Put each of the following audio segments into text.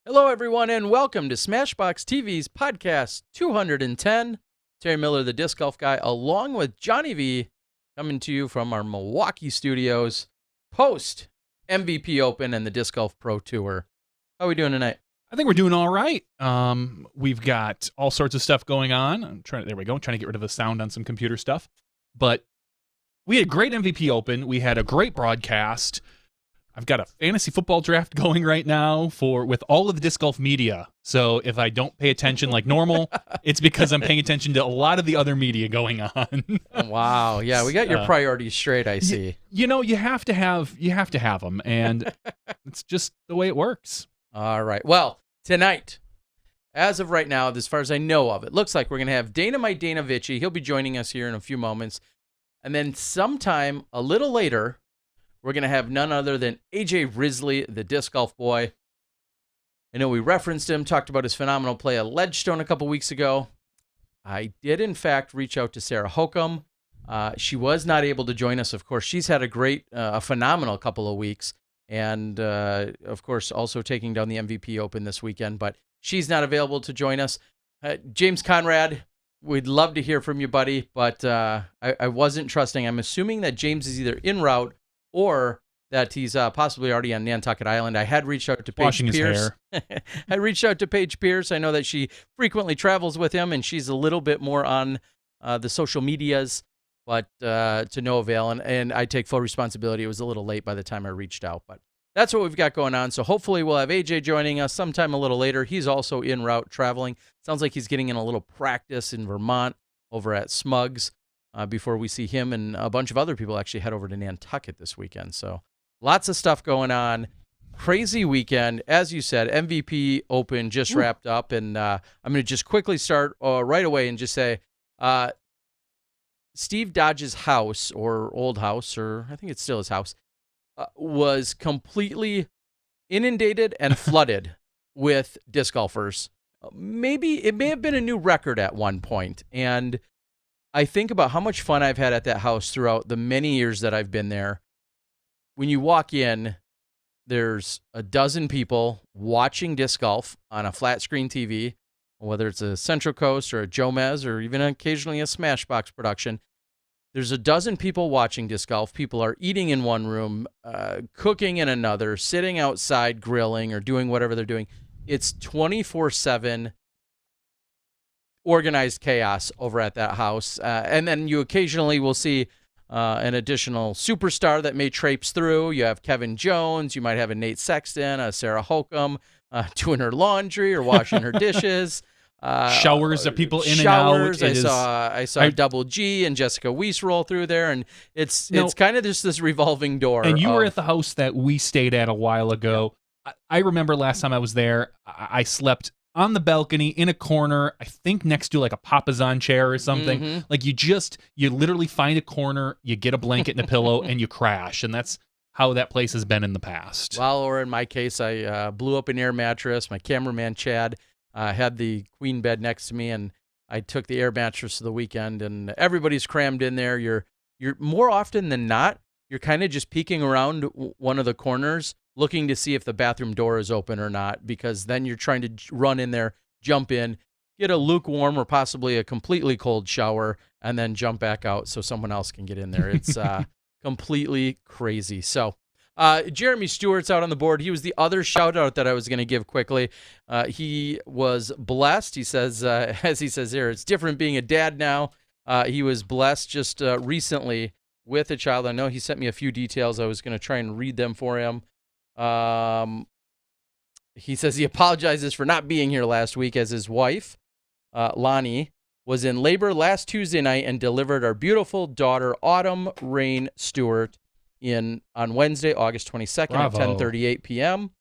Hello, everyone, and welcome to SmashBoxxTV's podcast 210. Terry Miller, the disc golf guy, along with Johnny V, coming to you from our Milwaukee studios post MVP Open and the Disc Golf Pro Tour. How are we doing tonight? I think we're doing all right. We've got all sorts of stuff going on. There we go. I'm trying to get rid of the sound on some computer stuff. But we had a great MVP Open. We had a great broadcast. I've got a fantasy football draft going right now with all of the disc golf media. So if I don't pay attention like normal, it's because I'm paying attention to a lot of the other media going on. Wow. Yeah, we got your priorities straight, I see. You have to have them, and it's just the way it works. All right. Well, tonight, as of right now, as far as I know of, it looks like we're going to have Dynamite Dana Vici. He'll be joining us here in a few moments. And then sometime a little later, we're going to have none other than AJ Risley, the disc golf boy. I know we referenced him, talked about his phenomenal play at Ledgestone a couple weeks ago. I did, in fact, reach out to Sarah Hokum. She was not able to join us. Of course, she's had a phenomenal couple of weeks. And, of course, also taking down the MVP Open this weekend. But she's not available to join us. James Conrad, we'd love to hear from you, buddy. But I wasn't trusting. I'm assuming that James is either en route or that he's possibly already on Nantucket Island. I had reached out to Paige Pierce. I reached out to Paige Pierce. I know that she frequently travels with him, and she's a little bit more on the social medias, but to no avail. And I take full responsibility. It was a little late by the time I reached out, but that's what we've got going on. So hopefully we'll have AJ joining us sometime a little later. He's also en route traveling. Sounds like he's getting in a little practice in Vermont over at Smugs. Before we see him and a bunch of other people actually head over to Nantucket this weekend. So lots of stuff going on. Crazy weekend. As you said, MVP Open just wrapped up. And I'm going to just quickly start right away and just say Steve Dodge's house, or old house, or I think it's still his house, was completely inundated and flooded with disc golfers. It may have been a new record at one point. And I think about how much fun I've had at that house throughout the many years that I've been there. When you walk in, there's a dozen people watching disc golf on a flat screen TV, whether it's a Central Coast or a Jomez or even occasionally a Smashbox production. There's a dozen people watching disc golf. People are eating in one room, cooking in another, sitting outside grilling or doing whatever they're doing. It's 24/7 organized chaos over at that house. And then you occasionally will see an additional superstar that may traipse through. You have Kevin Jones. You might have a Nate Sexton, a Sarah Hokum doing her laundry or washing her dishes. Showers of people in and out. I saw Double G and Jessica Weiss roll through there, and it's kind of just this revolving door. And you were at the house that we stayed at a while ago. Yeah. I remember last time I was there, I slept on the balcony in a corner, I think next to like a Papazon chair or something. Mm-hmm. Like you literally find a corner, you get a blanket and a pillow, and you crash. And that's how that place has been in the past. Well, or in my case, I blew up an air mattress. My cameraman, Chad, had the queen bed next to me, and I took the air mattress for the weekend, and everybody's crammed in there. You're more often than not, you're kind of just peeking around one of the corners, looking to see if the bathroom door is open or not, because then you're trying to run in there, jump in, get a lukewarm or possibly a completely cold shower, and then jump back out so someone else can get in there. It's completely crazy. So Jeremy Stewart's out on the board. He was the other shout-out that I was going to give quickly. He was blessed. He says, as he says here, it's different being a dad now. He was blessed just recently with a child. I know he sent me a few details. I was going to try and read them for him. He says he apologizes for not being here last week as his wife, Lonnie, was in labor last Tuesday night and delivered our beautiful daughter, Autumn Rain Stewart, on Wednesday, August 22nd at 10:38 p.m.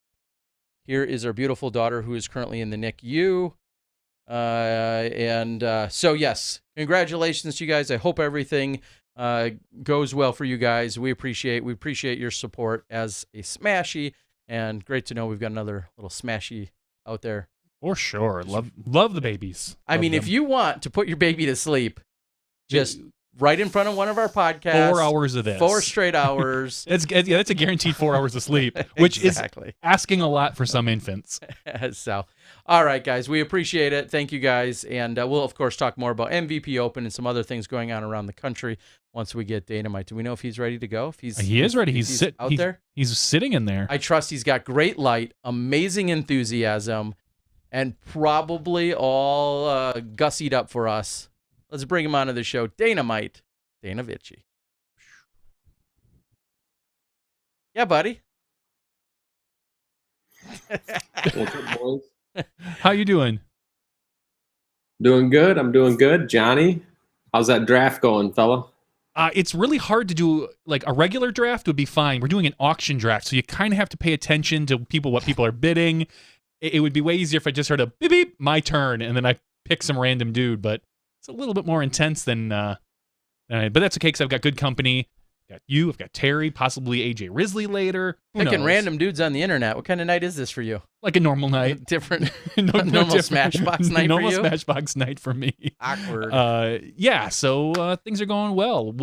Here is our beautiful daughter who is currently in the NICU. So, yes, congratulations to you guys. I hope everything goes well for you guys. We appreciate your support as a Smashy, and great to know we've got another little Smashy out there. For sure. Love the babies. I mean, if you want to put your baby to sleep, just right in front of one of our podcasts. 4 hours of this. 4 straight hours. That's a guaranteed 4 hours of sleep, which Exactly. is asking a lot for some infants. So, all right, guys, we appreciate it. Thank you, guys. And we'll, of course, talk more about MVP Open and some other things going on around the country once we get Dynamite. Do we know if he's ready to go? If He is ready. He's out there. He's sitting in there. I trust he's got great light, amazing enthusiasm, and probably all gussied up for us. Let's bring him onto the show. Dynamite, Dana Vici. Yeah, buddy. What's up, boys? How you doing? Doing good. I'm doing good. Johnny, how's that draft going, fella? It's really hard to do. Like a regular draft would be fine. We're doing an auction draft, so you kind of have to pay attention to what people are bidding. It would be way easier if I just heard a beep beep, my turn, and then I pick some random dude. But it's a little bit more intense than. But that's okay because I've got good company. I've got you. I've got Terry. Possibly AJ Risley later. Who Picking knows? random dudes on the internet. What kind of night is this for you? Like a normal night. Different. Normal Smashbox night normal for you? Smashbox night for me. Awkward. Yeah. So things are going well.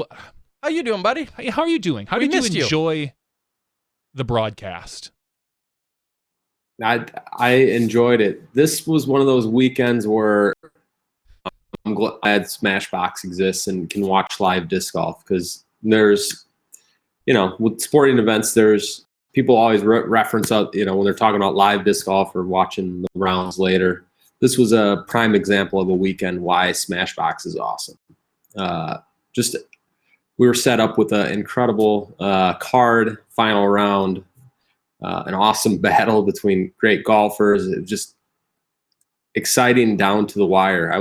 How you doing, buddy? How are you doing? How We did you missed you. enjoy the broadcast? I enjoyed it. This was one of those weekends where I'm glad Smashbox exists and can watch live disc golf because there's, with sporting events, there's people always reference out, when they're talking about live disc golf or watching the rounds later. This was a prime example of a weekend why Smashbox is awesome. We were set up with an incredible card, final round, an awesome battle between great golfers. It was just exciting down to the wire.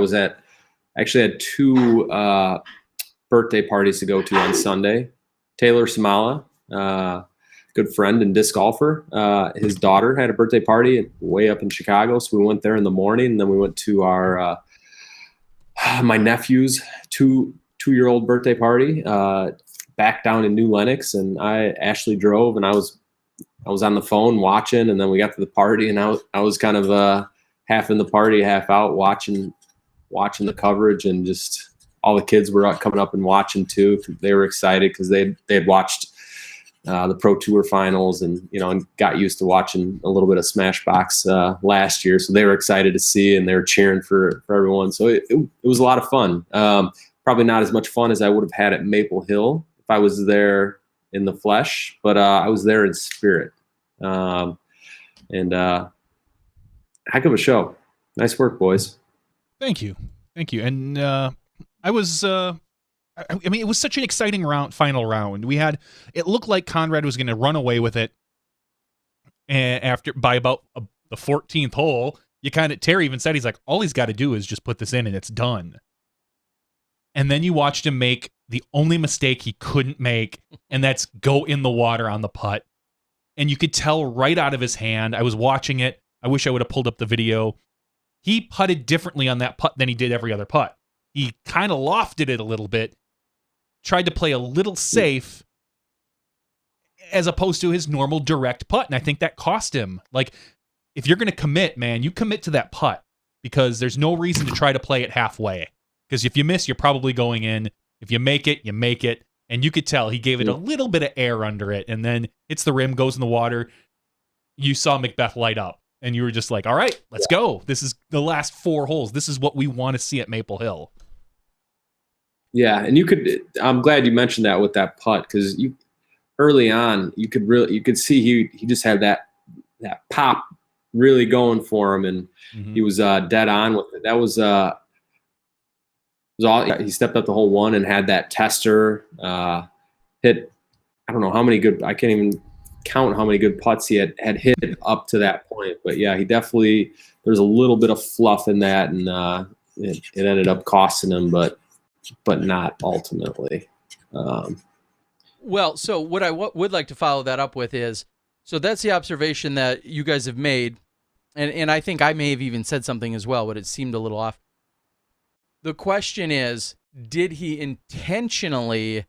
Actually had 2 birthday parties to go to on Sunday. Taylor Samala, good friend and disc golfer, his daughter had a birthday party way up in Chicago, so we went there in the morning, and then we went to our my nephew's two-year-old birthday party back down in New Lenox, and Ashley drove, and I was on the phone watching, and then we got to the party, and I was kind of half in the party, half out watching the coverage, and just all the kids were coming up and watching too. They were excited because they had watched the Pro Tour finals and got used to watching a little bit of Smashbox last year, so they were excited to see, and they were cheering for everyone. So it was a lot of fun. Probably not as much fun as I would have had at Maple Hill if I was there in the flesh, but I was there in spirit. And heck of a show. Nice work, boys. Thank you. And I was. I mean, it was such an exciting final round. It looked like Conrad was going to run away with it, and by about the 14th hole, Terry even said, he's like, all he's got to do is just put this in and it's done. And then you watched him make the only mistake he couldn't make, and that's go in the water on the putt. And you could tell right out of his hand. I was watching it. I wish I would have pulled up the video. He putted differently on that putt than he did every other putt. He kind of lofted it a little bit, tried to play a little safe as opposed to his normal direct putt. And I think that cost him. Like, if you're going to commit, man, you commit to that putt because there's no reason to try to play it halfway. Because if you miss, you're probably going in. If you make it, you make it. And you could tell he gave it a little bit of air under it and then hits the rim, goes in the water. You saw McBeth light up and you were just like, all right, let's go. This is the last 4 holes. This is what we want to see at Maple Hill. Yeah, and I'm glad you mentioned that with that putt because early on you could see he just had that pop really going for him, and he was dead on with it. That was all. He stepped up the hole 1 and had that tester hit. I don't know how many good. I can't even count how many good putts he had hit up to that point. But yeah, he definitely. There's a little bit of fluff in that, and it ended up costing him, but not ultimately. Well, so what I would like to follow that up with is, so that's the observation that you guys have made, and I think I may have even said something as well, but it seemed a little off. The question is, did he intentionally,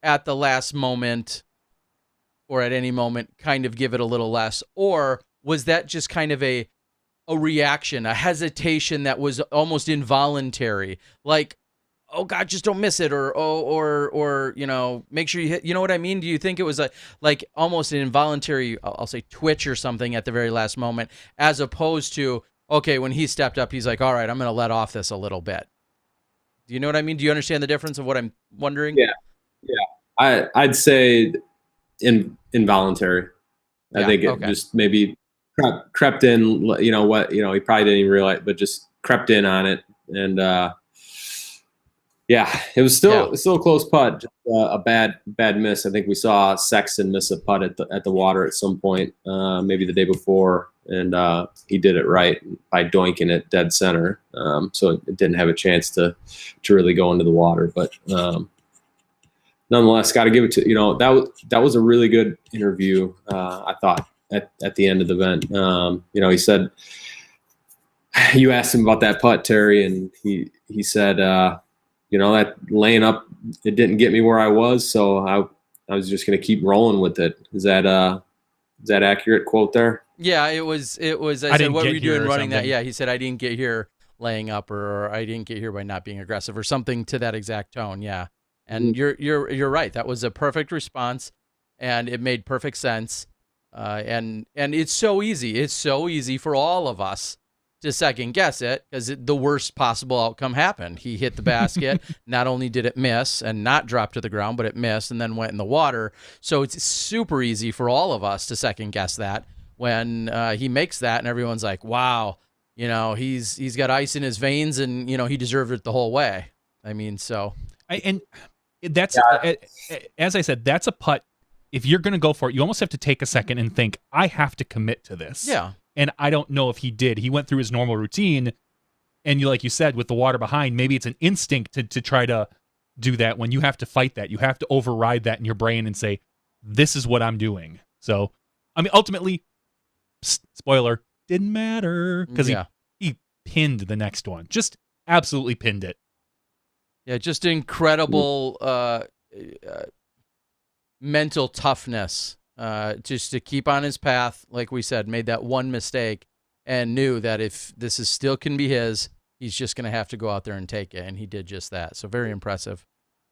at the last moment, or at any moment, kind of give it a little less, or was that just kind of a reaction, a hesitation that was almost involuntary? Like, oh God, just don't miss it, or you know, make sure you hit. You know what I mean? Do you think it was like almost an involuntary, I'll say twitch or something at the very last moment, as opposed to okay, when he stepped up, he's like, all right, I'm going to let off this a little bit. Do you know what I mean? Do you understand the difference of what I'm wondering? Yeah, I'd say involuntary. I think it just maybe crept in. You know what? You know, he probably didn't even realize, but just crept in on it, and yeah, it was still a close putt. Just, a bad miss. I think we saw Sexton miss a putt at the water at some point, maybe the day before, and he did it right by doinking it dead center. So it didn't have a chance to really go into the water, but. Nonetheless, got to give it to that was a really good interview. I thought at the end of the event, you know, he said you asked him about that putt, Terry, and he said, you know, that laying up, it didn't get me where I was, so I was just going to keep rolling with it. Is that accurate quote there? Yeah, it was. I said, what were you doing running that? Yeah, he said, I didn't get here laying up, or I didn't get here by not being aggressive, or something to that exact tone. Yeah. And you're right. That was a perfect response, and it made perfect sense. And it's so easy. It's so easy for all of us to second guess it, because the worst possible outcome happened. He hit the basket. Not only did it miss and not drop to the ground, but it missed and then went in the water. So it's super easy for all of us to second guess that when he makes that, and everyone's like, "Wow, you know, he's got ice in his veins, and you know, he deserved it the whole way." I mean, so that's as I said, that's a putt. If you're going to go for it, you almost have to take a second and think, I have to commit to this. Yeah. And I don't know if he did. He went through his normal routine, and like you said, with the water behind, maybe it's an instinct to try to do that when you have to fight that. You have to override that in your brain and say, this is what I'm doing. So, I mean, ultimately, spoiler, didn't matter, because he pinned the next one. Just absolutely pinned it. Yeah, just incredible mental toughness, just to keep on his path. Like we said, made that one mistake and knew that if this is still can be his, he's just going to have to go out there and take it, and he did just that. So very impressive,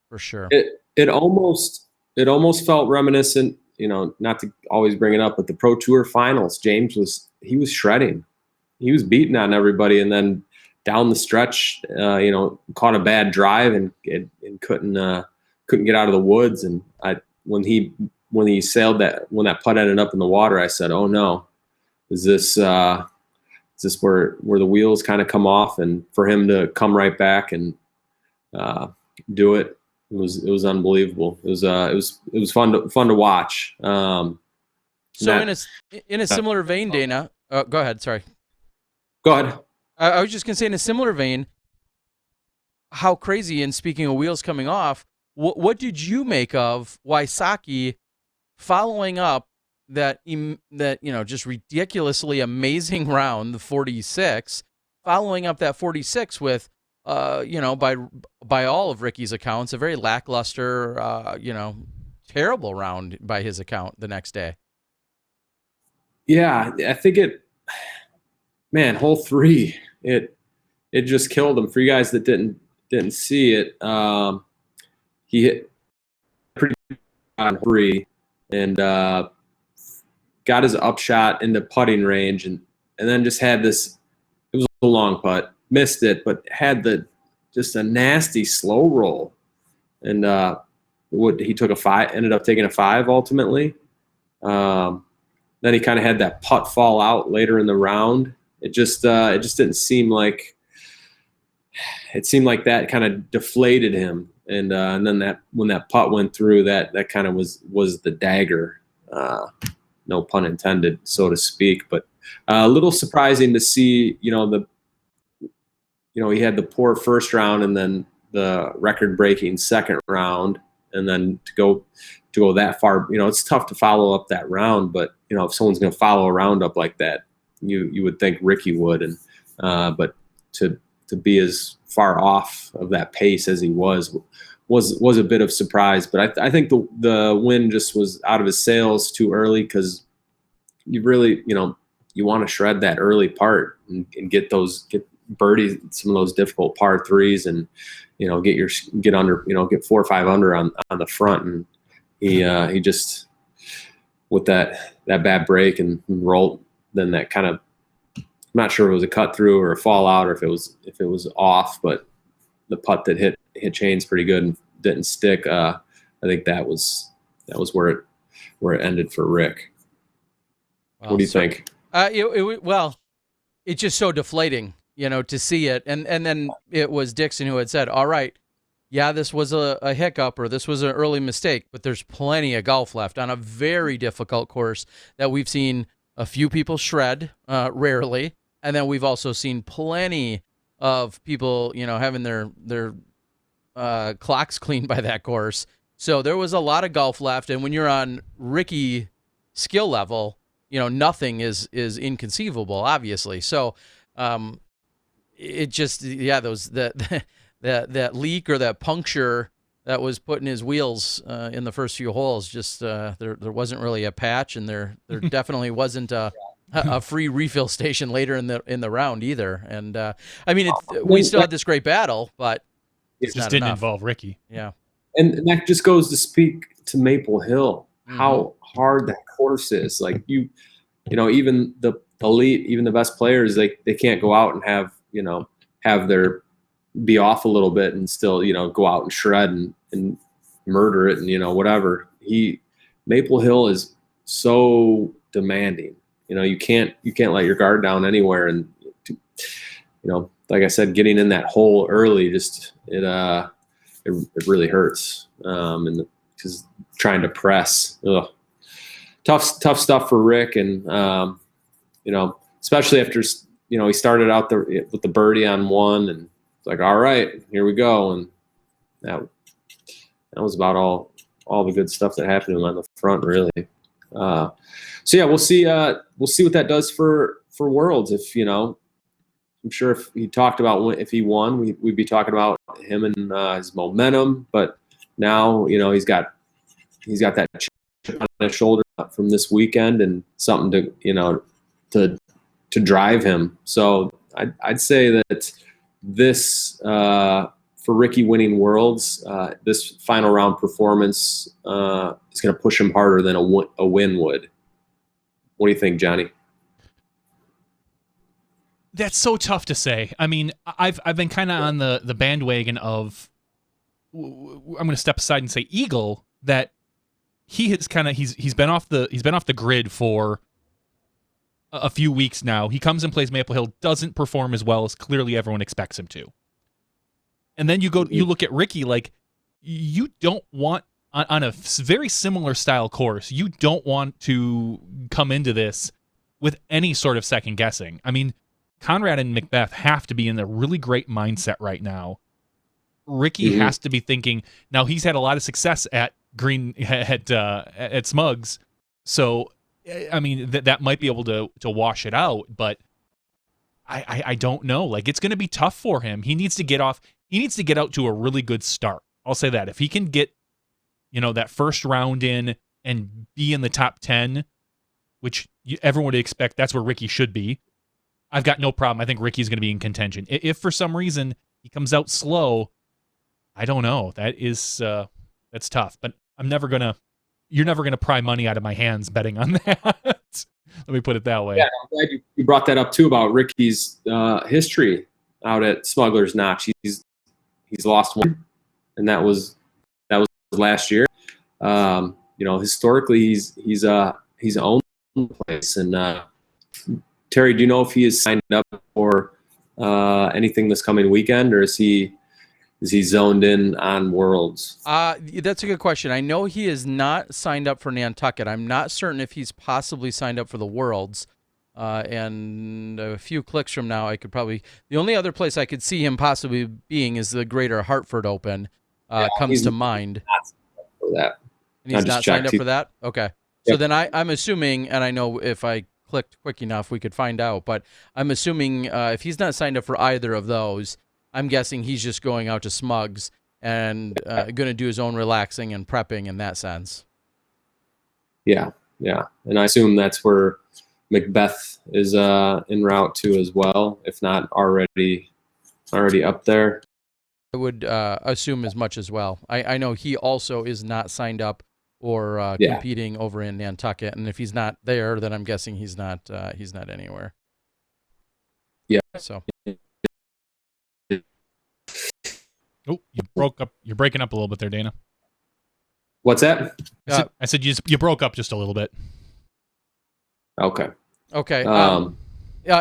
for sure. It almost felt reminiscent. You know, not to always bring it up, but the Pro Tour Finals, James was shredding. He was beating on everybody, and then down the stretch, you know, caught a bad drive and couldn't get out of the woods. And when he sailed when that putt ended up in the water, I said, "Oh no, is this where the wheels kind of come off?" And for him to come right back and do it, it was unbelievable. It was fun to watch. So in a similar vein, Dana, go ahead. Sorry. Go ahead. I was just going to say, in a similar vein, how crazy, and speaking of wheels coming off, what did you make of Wysocki following up that you know, just ridiculously amazing round, the 46, following up that 46 with, you know, by all of Ricky's accounts, a very lackluster, you know, terrible round by his account the next day? Yeah, I think man, hole 3, it just killed him. For you guys that didn't see it, he hit pretty on 3 and got his upshot into putting range, and then just had this. It was a long putt, missed it, but had just a nasty slow roll, and he took a 5, ended up taking a 5 ultimately. Then he kind of had that putt fall out later in the round. It just didn't seem like. It seemed like that kind of deflated him, and then when that putt went through, that kind of was the dagger, no pun intended, so to speak. But a little surprising to see, you know, he had the poor first round and then the record-breaking second round, and then to go that far, you know, it's tough to follow up that round. But you know, if someone's going to follow a round up like that, you would think Ricky would, and but to be as far off of that pace as he was a bit of surprise. But I think the win just was out of his sails too early, because you really, you know, you want to shred that early part and get birdie some of those difficult par threes and, get under, get 4 or 5 under on the front. And he just, with that bad break and rolled, then that kind of, I'm not sure if it was a cut through or a fallout or if it was off, but the putt that hit chains pretty good and didn't stick. I think that was where it ended for Rick. Well, what do you think? It's just so deflating, to see it. And then it was Dixon who had said, all right, yeah, this was a hiccup or this was an early mistake, but there's plenty of golf left on a very difficult course that we've seen a few people shred, rarely. And then we've also seen plenty of people, having their clocks cleaned by that course. So there was a lot of golf left. And when you're on Ricky skill level, nothing is inconceivable, obviously. So it just, those that leak or that puncture that was put in his wheels in the first few holes, just there wasn't really a patch, and there definitely wasn't a free refill station later in the round either. And we still had this great battle, but it just didn't involve Ricky. Yeah, and that just goes to speak to Maple Hill, how hard that course is. Like even the elite, even the best players, they can't go out and have their be off a little bit and still, go out and shred and murder it and, whatever. Maple Hill is so demanding. You can't let your guard down anywhere. And, like I said, getting in that hole early, it really hurts. And because trying to press, tough stuff for Rick. And, especially after, he started out with the birdie on one, and it's like, all right, here we go. And that was about all the good stuff that happened to him on the front, really. So yeah, we'll see what that does for Worlds. If I'm sure if he talked about if he won, we'd be talking about him and his momentum. But now he's got that chip on his shoulder from this weekend and something to drive him. So I'd say that this for Ricky winning Worlds, this final round performance is going to push him harder than a win would. What do you think, Johnny? That's so tough to say. I mean, I've been kind of on the bandwagon of, I'm going to step aside and say Eagle, that he has he's been off the grid for a few weeks now. He comes and plays Maple Hill, doesn't perform as well as clearly everyone expects him to. And then you look at Ricky, like, you don't want, on a very similar style course, you don't want to come into this with any sort of second guessing. I mean, Conrad and McBeth have to be in a really great mindset right now. Ricky has to be thinking, now he's had a lot of success at Smugs, so I mean that might be able to wash it out, but I don't know. Like, it's going to be tough for him. He needs to get out to a really good start. I'll say that if he can get that first round in and be in the top 10, which everyone would expect, that's where Ricky should be. I've got no problem. I think Ricky's going to be in contention. If for some reason he comes out slow, I don't know. That's tough. But you're never gonna pry money out of my hands betting on that. Let me put it that way. Yeah, I'm glad you brought that up too about Ricky's history out at Smuggler's Notch. He's lost one, and that was last year. Historically he's owned the place. And Terry, do you know if he is signed up for anything this coming weekend, or is he zoned in on Worlds? That's a good question. I know he is not signed up for Nantucket. I'm not certain if he's possibly signed up for the Worlds. And a few clicks from now, the only other place I could see him possibly being is the Greater Hartford Open. Comes to mind. For that. And he's not signed up for that? Okay. So then I'm assuming, and I know if I clicked quick enough, we could find out, but I'm assuming if he's not signed up for either of those, I'm guessing he's just going out to Smugs and going to do his own relaxing and prepping in that sense. Yeah. And I assume that's where McBeth is en route too as well, if not already up there. I would assume as much as well. I know he also is not signed up or competing over in Nantucket, and if he's not there, then I'm guessing he's not anywhere. Yeah. So. Oh, you broke up. You're breaking up a little bit there, Dana. What's that? I said you broke up just a little bit. Okay. Okay.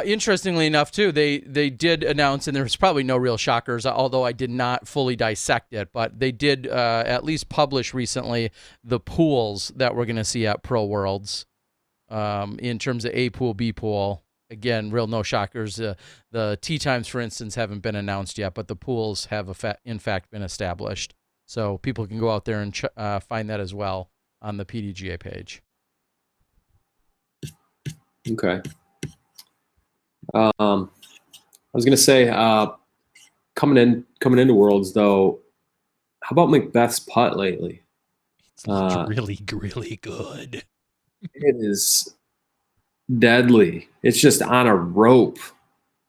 Interestingly enough, too, they did announce, and there's probably no real shockers, although I did not fully dissect it, but they did at least publish recently the pools that we're going to see at Pro Worlds in terms of A pool, B pool. Again, real no shockers. The tee times, for instance, haven't been announced yet, but the pools have, in fact, been established. So people can go out there and find that as well on the PDGA page. Okay. I was gonna say, coming into Worlds though, how about McBeth's putt lately? It's really, really good. It is deadly. It's just on a rope,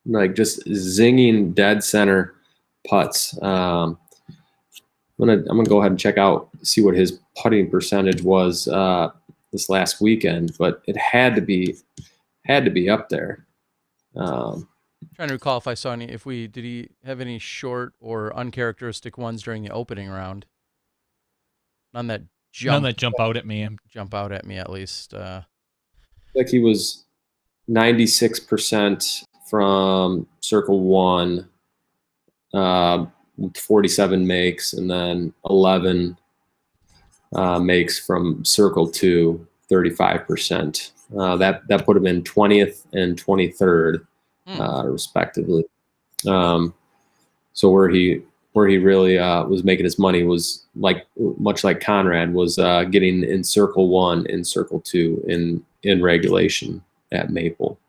like just zinging dead center putts. I'm gonna go ahead and check out, see what his putting percentage was this last weekend, but it had to be up there. Trying to recall if I saw any. Did he have any short or uncharacteristic ones during the opening round? None that jump out at me. Jump out at me at least. Like he was 96% from circle 1, with 47 makes, and then 11 makes from circle 2, 35%. That put him in 20th and 23rd, respectively. So where he really was making his money was much like Conrad was getting in circle 1 and circle 2 in regulation at Maple.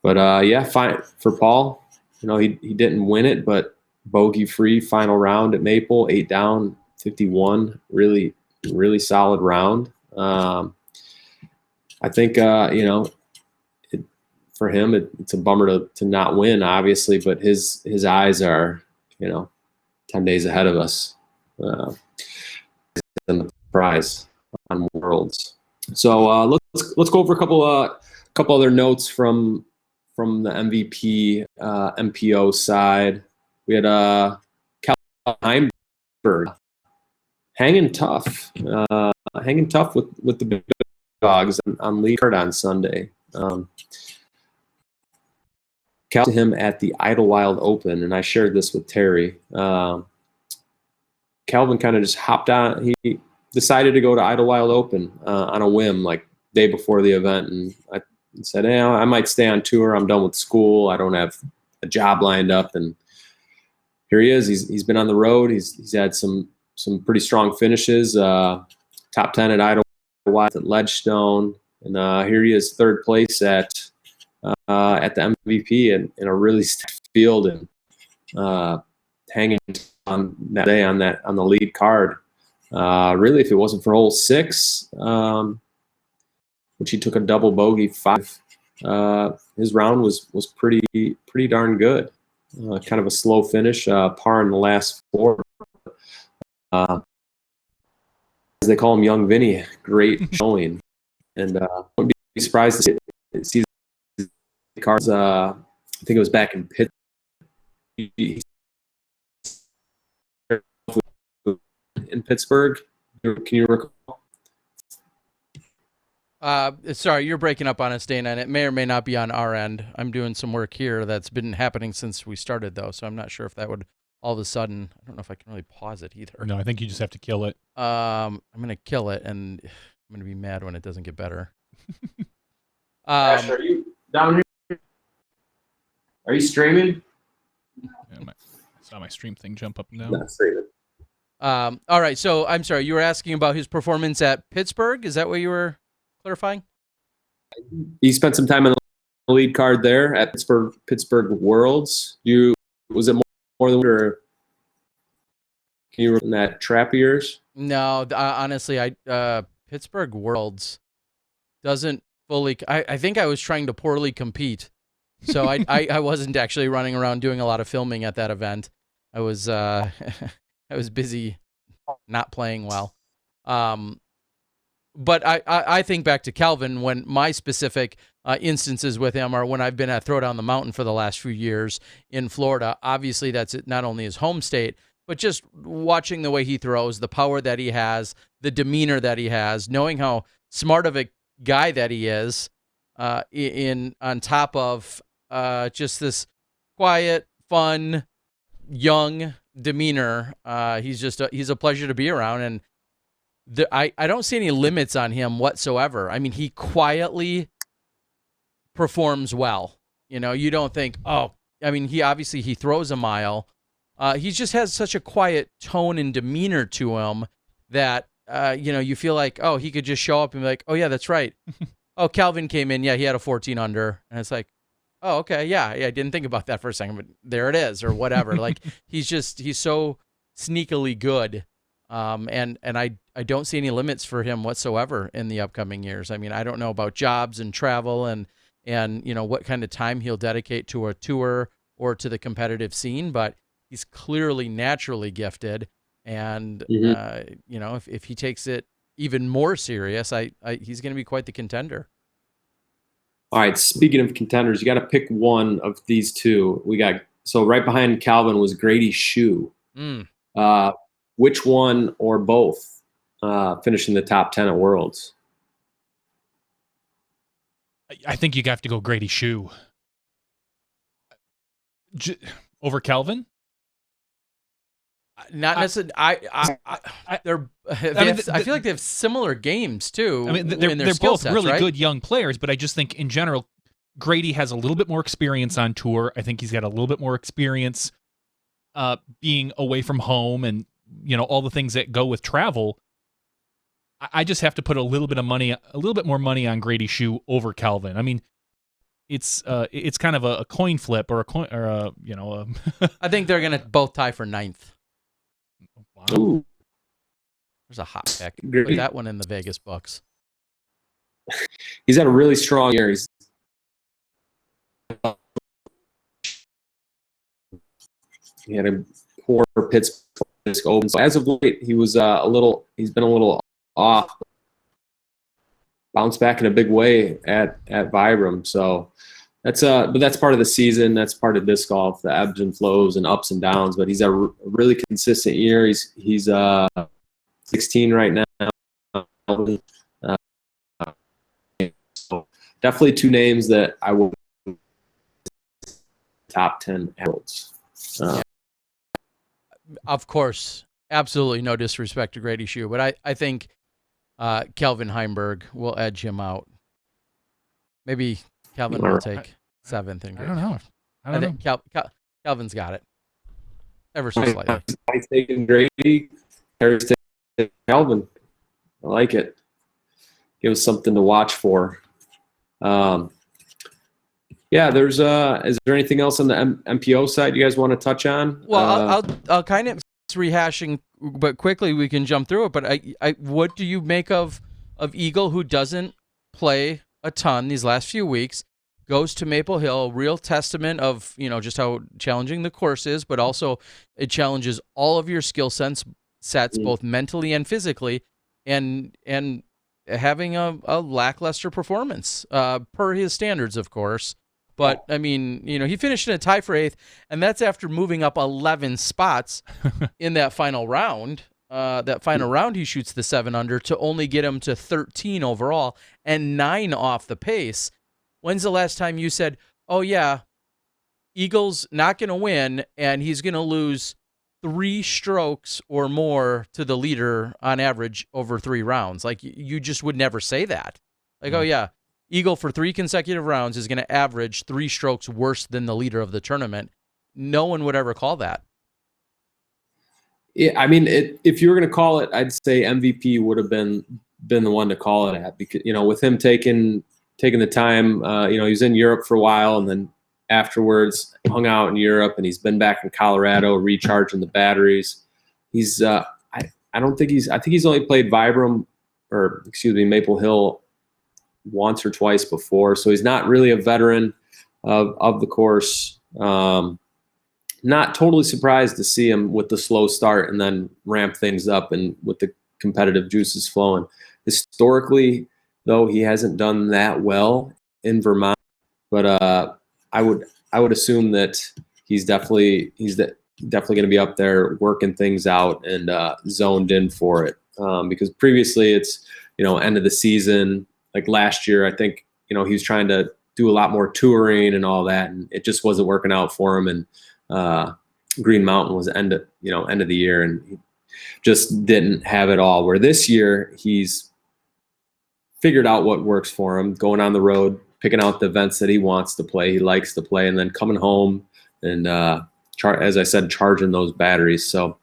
Yeah, fine for Paul. He didn't win it, but bogey free final round at Maple, 8 down, 51. Really, really solid round. I think for him it's a bummer to not win, obviously, but his eyes are 10 days ahead of us in the prize on Worlds. So let's go over a couple other notes from the MVP MPO side. We had Calvin Heimberg hanging tough with the big dogs on lead card on Sunday. Cal to him at the Idlewild Open, and I shared this with Terry. Calvin kind of just hopped on. He decided to go to Idlewild Open on a whim, like day before the event, and I said, I might stay on tour. I'm done with school. I don't have a job lined up, and here he is. He's been on the road. He's had some pretty strong finishes. Top 10 at Idlewild, at Ledgestone, and here he is, third place at the MVP in a really stacked field, and hanging on that day on the lead card. Really, if it wasn't for hole 6, which he took a double bogey 5, his round was pretty darn good. Kind of a slow finish, par in the last 4. As they call him, Young Vinny, great showing, and wouldn't be surprised to see cards. I think it was back in Pittsburgh. Can you recall? Sorry, you're breaking up on us, Dana, and it may or may not be on our end. I'm doing some work here that's been happening since we started, though, so I'm not sure if that would all of a sudden. I don't know if I can really pause it either. No, I think you just have to kill it. I'm gonna kill it, and I'm gonna be mad when it doesn't get better. Ash, are you down here? Are you streaming? Yeah, I saw my stream thing jump up and down. Not streaming. All right, so I'm sorry, you were asking about his performance at Pittsburgh. Is that what you were clarifying? He spent some time on the lead card there at Pittsburgh Worlds. Was it more than, or can you remember that trap of yours? No, honestly, Pittsburgh Worlds. doesn't fully. I think I was trying to poorly compete, so I wasn't actually running around doing a lot of filming at that event. I was I was busy not playing well. But I think back to Calvin when my specific instances with him are when I've been at Throwdown the Mountain for the last few years in Florida. Obviously, that's not only his home state, but just watching the way he throws, the power that he has, the demeanor that he has, knowing how smart of a guy that he is, on top of just this quiet, fun, young demeanor. He's a pleasure to be around, and I don't see any limits on him whatsoever. I mean, he quietly performs well. You don't think, oh, I mean, he throws a mile. He just has such a quiet tone and demeanor to him that, you feel like, oh, he could just show up and be like, oh, yeah, that's right. Oh, Calvin came in. Yeah, he had a 14 under. And it's like, oh, okay, yeah, I didn't think about that for a second, but there it is, or whatever. Like, he's so sneakily good. And I don't see any limits for him whatsoever in the upcoming years. I mean, I don't know about jobs and travel and what kind of time he'll dedicate to a tour or to the competitive scene, but he's clearly naturally gifted. And, if he takes it even more serious, he's going to be quite the contender. All right. Speaking of contenders, you got to pick one of these two. So right behind Calvin was Grady Shue. Which one or both finish in the top 10 at Worlds? I think you have to go Grady Shue. Over Calvin? Not necessarily. I feel like they have similar games too. I mean, they're both sets, really right? good young players, but I just think in general, Grady has a little bit more experience on tour. I think he's got a little bit more experience being away from home and all the things that go with travel. I just have to put a little bit more money on Grady Shue over Calvin. I mean, it's kind of a coin flip or a coin or a. I think they're gonna both tie for 9th. Wow. Ooh. There's a hot pick. Put that one in the Vegas books. He's had a really strong year. He had a poor Pittsburgh Open. So as of late, he's been a little off. Bounced back in a big way at Vibram. So but that's part of the season. That's part of disc golf, the ebbs and flows and ups and downs. But he's a really consistent year. He's 16 right now. So definitely two names that I will top 10 Worlds. Of course, absolutely no disrespect to Grady Shue, but I think Kelvin Heimberg will edge him out. Maybe Calvin will take 7th. And I don't know. I think Calvin's got it. Ever so slightly. He's taking Grady. Harry's taking Calvin. I like it. Give us something to watch for. Yeah, is there anything else on the MPO side you guys want to touch on? Well, I'll kind of rehashing, but quickly we can jump through it. But what do you make of Eagle, who doesn't play a ton these last few weeks, goes to Maple Hill, real testament of just how challenging the course is, but also it challenges all of your skill sets, both mentally and physically, and having a lackluster performance per his standards, of course. But, I mean, he finished in a tie for 8th, and that's after moving up 11 spots in that final round. He shoots the 7 under to only get him to 13 overall and 9 off the pace. When's the last time you said, oh, yeah, Eagle's not going to win, and he's going to lose 3 strokes or more to the leader on average over 3 rounds? Like, you just would never say that. Like, oh, yeah, Eagle for 3 consecutive rounds is going to average 3 strokes worse than the leader of the tournament. No one would ever call that. Yeah, I mean, if you were going to call it, I'd say MVP would have been the one to call it at, because with him taking the time, he was in Europe for a while, and then afterwards hung out in Europe, and he's been back in Colorado recharging the batteries. He's I think he's only played Maple Hill once or twice before, so he's not really a veteran of the course. Not totally surprised to see him with the slow start and then ramp things up and with the competitive juices flowing. Historically, though, he hasn't done that well in Vermont, but I would assume that he's definitely going to be up there working things out and zoned in for it. Because previously it's, end of the season, like last year, I think, he was trying to do a lot more touring and all that, and it just wasn't working out for him. And Green Mountain was end of the year, and he just didn't have it all. Where this year he's figured out what works for him, going on the road, picking out the events that he wants to play, he likes to play, and then coming home and as I said, charging those batteries. So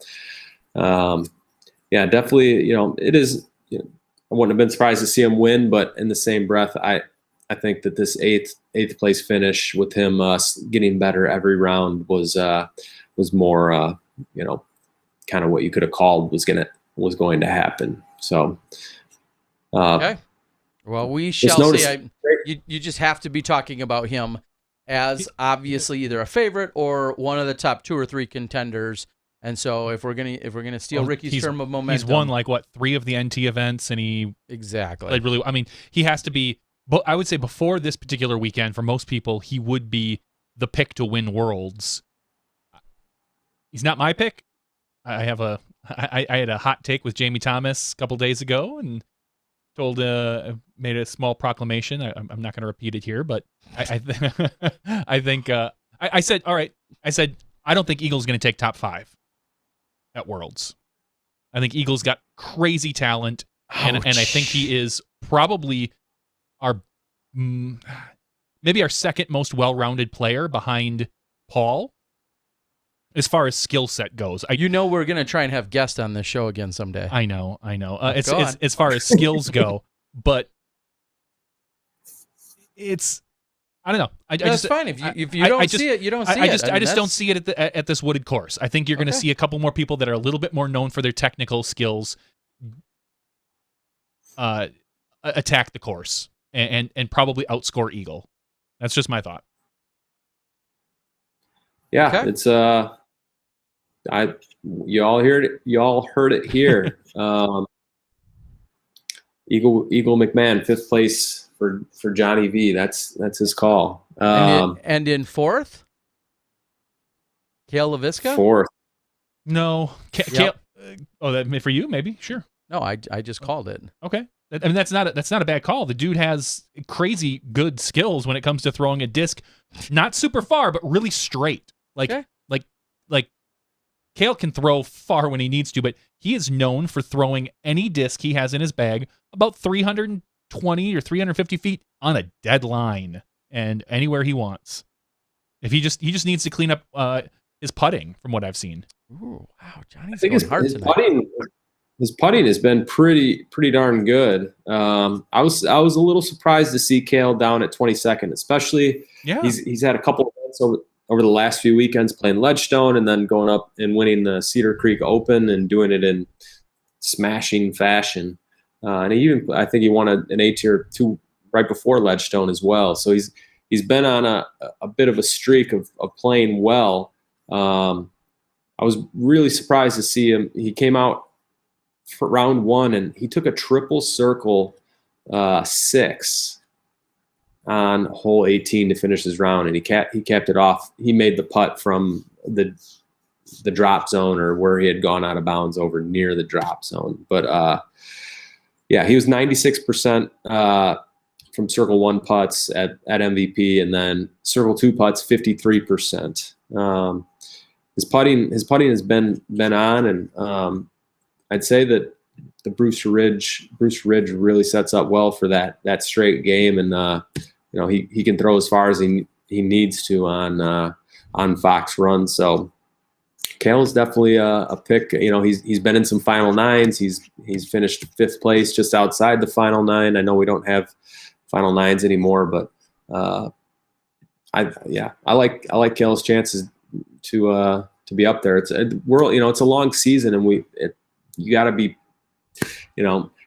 yeah, definitely, it is, I wouldn't have been surprised to see him win, but in the same breath, I think that this eighth place finish with him getting better every round was more kind of what you could have called was going to happen. So okay, well, we shall see. You just have to be talking about him as obviously either a favorite or one of the top 2 or 3 contenders. And so if we're gonna steal Ricky's term of momentum, he's won like 3 of the NT events, and he exactly like really. I mean, he has to be. But I would say before this particular weekend, for most people, he would be the pick to win Worlds. He's not my pick. I had a hot take with Jamie Thomas a couple days ago, and made a small proclamation. I'm not going to repeat it here, but I think I said, all right. I said I don't think Eagle's going to take top 5 at Worlds. I think Eagle's got crazy talent, and I think he is probably maybe our second most well-rounded player behind Paul as far as skill set goes. We're going to try and have guests on this show again someday. I know. It's as far as skills go, but it's, I don't know. That's fine. If you don't see it, you don't see it. I just don't see it at this wooded course. I think you're going to see a couple more people that are a little bit more known for their technical skills attack the course and probably outscore Eagle. That's just my thought. Yeah, it's you all heard it. You all heard it here. Eagle McMahon, 5th place for Johnny V. That's his call. And in 4th, Cale LaVisca? 4th. No, Cale. That for you? Maybe. Sure. No, I just called it. Okay. I mean, that's not a bad call. The dude has crazy good skills when it comes to throwing a disc, not super far, but really straight. Like Cale can throw far when he needs to, but he is known for throwing any disc he has in his bag about 320 or 350 feet on a dead line and anywhere he wants. If he just needs to clean up his putting, from what I've seen. Ooh, wow, Johnny's going hard tonight. His putting has been pretty darn good. I was a little surprised to see Cale down at 22nd, especially. Yeah. He's had a couple of events over the last few weekends playing Ledgestone and then going up and winning the Cedar Creek Open and doing it in smashing fashion. And I think he won an A-tier 2 right before Ledgestone as well. So he's been on a bit of a streak of playing well. I was really surprised to see him. He came out for round 1 and he took a triple circle 6 on hole 18 to finish his round, and he capped it off. He made the putt from the drop zone, or where he had gone out of bounds over near the drop zone. But yeah, he was 96% from circle 1 putts at MVP, and then circle 2 putts 53%. His putting has been on, and I'd say that the Bruce Ridge really sets up well for that straight game, and he can throw as far as he needs to on Fox Run. So Cale is definitely a pick. He's been in some final 9s. He's finished 5th place, just outside the final 9. I know we don't have final 9s anymore, but I like Cale's chances to be up there. It's a long season, and you got to be,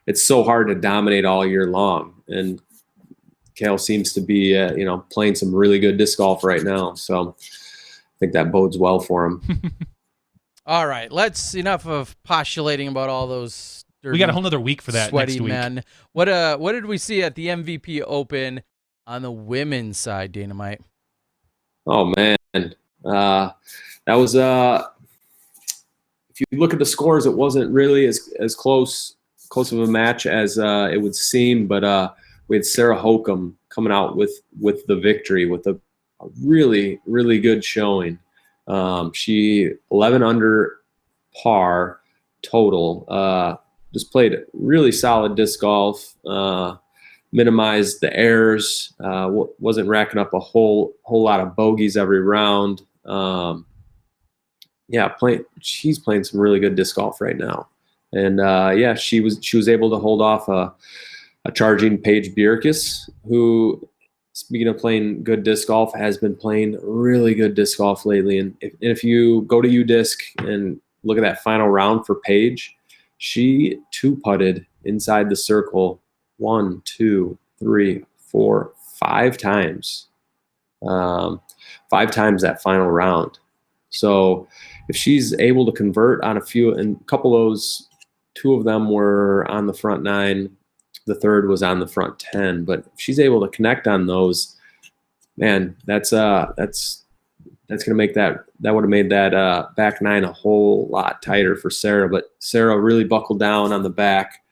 it's so hard to dominate all year long. And Kale seems to be, playing some really good disc golf right now. So I think that bodes well for him. All right, enough of postulating about all those dirty, we got a whole nother week for that sweaty next week. men. What did we see at the MVP Open on the women's side, Dynamite? Oh man, that was if you look at the scores, it wasn't really as close of a match as it would seem. But we had Sarah Hokum coming out with the victory with a really, really good showing. She 11 under par total. Just played really solid disc golf. Minimized the errors. Wasn't racking up a whole lot of bogeys every round. She's playing some really good disc golf right now. And she was able to hold off a charging Paige Bjerkes, who, speaking of playing good disc golf, has been playing really good disc golf lately. And if you go to UDisc and look at that final round for Paige, she 2-putted inside the circle 1, 2, 3, 4, 5 times. 5 times that final round. So if she's able to convert on a few, and a couple of those, 2 of them were on the front 9, the third was on the front 10. But if she's able to connect on those, man, that's going to make that would have made that back 9 a whole lot tighter for Sarah. But Sarah really buckled down on the back,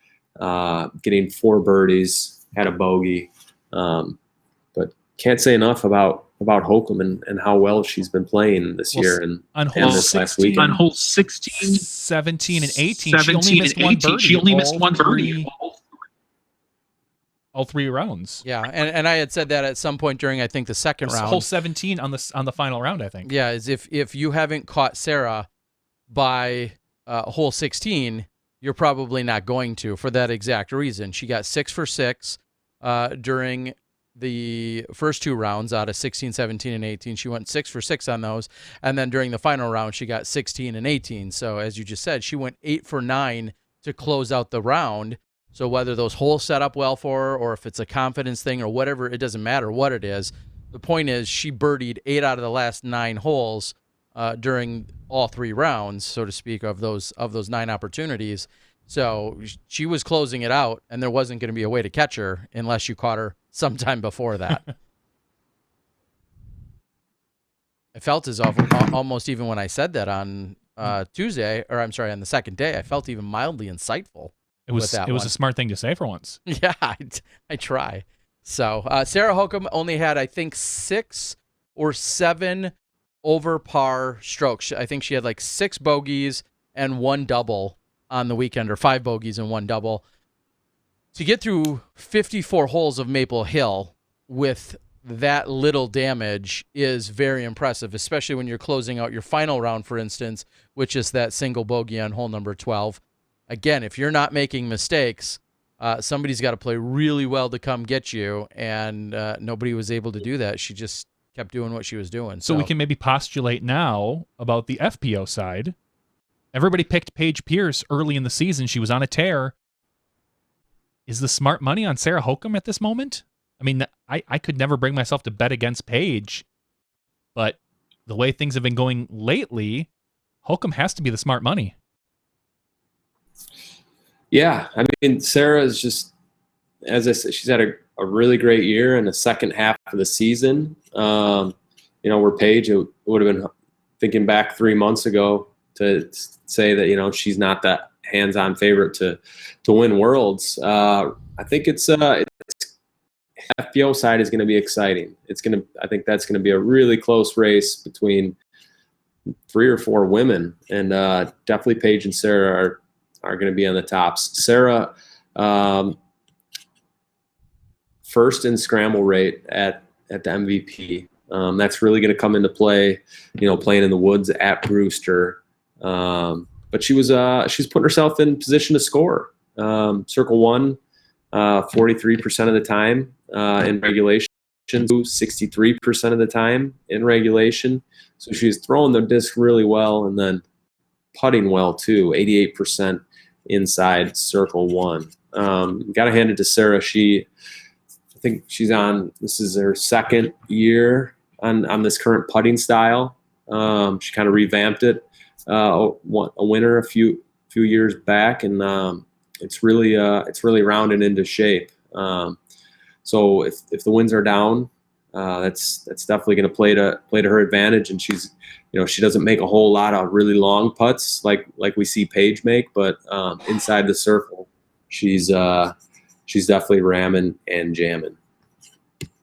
getting 4 birdies, had a bogey. But can't say enough about Hokum and how well she's been playing this year and this last week. On hole 16, 17, and 18, she only missed one birdie. All 3 rounds. Yeah, and I had said that at some point during, I think, the second round. Hole 17 on the final round, I think. Yeah, is if you haven't caught Sarah by hole 16, you're probably not going to, for that exact reason. She got 6 for 6 during the first 2 rounds out of 16, 17, and 18. She went 6 for 6 on those. And then during the final round, she got 16 and 18. So as you just said, she went 8 for 9 to close out the round. So whether those holes set up well for her or if it's a confidence thing or whatever, it doesn't matter what it is. The point is she birdied 8 out of the last 9 holes during all 3 rounds, so to speak, of those 9 opportunities. So she was closing it out, and there wasn't going to be a way to catch her unless you caught her sometime before that. I felt as almost even when I said that on Tuesday, or I'm sorry, on the second day, I felt even mildly insightful. It was a smart thing to say for once. Yeah, I try. So Sarah Hokum only had, I think, 6 or 7 over par strokes. I think she had like 6 bogeys and 1 double on the weekend, or 5 bogeys and 1 double. To get through 54 holes of Maple Hill with that little damage is very impressive, especially when you're closing out your final round, for instance, which is that single bogey on hole number 12. Again, if you're not making mistakes, somebody's got to play really well to come get you, and nobody was able to do that. She just kept doing what she was doing. So we can maybe postulate now about the FPO side. Everybody picked Paige Pierce early in the season. She was on a tear. Is the smart money on Sarah Hokum at this moment? I mean, I could never bring myself to bet against Paige, but the way things have been going lately, Hokum has to be the smart money. Yeah, I mean, Sarah is just, as I said, she's had a really great year in the second half of the season. Where Paige, it would have been thinking back 3 months ago to say that, she's not that hands-on favorite to win Worlds. I think it's FPO side is going to be exciting. I think that's going to be a really close race between 3 or 4 women, and definitely Paige and Sarah are going to be on the tops. Sarah, first in scramble rate at the MVP. That's really going to come into play, playing in the woods at Brewster. But she's putting herself in position to score. Circle 1, 43% of the time in regulation, 63% of the time in regulation. So she's throwing the disc really well and then putting well too, 88% inside circle 1. Got to hand it to Sarah. I think this is her second year on this current putting style. She kind of revamped it, a winner a few years back, and it's really rounding into shape. So if the winds are down, that's definitely going to play to her advantage. And she's, she doesn't make a whole lot of really long putts like we see Paige make, but inside the circle, she's definitely ramming and jamming.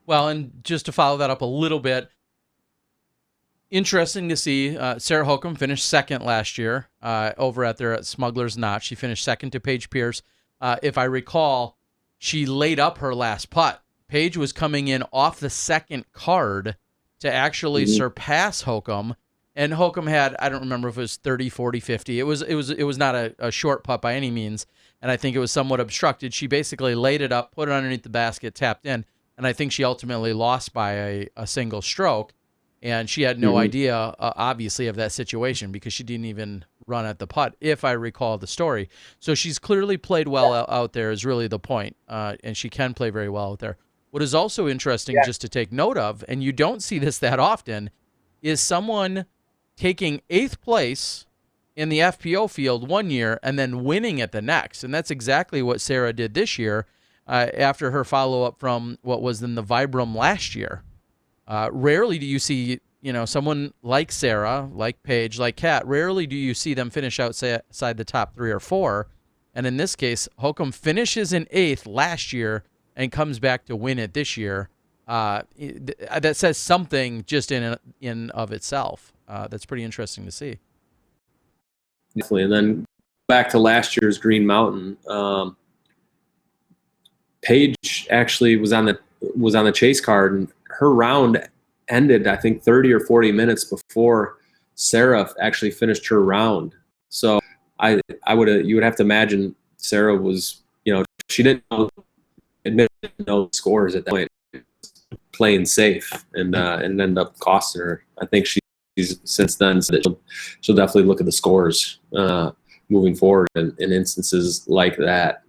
Well, and just to follow that up a little bit, interesting to see Sarah Hokom finished second last year over at Smuggler's Knot. She finished second to Paige Pierce. If I recall, she laid up her last putt. Paige was coming in off the second card to actually surpass Hokom. And Hokom had, I don't remember if it was 30, 40, 50. It was not a short putt by any means. And I think it was somewhat obstructed. She basically laid it up, put it underneath the basket, tapped in. And I think she ultimately lost by a single stroke. And she had no idea, obviously, of that situation because she didn't even run at the putt, if I recall the story. So she's clearly played well out there is really the point. And she can play very well out there. What is also interesting just to take note of, and you don't see this that often, is someone taking 8th place in the FPO field one year and then winning at the next. And that's exactly what Sarah did this year after her follow-up from what was in the Vibram last year. Rarely do you see, someone like Sarah, like Paige, like Kat, rarely do you see them finish outside the top 3 or 4. And in this case, Hokom finishes in 8th last year and comes back to win it this year. That says something just in of itself. That's pretty interesting to see. Definitely. And then back to last year's Green Mountain, Paige actually was on the chase card, and her round ended, I think, 30 or 40 minutes before Sarah actually finished her round. So you would have to imagine Sarah was, she didn't know scores at that point, playing safe, and ended up costing her. I think she's since then said that she'll definitely look at the scores moving forward in instances like that.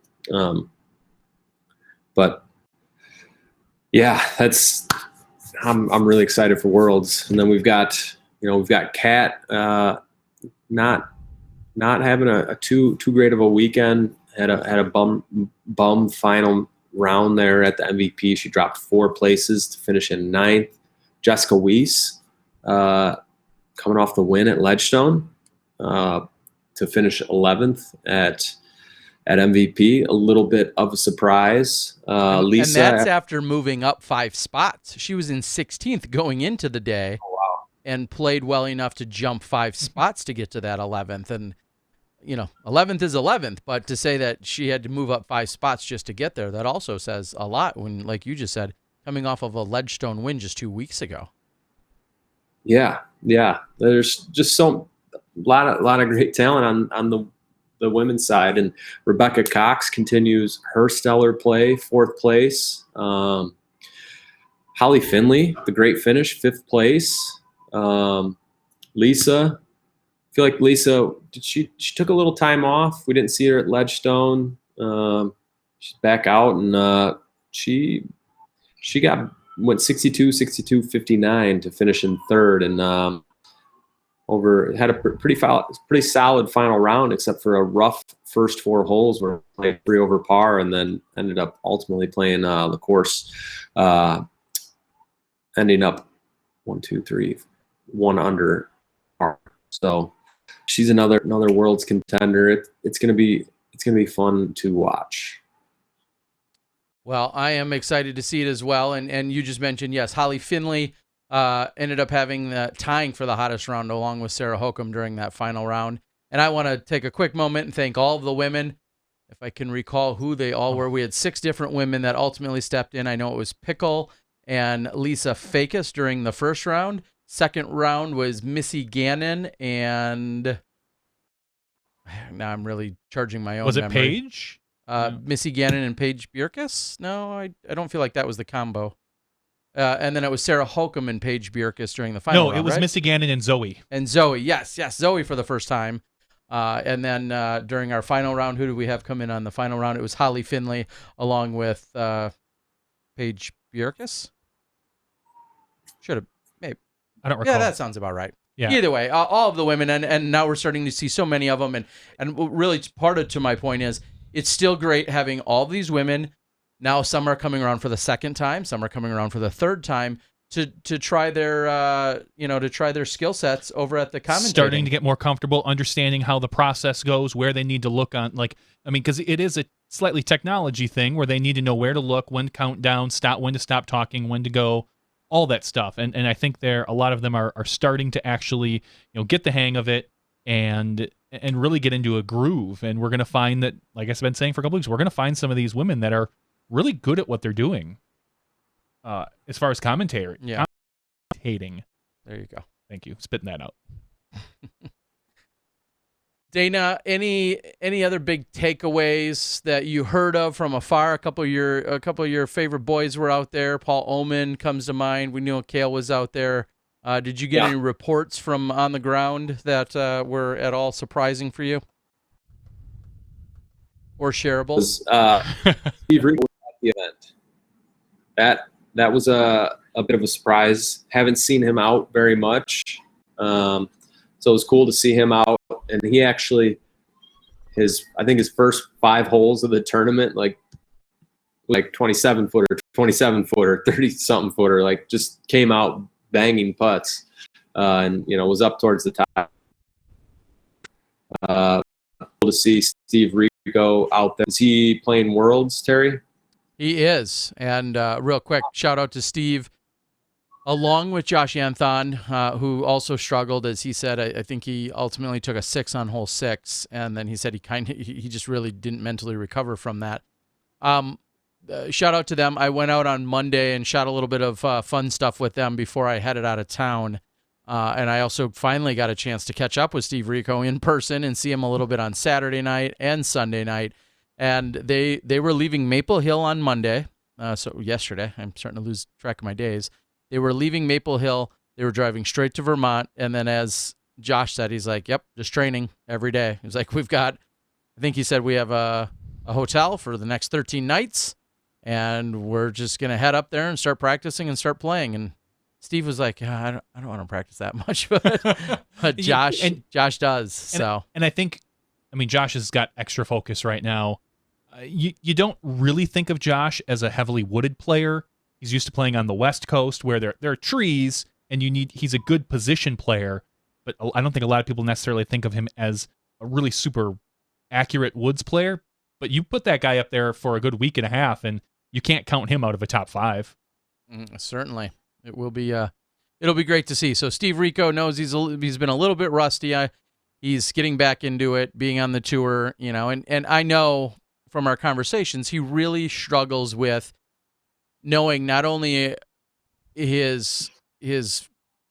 But yeah, I'm really excited for Worlds. And then we've got Kat not having a too great of a weekend. Had a bum final round there at the MVP. She dropped 4 places to finish in 9th. Jessica Weiss coming off the win at Ledgestone to finish 11th at MVP. A little bit of a surprise. Lisa, and that's after moving up 5 spots. She was in 16th going into the day. Oh, wow. And played well enough to jump 5 spots to get to that 11th. And 11th is 11th, but to say that she had to move up 5 spots just to get there, that also says a lot when, like you just said, coming off of a Ledgestone win just 2 weeks ago. Yeah. There's just a lot of great talent on the women's side, and Rebecca Cox continues her stellar play, 4th place. Holly Finley, the great finish, 5th place. Lisa, I feel like Lisa, she took a little time off. We didn't see her at Ledgestone. She's back out, and she went 62, 59 to finish in 3rd, and had a pretty solid final round, except for a rough first 4 holes where we played 3 over par, and then ended up ultimately playing the course, ending up 1 under par. So she's another Worlds contender. It's gonna be fun to watch. Well, I am excited to see it as well. And you just mentioned, yes, Holly Finley ended up tying for the hottest round along with Sarah Hokom during that final round. And I want to take a quick moment and thank all of the women. If I can recall who they all were, we had 6 different women that ultimately stepped in. I know it was Pickle and Lisa Fakis during the first round. Second round was Missy Gannon, and now I'm really charging my own Was it memory. Paige? Missy Gannon and Paige Bierkes? No, I don't feel like that was the combo. And then it was Sarah Hokom and Paige Bierkes during the final round, No, it was right? Missy Gannon and Zoe. And Zoe, yes, Zoe for the first time. And then during our final round, who did we have come in on the final round? It was Holly Finley along with Paige Bjerkes. Should have, maybe. I don't recall. Yeah, that sounds about right. Yeah. Either way, all of the women, and now we're starting to see so many of them, and really part of to my point is it's still great having all of these women. Now some are coming around for the second time, some are coming around for the third time to try their to try their skill sets over at the commentating. Starting to get more comfortable, understanding how the process goes, where they need to look on, because it is a slightly technology thing where they need to know where to look, when to count down, when to stop talking, when to go. All that stuff, and I think a lot of them are starting to actually get the hang of it and really get into a groove. And we're going to find that, like I've been saying for a couple weeks, we're going to find some of these women that are really good at what they're doing. As far as commentary, commentating. There you go. Thank you, spitting that out. Dana, any other big takeaways that you heard of from afar? A couple of your favorite boys were out there. Paul Oman comes to mind. We knew Kale was out there. Did you get any reports from on the ground that were at all surprising for you or shareable? Steve Reed was at the event. That was a bit of a surprise. Haven't seen him out very much. So it was cool to see him out, and he actually, I think his first 5 holes of the tournament, like 27-footer, 27-footer, 30-something footer, just came out banging putts, and was up towards the top. Cool to see Steve Rico out there. Is he playing Worlds, Terry? He is, and real quick, shout out to Steve. Along with Josh Anthon, who also struggled, as he said, I think he ultimately took a 6 on hole 6, and then he said he just really didn't mentally recover from that. Shout out to them. I went out on Monday and shot a little bit of fun stuff with them before I headed out of town, and I also finally got a chance to catch up with Steve Rico in person and see him a little bit on Saturday night and Sunday night, and they were leaving Maple Hill on Monday, so yesterday. I'm starting to lose track of my days. They were leaving Maple Hill. They were driving straight to Vermont. And then as Josh said, he's like, yep, just training every day. He's like, I think he said we have a hotel for the next 13 nights. And we're just going to head up there and start practicing and start playing. And Steve was like, I don't want to practice that much. But Josh does. So. And I think, Josh has got extra focus right now. You don't really think of Josh as a heavily wooded player. He's used to playing on the West Coast where there are trees, and he's a good position player, but I don't think a lot of people necessarily think of him as a really super accurate woods player. But you put that guy up there for a good week and a half, and you can't count him out of a top 5. Certainly. It will be it'll be great to see. So Steve Rico knows he's been a little bit rusty. He's getting back into it, being on the tour, and I know from our conversations he really struggles with knowing not only his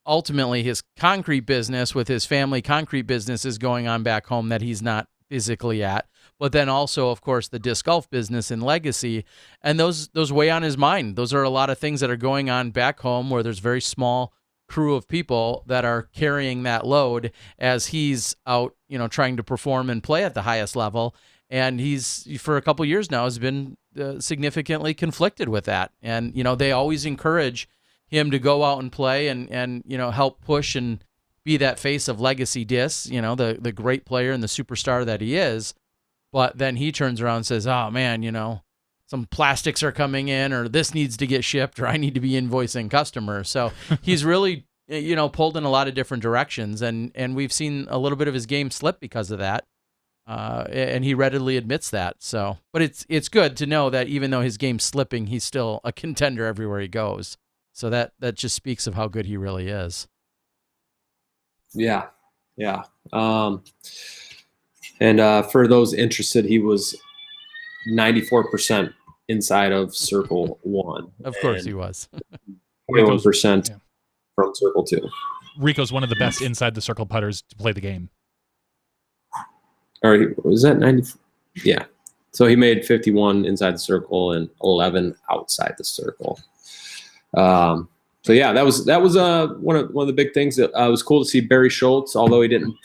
ultimately his concrete business with his family concrete business is going on back home that he's not physically at, but then also, of course, the disc golf business and legacy, and those weigh on his mind. Those are a lot of things that are going on back home where there's very small crew of people that are carrying that load as he's out, trying to perform and play at the highest level. And he's, for a couple of years now, has been significantly conflicted with that. And, they always encourage him to go out and play and help push and be that face of legacy discs, the great player and the superstar that he is. But then he turns around and says, oh, man, some plastics are coming in, or this needs to get shipped, or I need to be invoicing customers. So he's really, pulled in a lot of different directions. And we've seen a little bit of his game slip because of that. And he readily admits that. So, but it's good to know that even though his game's slipping, he's still a contender everywhere he goes. So that just speaks of how good he really is. Yeah. And for those interested, he was 94% inside of Circle 1. Of course he was. 21% from Circle 2. Rico's one of the best inside the circle putters to play the game. Or was that 90? Yeah. So he made 51 inside the circle and 11 outside the circle. So yeah, that was one of the big things. That it was cool to see Barry Schultz, although he didn't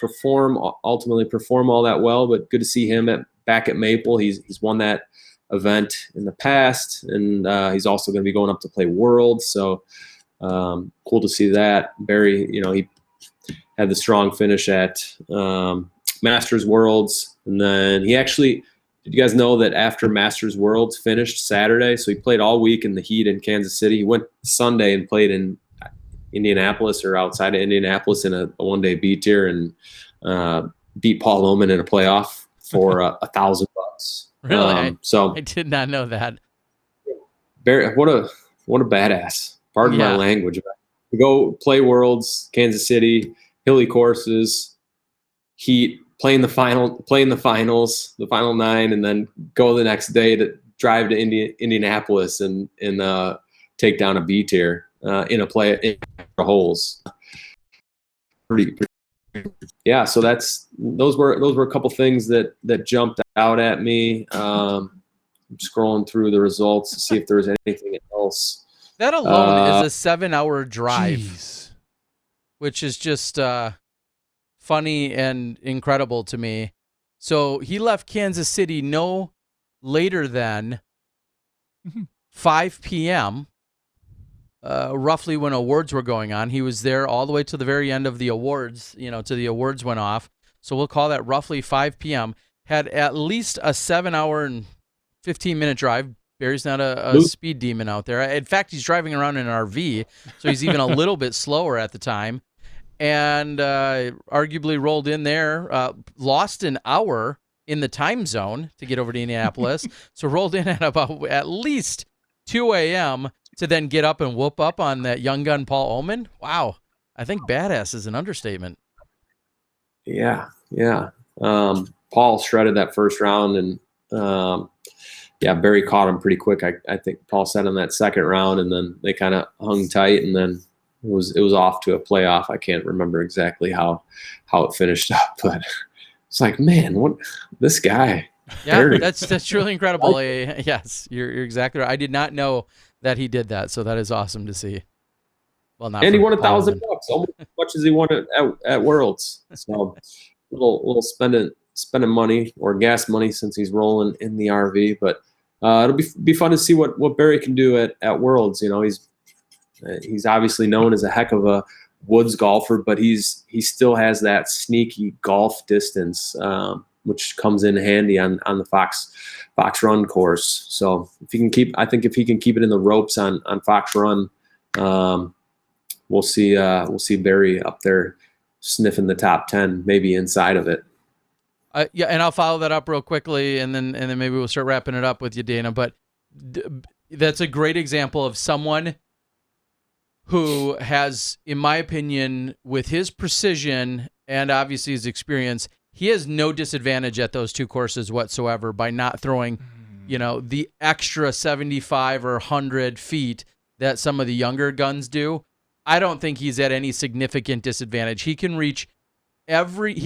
ultimately perform all that well, but good to see him back at Maple. He's won that event in the past, and he's also going to be going up to play Worlds. So cool to see that. Barry, he had the strong finish at Masters Worlds, and then he actually. Did you guys know that after Masters Worlds finished Saturday, so he played all week in the heat in Kansas City. He went Sunday and played in Indianapolis or outside of Indianapolis in a one-day B tier and beat Paul Oman in a playoff for $1,000. Really? So I did not know that. Barry, what a badass. Pardon my language. To go play Worlds, Kansas City, hilly courses, heat. Playing the finals, the final 9, and then go the next day to drive to Indianapolis and take down a B tier in a holes. Pretty. Yeah, so those were a couple things that jumped out at me. Scrolling through the results to see if there was anything else. That alone is a 7-hour drive, Jeez. which is just funny and incredible to me. So he left Kansas City no later than 5 p.m., roughly when awards were going on. He was there all the way to the very end of the awards, to the awards went off. So we'll call that roughly 5 p.m. Had at least a 7-hour and 15-minute drive. Barry's not a speed demon out there. In fact, he's driving around in an RV, so he's even a little bit slower at the time. And arguably rolled in there, lost an hour in the time zone to get over to Indianapolis. So rolled in at about at least 2 a.m. to then get up and whoop up on that young gun Paul Oman. Wow. I think badass is an understatement. Yeah. Paul shredded that first round, and Barry caught him pretty quick. I think Paul said on that second round, and then they kind of hung tight, and then it was off to a playoff. I can't remember exactly how it finished up, but it's like, man, what this guy. Yeah, that's truly incredible. Yes, you're exactly right. I did not know that he did that, so that is awesome to see. Well, not. And he won $1,000, almost as much as he won at Worlds. So little spending money or gas money since he's rolling in the RV, but it'll be fun to see what Barry can do at Worlds. He's obviously known as a heck of a woods golfer, but he still has that sneaky golf distance, which comes in handy on the Fox Run course. So if he can keep it in the ropes on Fox Run, we'll see Barry up there sniffing the top 10, maybe inside of it. And I'll follow that up real quickly, and then maybe we'll start wrapping it up with you, Dana. But that's a great example of someone who has, in my opinion, with his precision and obviously his experience, he has no disadvantage at those two courses whatsoever by not throwing, the extra 75 or 100 feet that some of the younger guns do. I don't think he's at any significant disadvantage. He can reach every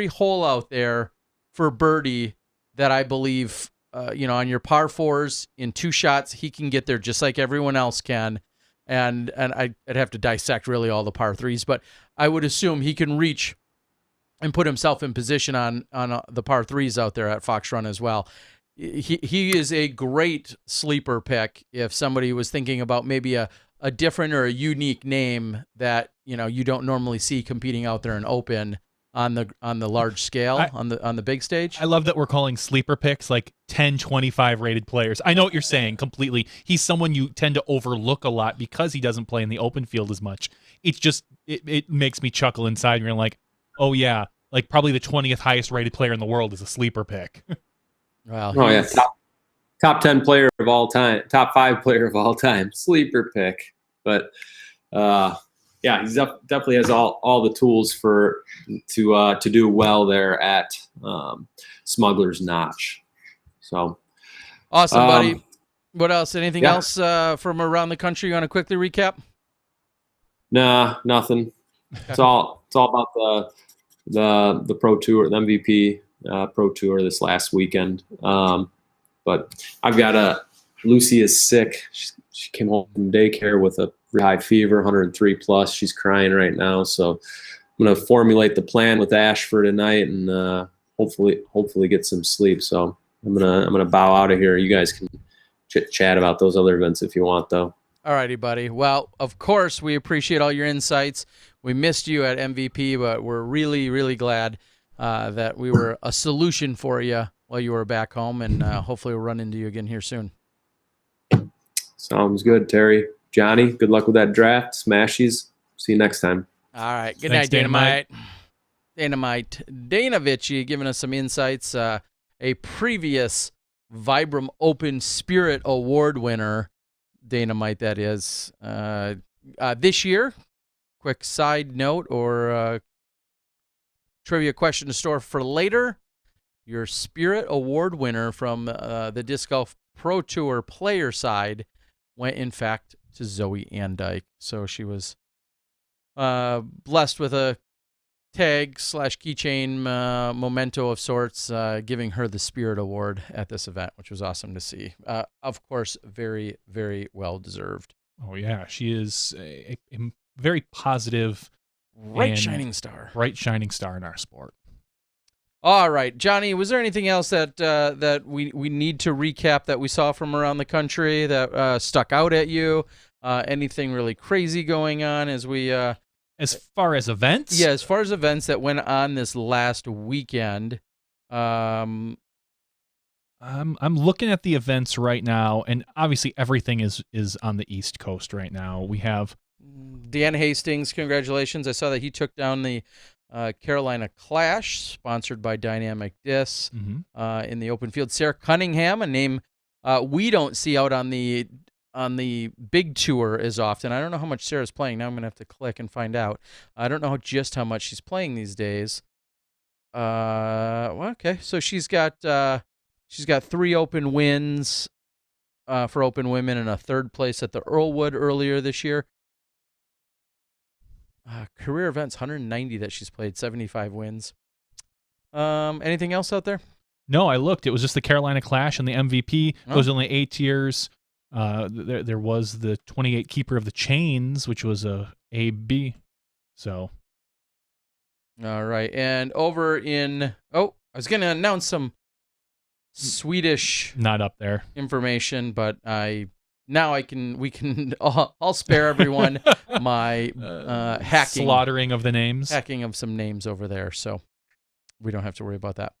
hole out there for birdie that I believe, on your par fours in 2 shots, he can get there just like everyone else can. And I'd have to dissect really all the par threes, but I would assume he can reach and put himself in position on the par threes out there at Fox Run as well. He is a great sleeper pick if somebody was thinking about maybe a different or a unique name that you don't normally see competing out there in open on the large scale, on the big stage. I love that we're calling sleeper picks like 10, 25 rated players. I know what you're saying completely. He's someone you tend to overlook a lot because he doesn't play in the open field as much. It's just, it makes me chuckle inside. And you're like, oh yeah, like probably the 20th highest rated player in the world is a sleeper pick. Well, oh yeah, top 10 player of all time, top 5 player of all time, sleeper pick. But yeah, he definitely has all the tools to do well there at Smuggler's Notch. So awesome, buddy. What else? Anything else from around the country you want to quickly recap? Nah, nothing. It's all about the Pro Tour, the MVP Pro Tour this last weekend. But I've got Lucy is sick. She came home from daycare with a high fever, 103 plus. She's crying right now. So I'm going to formulate the plan with Ash for tonight and hopefully get some sleep. So I'm gonna bow out of here. You guys can chit chat about those other events if you want, though. All righty, buddy. Well, of course, we appreciate all your insights. We missed you at MVP, but we're really, really glad that we were a solution for you while you were back home, and hopefully we'll run into you again here soon. Sounds good, Terry. Johnny, good luck with that draft. Smashies. See you next time. All right. Good Thanks, night, Dynamite. Dana Vici giving us some insights. A previous Vibram Open Spirit Award winner, Dynamite, that is. This year, quick side note or trivia question to store for later. Your Spirit Award winner from the Disc Golf Pro Tour player side went, in fact, to Zoe Andyke. So she was blessed with a tag/keychain memento of sorts, giving her the Spirit Award at this event, which was awesome to see. Of course, very, very well deserved. Oh yeah, she is a very positive, bright shining star in our sport. All right, Johnny, was there anything else that that we need to recap that we saw from around the country that stuck out at you? Anything really crazy going on as we as far as events? Yeah, as far as events that went on this last weekend. I'm looking at the events right now, and obviously everything is on the East Coast right now. We have Dan Hastings, congratulations. I saw that he took down the Carolina Clash, sponsored by Dynamic Discs, in the open field. Sarah Cunningham, a name we don't see out on the big tour as often. I don't know how much Sarah's playing. Now I'm going to have to click and find out. I don't know just how much she's playing these days. Well, okay, so she's got 3 open wins for open women and a 3rd place at the Earlwood earlier this year. Career events, 190 that she's played, 75 wins. Anything else out there? No, I looked. It was just the Carolina Clash and the MVP. Those are only 8 tiers. There was the 28 Keeper of the Chains, which was a B. So. All right. And over in, I was going to announce some Swedish not up there information, but we can I'll spare everyone my hacking slaughtering of the names, hacking of some names over there, so we don't have to worry about that.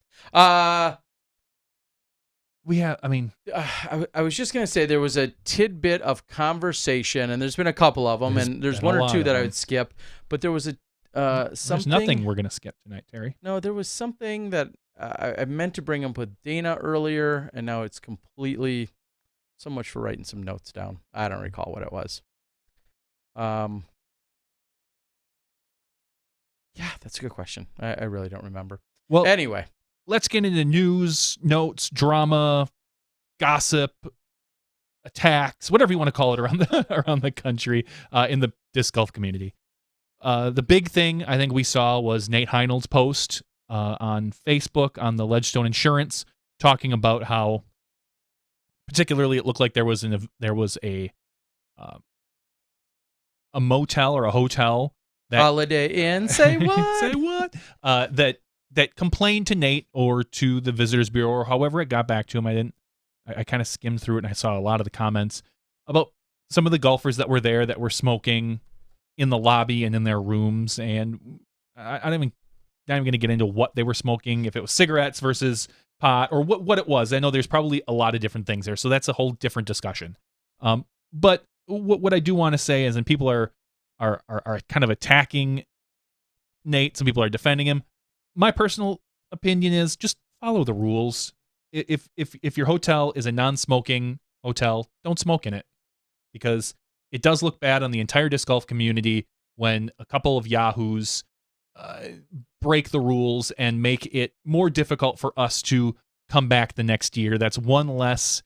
We have, I was just gonna say there was a tidbit of conversation, and there's been a couple of them, and there's one or two that I would skip, but there was something. There's nothing we're gonna skip tonight, Terry. No, there was something that I meant to bring up with Dana earlier, and now it's completely. So much for writing some notes down. I don't recall what it was. Yeah, that's a good question. I really don't remember. Well, anyway, let's get into news, notes, drama, gossip, attacks, whatever you want to call it around the country in the disc golf community. The big thing I think we saw was Nate Heinold's post on Facebook on the Ledgestone Insurance talking about how. Particularly, it looked like there was a motel or a hotel that Holiday Inn. Say what? Say what? That complained to Nate or to the Visitors Bureau or however it got back to him. I kind of skimmed through it and I saw a lot of the comments about some of the golfers that were there that were smoking in the lobby and in their rooms, and not even going to get into what they were smoking, if it was cigarettes versus pot or what it was. I know there's probably a lot of different things there, so that's a whole different discussion. But what I do want to say is, and people are kind of attacking Nate, some people are defending him. My personal opinion is just follow the rules. If your hotel is a non-smoking hotel, don't smoke in it, because it does look bad on the entire disc golf community when a couple of yahoos break the rules and make it more difficult for us to come back the next year. That's one less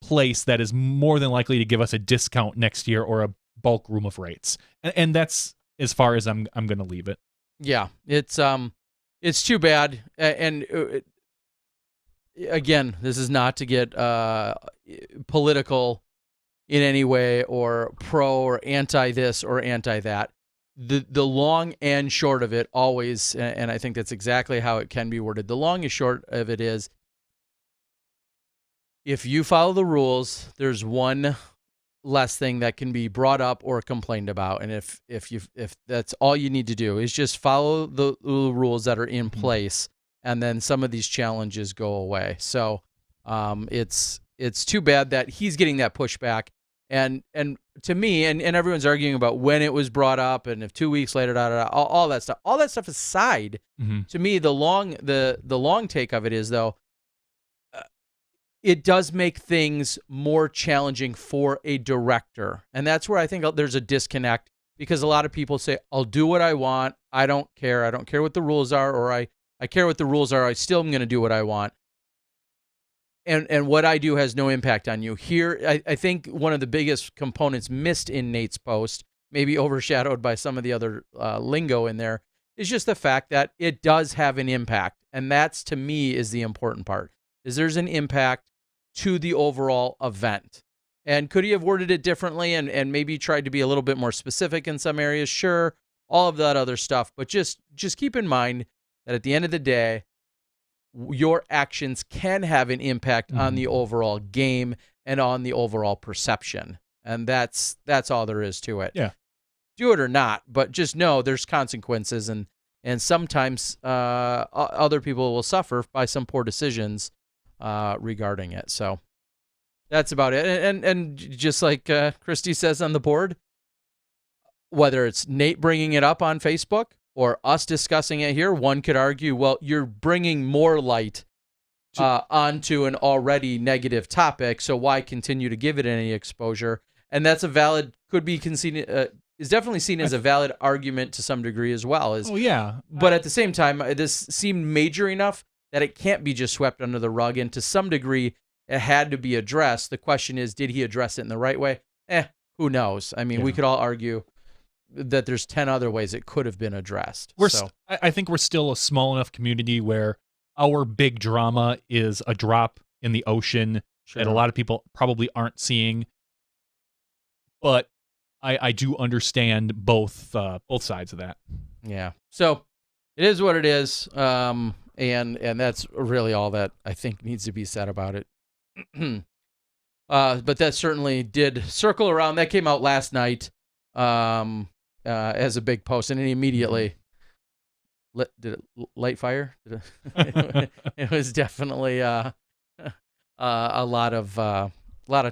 place that is more than likely to give us a discount next year or a bulk room of rates. And that's as far as I'm going to leave it. Yeah, it's too bad. And again, this is not to get political in any way or pro or anti this or anti that. The long and short of it always, and I think that's exactly how it can be worded, the long and short of it is if you follow the rules, there's one less thing that can be brought up or complained about. And if that's all you need to do is just follow the rules that are in place, and then some of these challenges go away. So it's too bad that he's getting that pushback. And to me, and everyone's arguing about when it was brought up and if 2 weeks later, all that stuff. All that stuff aside, to me, the long take of it is, though, it does make things more challenging for a director. And that's where I think there's a disconnect, because a lot of people say, I'll do what I want. I don't care. I don't care what the rules are, or I care what the rules are. I still am going to do what I want. And what I do has no impact on you. Here, I think one of the biggest components missed in Nate's post, maybe overshadowed by some of the other lingo in there, is just the fact that it does have an impact. And that's, to me, is the important part, is there's an impact to the overall event. And could he have worded it differently and maybe tried to be a little bit more specific in some areas? Sure, all of that other stuff. But just keep in mind that at the end of the day, your actions can have an impact on the overall game and on the overall perception. And that's all there is to it. Yeah. Do it or not, but just know there's consequences, and sometimes other people will suffer by some poor decisions regarding it. So that's about it. And just like Christy says on the board, whether it's Nate bringing it up on Facebook or us discussing it here, one could argue, well, you're bringing more light onto an already negative topic, so why continue to give it any exposure? And that's is definitely seen as a valid argument to some degree as well. But at the same time, this seemed major enough that it can't be just swept under the rug, and to some degree, it had to be addressed. The question is, did he address it in the right way? Who knows? I mean, we could all argue that there's 10 other ways it could have been addressed. I think we're still a small enough community where our big drama is a drop in the ocean that a lot of people probably aren't seeing. But I do understand both sides of that. Yeah. So it is what it is. And that's really all that I think needs to be said about it. But that certainly did circle around. That came out last night as a big post, and it immediately did it light fire? It was definitely a lot of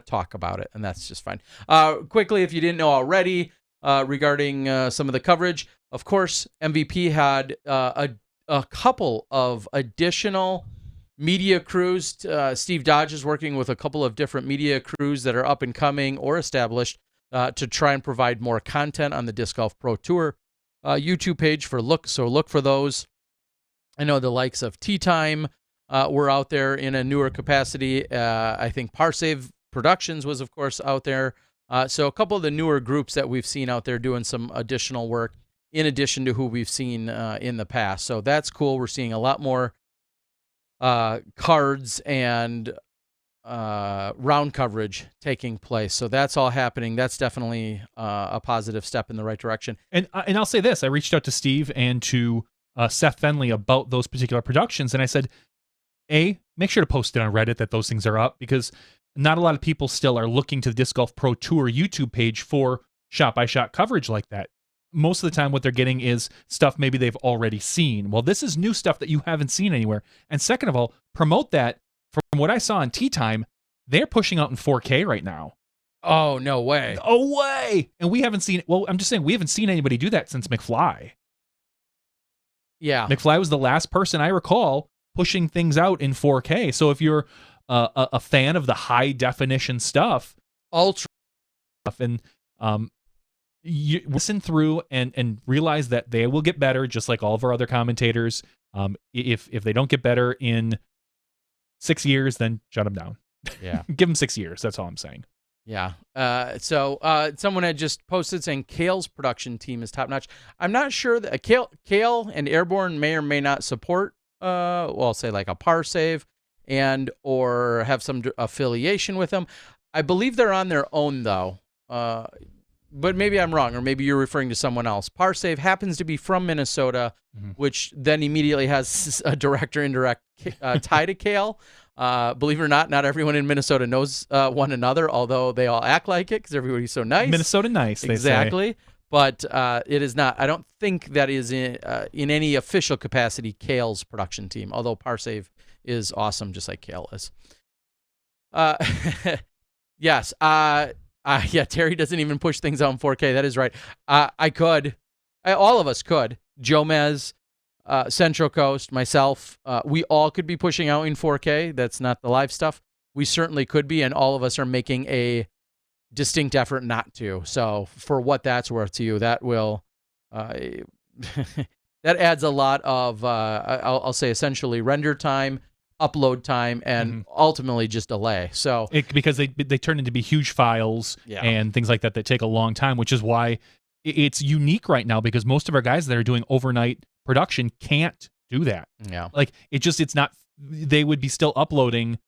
talk about it, and that's just fine. Quickly, if you didn't know already, regarding some of the coverage, of course, MVP had a couple of additional media crews. Steve Dodge is working with a couple of different media crews that are up and coming or established to try and provide more content on the Disc Golf Pro Tour YouTube page so look for those. I know the likes of Tea Time were out there in a newer capacity. I think Parsave Productions was, of course, out there. So a couple of the newer groups that we've seen out there doing some additional work in addition to who we've seen in the past. So that's cool. We're seeing a lot more cards and round coverage taking place. So that's all happening. That's definitely a positive step in the right direction. And I'll say this. I reached out to Steve and to Seth Fenley about those particular productions, and I said, make sure to post it on Reddit that those things are up, because not a lot of people still are looking to the Disc Golf Pro Tour YouTube page for shot-by-shot coverage like that. Most of the time what they're getting is stuff maybe they've already seen. Well, this is new stuff that you haven't seen anywhere. And second of all, promote that. From what I saw on Tea Time, they're pushing out in 4K right now. Oh, no way. No way. And we haven't seen, well, I'm just saying, we haven't seen anybody do that since McFly. Yeah. McFly was the last person I recall pushing things out in 4K. So if you're a fan of the high definition stuff, ultra stuff, and you listen through and realize that they will get better, just like all of our other commentators. If they don't get better in 6 years, then shut them down. Yeah. Give them 6 years. That's all I'm saying. Yeah. So someone had just posted saying Kale's production team is top notch. I'm not sure that Kale and Airborne may or may not support, well, say like a Parsave and or have some affiliation with them. I believe they're on their own though. But maybe I'm wrong, or maybe you're referring to someone else. Parsave happens to be from Minnesota, which then immediately has a direct or indirect tie to Kale. Believe it or not everyone in Minnesota knows one another, although they all act like it because everybody's so nice. Minnesota nice, they exactly. say. But it is not. I don't think that is in any official capacity Kale's production team, although Parsave is awesome, just like Kale is. Yes. Yeah, Terry doesn't even push things out in 4K. That is right. I could. All of us could. Jomez, Central Coast, myself, we all could be pushing out in 4K. That's not the live stuff. We certainly could be, and all of us are making a distinct effort not to. So for what that's worth to you, that will that adds a lot of I'll say essentially render time, upload time, and ultimately just delay. So because they turn into be huge files and things like that that take a long time, which is why it's unique right now, because most of our guys that are doing overnight production can't do that. Yeah, like it's not. They would be still uploading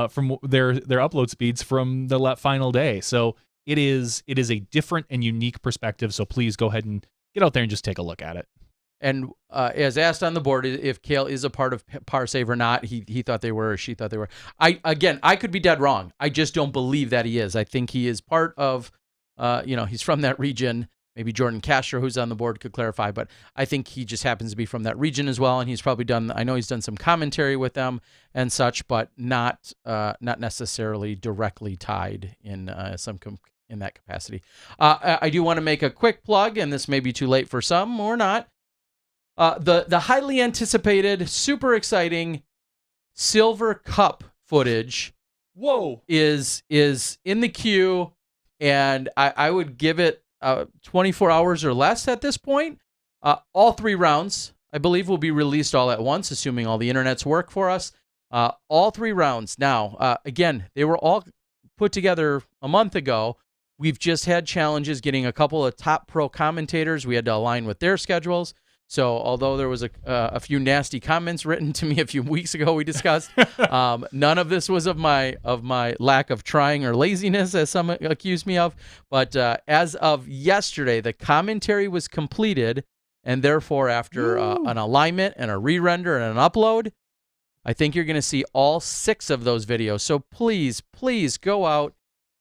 from their upload speeds from the final day. So it is a different and unique perspective. So please go ahead and get out there and just take a look at it. And as asked on the board, if Kale is a part of Parsave or not, he thought they were, or she thought they were. I could be dead wrong. I just don't believe that he is. I think he is part of, he's from that region. Maybe Jordan Castro, who's on the board, could clarify, but I think he just happens to be from that region as well, and he's probably I know he's done some commentary with them and such, but not necessarily directly tied in in that capacity. I do want to make a quick plug, and this may be too late for some or not. The highly anticipated, super exciting Silver Cup footage is in the queue, and I would give it 24 hours or less at this point. All 3 rounds, I believe, will be released all at once, assuming all the internets work for us. All 3 rounds. Now, again, they were all put together a month ago. We've just had challenges getting a couple of top pro commentators. We had to align with their schedules. So although there was a few nasty comments written to me a few weeks ago, we discussed, none of this was of my lack of trying or laziness, as some accused me of. But as of yesterday, the commentary was completed, and therefore after an alignment and a re-render and an upload, I think you're going to see all 6 of those videos. So please go out.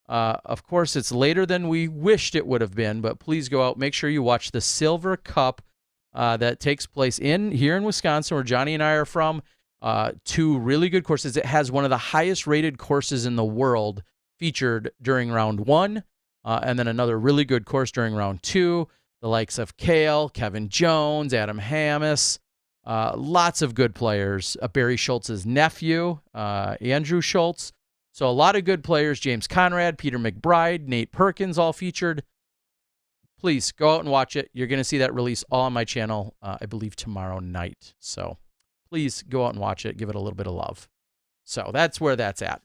Of course, it's later than we wished it would have been, but please go out. Make sure you watch the Silver Cup that takes place here in Wisconsin, where Johnny and I are from. 2 really good courses. It has one of the highest rated courses in the world featured during round 1, and then another really good course during round 2. The likes of Kale, Kevin Jones, Adam Hammis, lots of good players. Barry Schultz's nephew, Andrew Schultz. So a lot of good players. James Conrad, Peter McBride, Nate Perkins, all featured. Please go out and watch it. You're going to see that release all on my channel, I believe, tomorrow night. So please go out and watch it. Give it a little bit of love. So that's where that's at.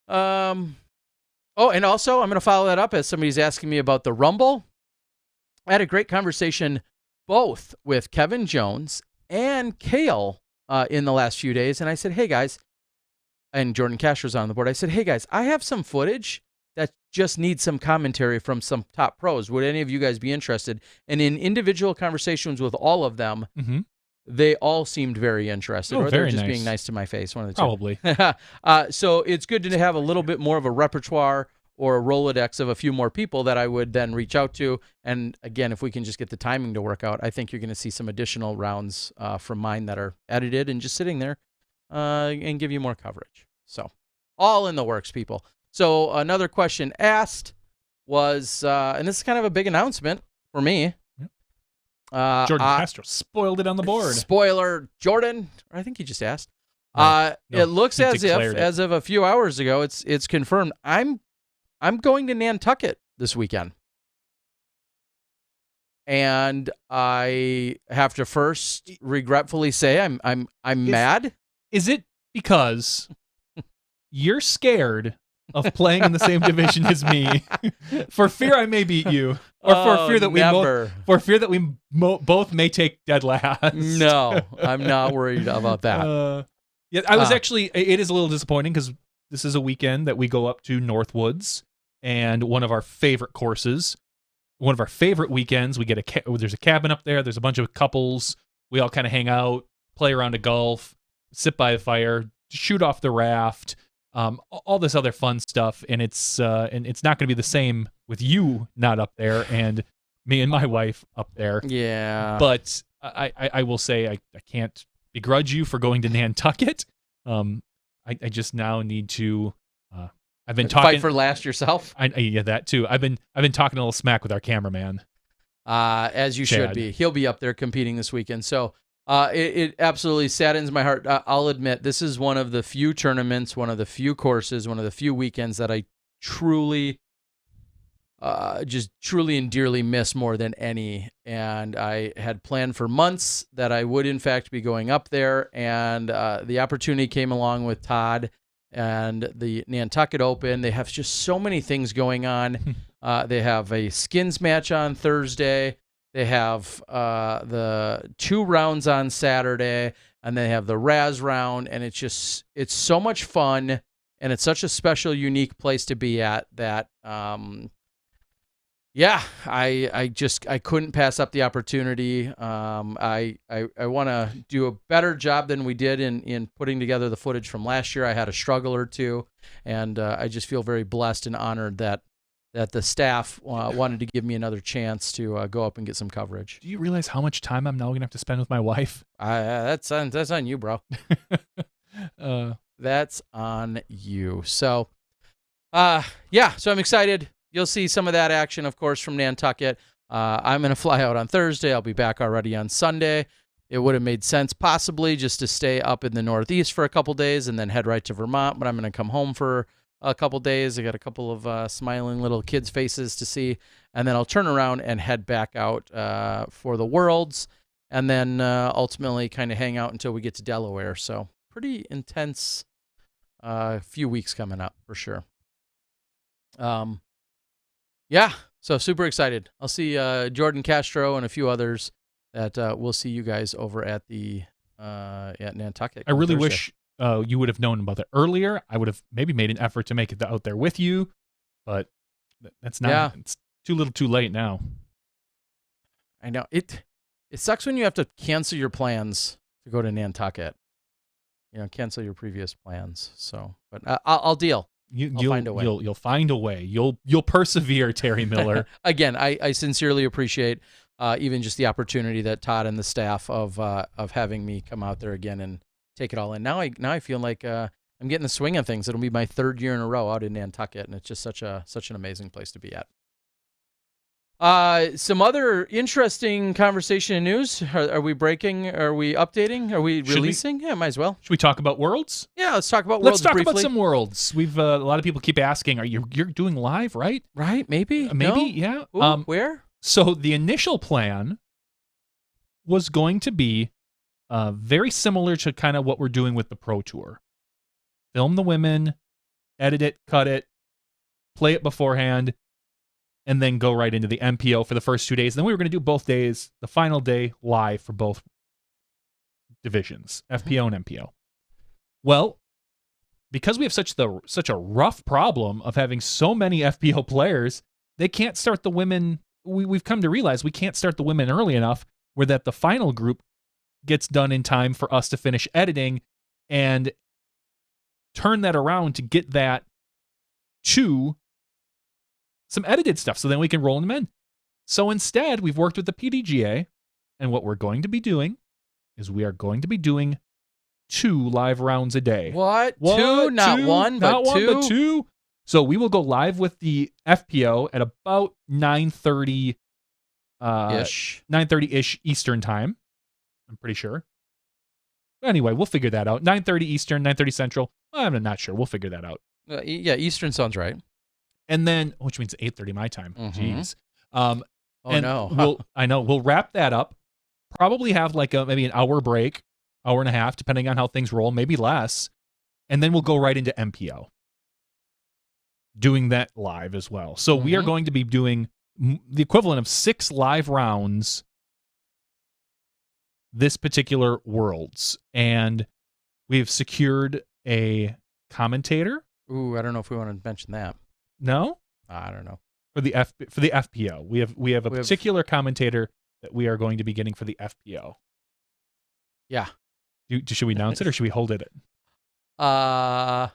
Oh, and also I'm going to follow that up as somebody's asking me about the Rumble. I had a great conversation both with Kevin Jones and Kale in the last few days. And I said, hey, guys, and Jordan Castro's on the board. I said, hey, guys, I have some footage that just needs some commentary from some top pros. Would any of you guys be interested? And in individual conversations with all of them, they all seemed very interested. Or they're just being nice to my face. One of the Probably. two. So it's good to have a little bit more of a repertoire or a Rolodex of a few more people that I would then reach out to. And again, if we can just get the timing to work out, I think you're going to see some additional rounds from mine that are edited and just sitting there and give you more coverage. So all in the works, people. So another question asked was, and this is kind of a big announcement for me. Jordan Castro spoiled it on the board. Spoiler, Jordan. I think he just asked. It looks as of a few hours ago, it's confirmed. I'm going to Nantucket this weekend, and I have to first regretfully say I'm mad. Is it because you're scared of playing in the same division as me, for fear I may beat you, or for fear that we both may take dead last? No, I'm not worried about that. Yeah, I was actually. It is a little disappointing because this is a weekend that we go up to Northwoods, and one of our favorite courses, one of our favorite weekends. We get there's a cabin up there. There's a bunch of couples. We all kind of hang out, play around a golf. sit by the fire, shoot off the raft, all this other fun stuff. And it's not going to be the same with you not up there and me and my wife up there. Yeah. But I will say I can't begrudge you for going to Nantucket. I just now need to. I've been talking fight for last yourself. Yeah, that too. I've been talking a little smack with our cameraman. As you should be. He'll be up there competing this weekend. So it absolutely saddens my heart. I'll admit this is one of the few tournaments, one of the few courses, one of the few weekends that I truly, just truly and dearly miss more than any. And I had planned for months that I would in fact be going up there, and the opportunity came along with Todd and the Nantucket Open. They have just so many things going on. They have a skins match on Thursday. They have the 2 rounds on Saturday, and they have the Raz round. And it's so much fun, and it's such a special, unique place to be at that, I couldn't pass up the opportunity. I want to do a better job than we did in putting together the footage from last year. I had a struggle or two, and I just feel very blessed and honored that the staff wanted to give me another chance to go up and get some coverage. Do you realize how much time I'm now going to have to spend with my wife? That's on you, bro. That's on you. So, so I'm excited. You'll see some of that action, of course, from Nantucket. I'm going to fly out on Thursday. I'll be back already on Sunday. It would have made sense possibly just to stay up in the Northeast for a couple days and then head right to Vermont, but I'm going to come home for a couple days. I got a couple of smiling little kids' faces to see, and then I'll turn around and head back out for the Worlds, and then ultimately kind of hang out until we get to Delaware. So pretty intense few weeks coming up for sure. So super excited. I'll see Jordan Castro and a few others that we'll see you guys over at the at Nantucket. I really wish you would have known about that earlier. I would have maybe made an effort to make it out there with you, but that's not. Yeah. It's too little, too late now. I know it sucks when you have to cancel your plans to go to Nantucket. Cancel your previous plans. So, but I'll deal. I'll find a way. You'll find a way. You'll persevere, Terry Miller. Again, I sincerely appreciate even just the opportunity that Todd and the staff of having me come out there again and take it all in. Now I feel like I'm getting the swing of things. It'll be my 3rd year in a row out in Nantucket, and it's just such an amazing place to be at. Some other interesting conversation and news. Are we breaking? Are we updating? Are we releasing? Yeah, might as well. Should we talk about Worlds? Yeah, let's talk about Worlds briefly. Let's talk about some Worlds. We've a lot of people keep asking, you're doing live, right? Right, maybe. Maybe, no? yeah. Where? So the initial plan was going to be very similar to kind of what we're doing with the Pro Tour. Film the women, edit it, cut it, play it beforehand, and then go right into the MPO for the first 2 days. And then we were going to do both days, the final day live for both divisions, FPO and MPO. Well, because we have such a rough problem of having so many FPO players, they can't start the women. We've come to realize we can't start the women early enough where that the final group gets done in time for us to finish editing and turn that around to get that to some edited stuff so then we can roll them in. So instead, we've worked with the PDGA, and what we're going to be doing is we are going to be doing 2 live rounds a day. What? 2? Not 1, but 2? So we will go live with the FPO at about 9:30 9:30-ish Eastern time. I'm pretty sure. Anyway, we'll figure that out. 9:30 Eastern, 9:30 Central. I'm not sure. We'll figure that out. Yeah, Eastern sounds right. And then, which means 8:30 my time. Mm-hmm. Jeez. No. We'll wrap that up. Probably have like maybe an hour break, hour and a half, depending on how things roll, maybe less. And then we'll go right into MPO. Doing that live as well. So we are going to be doing the equivalent of 6 live rounds this particular Worlds. And we've secured a commentator. Ooh, I don't know if we want to mention that. No? I don't know. For the FPO. We have a particular commentator that we are going to be getting for the FPO. Yeah. Do Should we announce it or should we hold it? Yeah,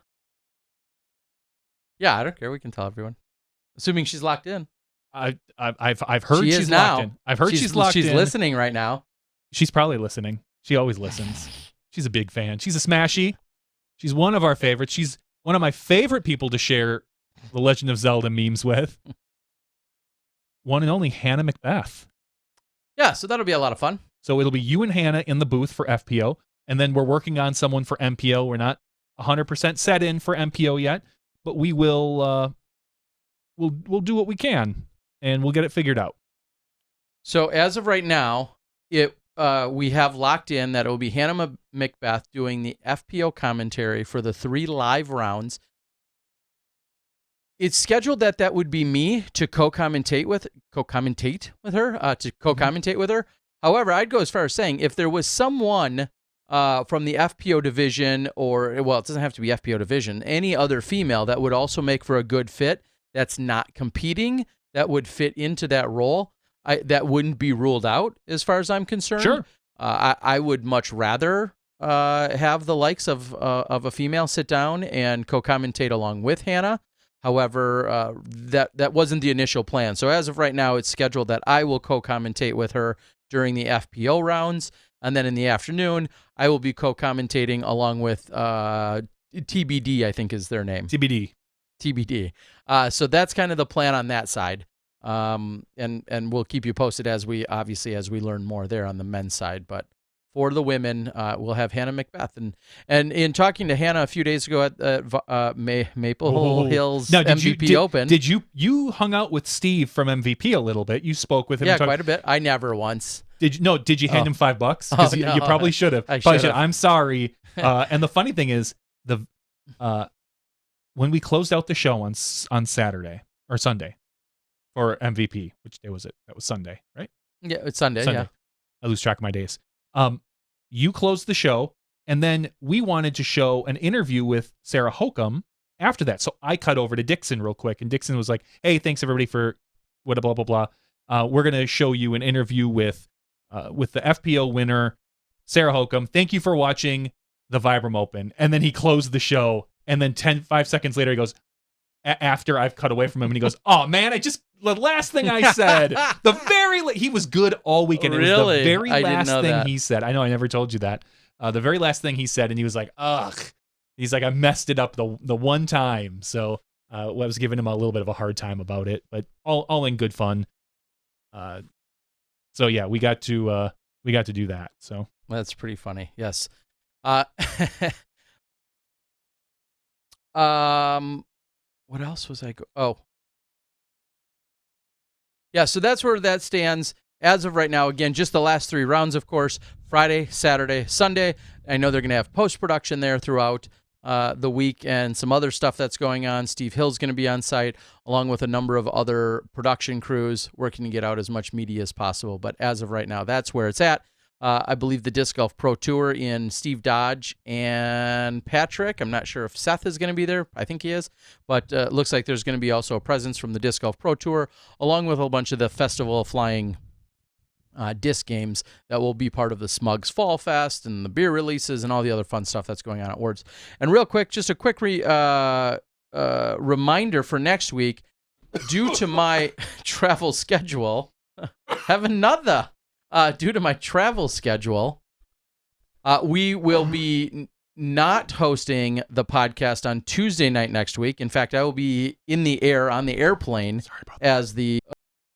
I don't care. We can tell everyone, assuming she's locked in. I've heard She is she's now. locked in. I've heard she's locked in. She's listening right now. She's probably listening. She always listens. She's a big fan. She's a Smashy. She's one of our favorites. She's one of my favorite people to share The Legend of Zelda memes with. One and only Hannah McBeth. Yeah, so that'll be a lot of fun. So it'll be you and Hannah in the booth for FPO, and then we're working on someone for MPO. We're not 100% set in for MPO yet, but we will. We'll do what we can, and we'll get it figured out. So as of right now, we have locked in that it will be Hannah McBeth doing the FPO commentary for the 3 live rounds. It's scheduled that would be me to co-commentate with her. However, I'd go as far as saying if there was someone from the FPO division, or, well, it doesn't have to be FPO division, any other female that would also make for a good fit that's not competing, that would fit into that role, that wouldn't be ruled out as far as I'm concerned. Sure. I would much rather have the likes of a female sit down and co-commentate along with Hannah. However, that wasn't the initial plan. So as of right now, it's scheduled that I will co-commentate with her during the FPO rounds, and then in the afternoon, I will be co-commentating along with TBD, I think is their name. TBD. So that's kind of the plan on that side. And we'll keep you posted as we learn more there on the men's side. But for the women, we'll have Hannah McBeth. And in talking to Hannah a few days ago at Maple Hills MVP Open. Did you hung out with Steve from MVP a little bit? You spoke with him. Yeah, quite a bit. I never once. Did you hand him $5? Because no. you probably should have. I'm sorry. And the funny thing is, when we closed out the show on Saturday or Sunday for MVP, which day was it? That was Sunday, right? Yeah, it's Sunday. Yeah. I lose track of my days. You closed the show, and then we wanted to show an interview with Sarah Hokum after that. So I cut over to Dixon real quick, and Dixon was like, "Hey, thanks everybody for what blah blah blah. We're gonna show you an interview with the FPO winner, Sarah Hokum. Thank you for watching the Vibram Open." And then he closed the show, and then 5 seconds later, he goes, after I've cut away from him, and he goes, "Oh man, the last thing I said, he was good all weekend. It was the very last thing he said. I know I never told you that. The very last thing he said, and he was like, ugh. He's like, I messed it up the one time. So I was giving him a little bit of a hard time about it, but all in good fun. So yeah, we got to do that. So that's pretty funny. Yes. What else was I yeah, so that's where that stands as of right now. Again, just the last 3 rounds, of course, Friday, Saturday, Sunday. I know they're going to have post-production there throughout the week and some other stuff that's going on. Steve Hill's going to be on site, along with a number of other production crews working to get out as much media as possible. But as of right now, that's where it's at. I believe the Disc Golf Pro Tour in Steve Dodge and Patrick. I'm not sure if Seth is going to be there. I think he is. But it looks like there's going to be also a presence from the Disc Golf Pro Tour, along with a whole bunch of the Festival of Flying disc games that will be part of the Smugs Fall Fest and the beer releases and all the other fun stuff that's going on at Words. And real quick, just a quick reminder for next week, due to my travel schedule, due to my travel schedule, we will be not hosting the podcast on Tuesday night next week. In fact, I will be in the air on the airplane as the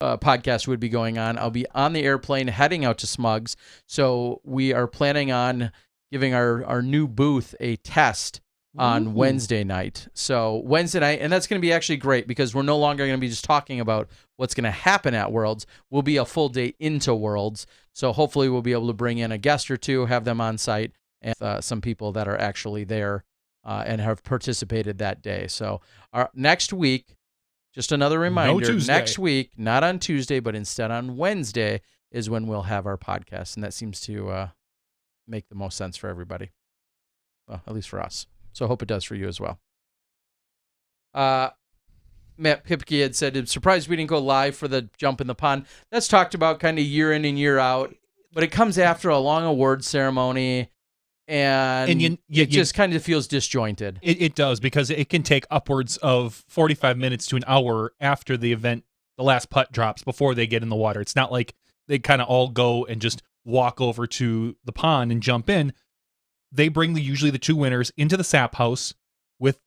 podcast would be going on. I'll be on the airplane heading out to Smugs. So we are planning on giving our new booth a test on Wednesday night. So Wednesday night, and that's going to be actually great because we're no longer going to be just talking about what's going to happen at Worlds. We'll be a full day into Worlds. So hopefully we'll be able to bring in a guest or two, have them on site, and some people that are actually there and have participated that day. So next week, just another reminder, next week, not on Tuesday, but instead on Wednesday is when we'll have our podcast. And that seems to make the most sense for everybody, well, at least for us. So I hope it does for you as well. Matt Pipke had said, I'm surprised we didn't go live for the jump in the pond. That's talked about kind of year in and year out, but it comes after a long award ceremony. and it just kind of feels disjointed. It does, because it can take upwards of 45 minutes to an hour after the event, the last putt drops, before they get in the water. It's not like they kind of all go and just walk over to the pond and jump in. They bring usually the 2 winners into the sap house with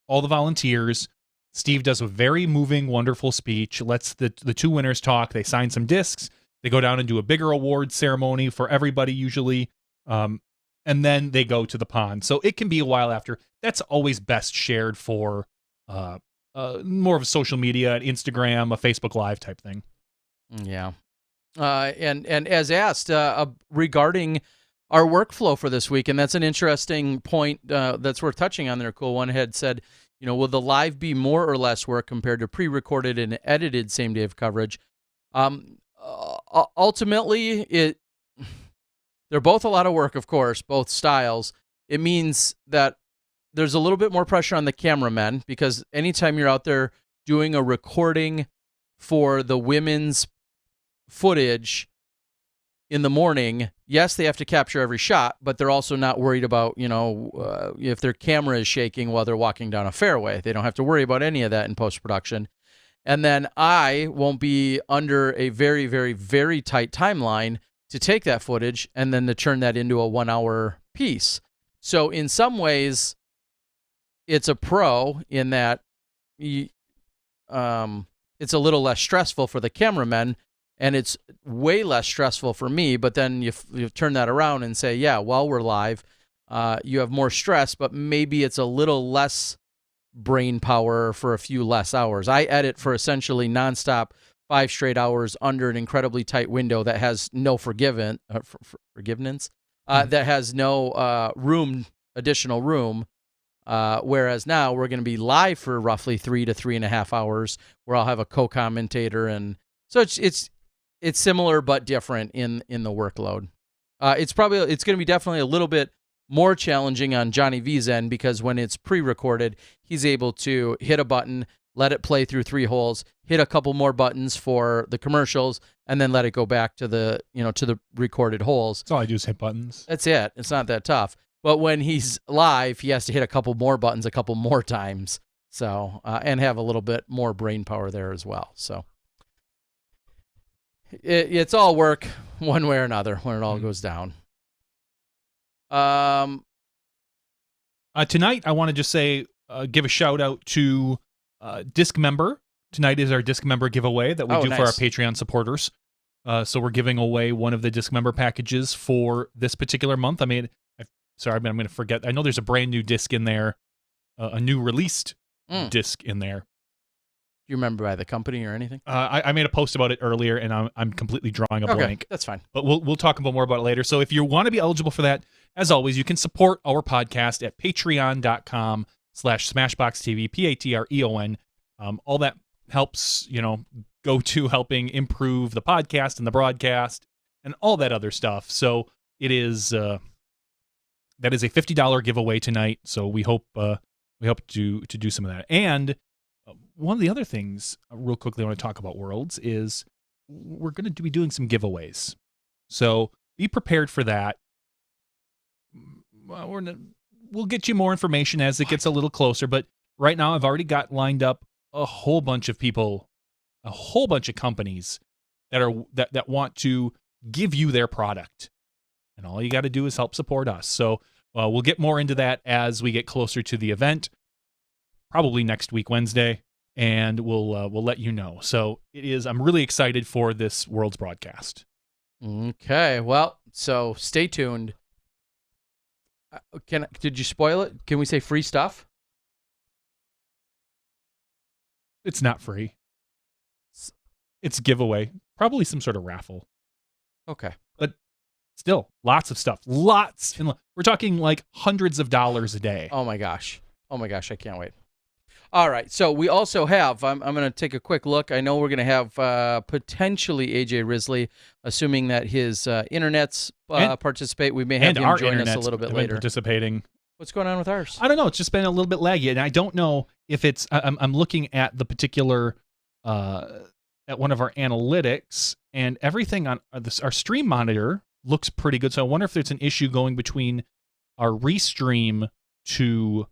all the volunteers. Steve does a very moving, wonderful speech, lets the 2 winners talk. They sign some discs. They go down and do a bigger award ceremony for everybody usually. And then they go to the pond. So it can be a while after. That's always best shared for more of a social media, an Instagram, a Facebook Live type thing. Yeah. And as asked regarding our workflow for this week, and that's an interesting point that's worth touching on there. Cool One had said, will the live be more or less work compared to pre-recorded and edited same day of coverage? Ultimately, they're both a lot of work, of course, both styles. It means that there's a little bit more pressure on the cameramen, because anytime you're out there doing a recording for the women's footage in the morning, yes, they have to capture every shot, but they're also not worried about, if their camera is shaking while they're walking down a fairway. They don't have to worry about any of that in post-production. And then I won't be under a very, very, very tight timeline to take that footage and then to turn that into a 1-hour piece. So in some ways, it's a pro in that it's a little less stressful for the cameramen, and it's way less stressful for me. But then you turn that around and say, yeah, while we're live, you have more stress, but maybe it's a little less brain power for a few less hours. I edit for essentially nonstop 5 straight hours under an incredibly tight window that has no forgiveness, that has no additional room. Whereas now we're going to be live for roughly 3 to 3.5 hours, where I'll have a co-commentator, and so it's similar but different in the workload. It's going to be definitely a little bit more challenging on Johnny V's end, because when it's pre-recorded, he's able to hit a button, let it play through 3 holes, hit a couple more buttons for the commercials, and then let it go back to the recorded holes. That's all I do is hit buttons. That's it. It's not that tough. But when he's live, he has to hit a couple more buttons a couple more times. So, and have a little bit more brain power there as well. So it's all work one way or another when it all goes down. Tonight, I want to just say, give a shout out to Disc Member. Tonight is our Disc Member giveaway that we do for our Patreon supporters. So we're giving away one of the Disc Member packages for this particular month. I'm going to forget. I know there's a brand new disc in there, a new released disc in there. Do you remember by the company or anything? I made a post about it earlier, and I'm completely drawing a blank. That's fine. But we'll talk more about it later. So if you want to be eligible for that, as always, you can support our podcast at patreon.com/SmashBoxxTV, Patreon. All that helps, go to helping improve the podcast and the broadcast and all that other stuff. So it is that is a $50 giveaway tonight. So we hope to do some of that. And one of the other things, real quickly, I want to talk about Worlds is we're going to be doing some giveaways. So be prepared for that. We'll get you more information as it gets a little closer. But right now, I've already got lined up a whole bunch of people, a whole bunch of companies that want to give you their product. And all you got to do is help support us. So we'll get more into that as we get closer to the event, probably next week, Wednesday, and we'll let you know. So I'm really excited for this Worlds broadcast. Okay, well, so stay tuned. Did you spoil it? Can we say free stuff? It's not free. It's giveaway. Probably some sort of raffle. Okay. But still, lots of stuff. Lots. We're talking like hundreds of dollars a day. Oh my gosh, I can't wait. All right, so we also have, I'm going to take a quick look. I know we're going to have potentially AJ Risley, assuming that his internets participate. We may have him join us a little bit later. Participating. What's going on with ours? I don't know. It's just been a little bit laggy, and I don't know if it's. I'm looking at the particular at one of our analytics, and everything on our stream monitor looks pretty good. So I wonder if there's an issue going between our restream to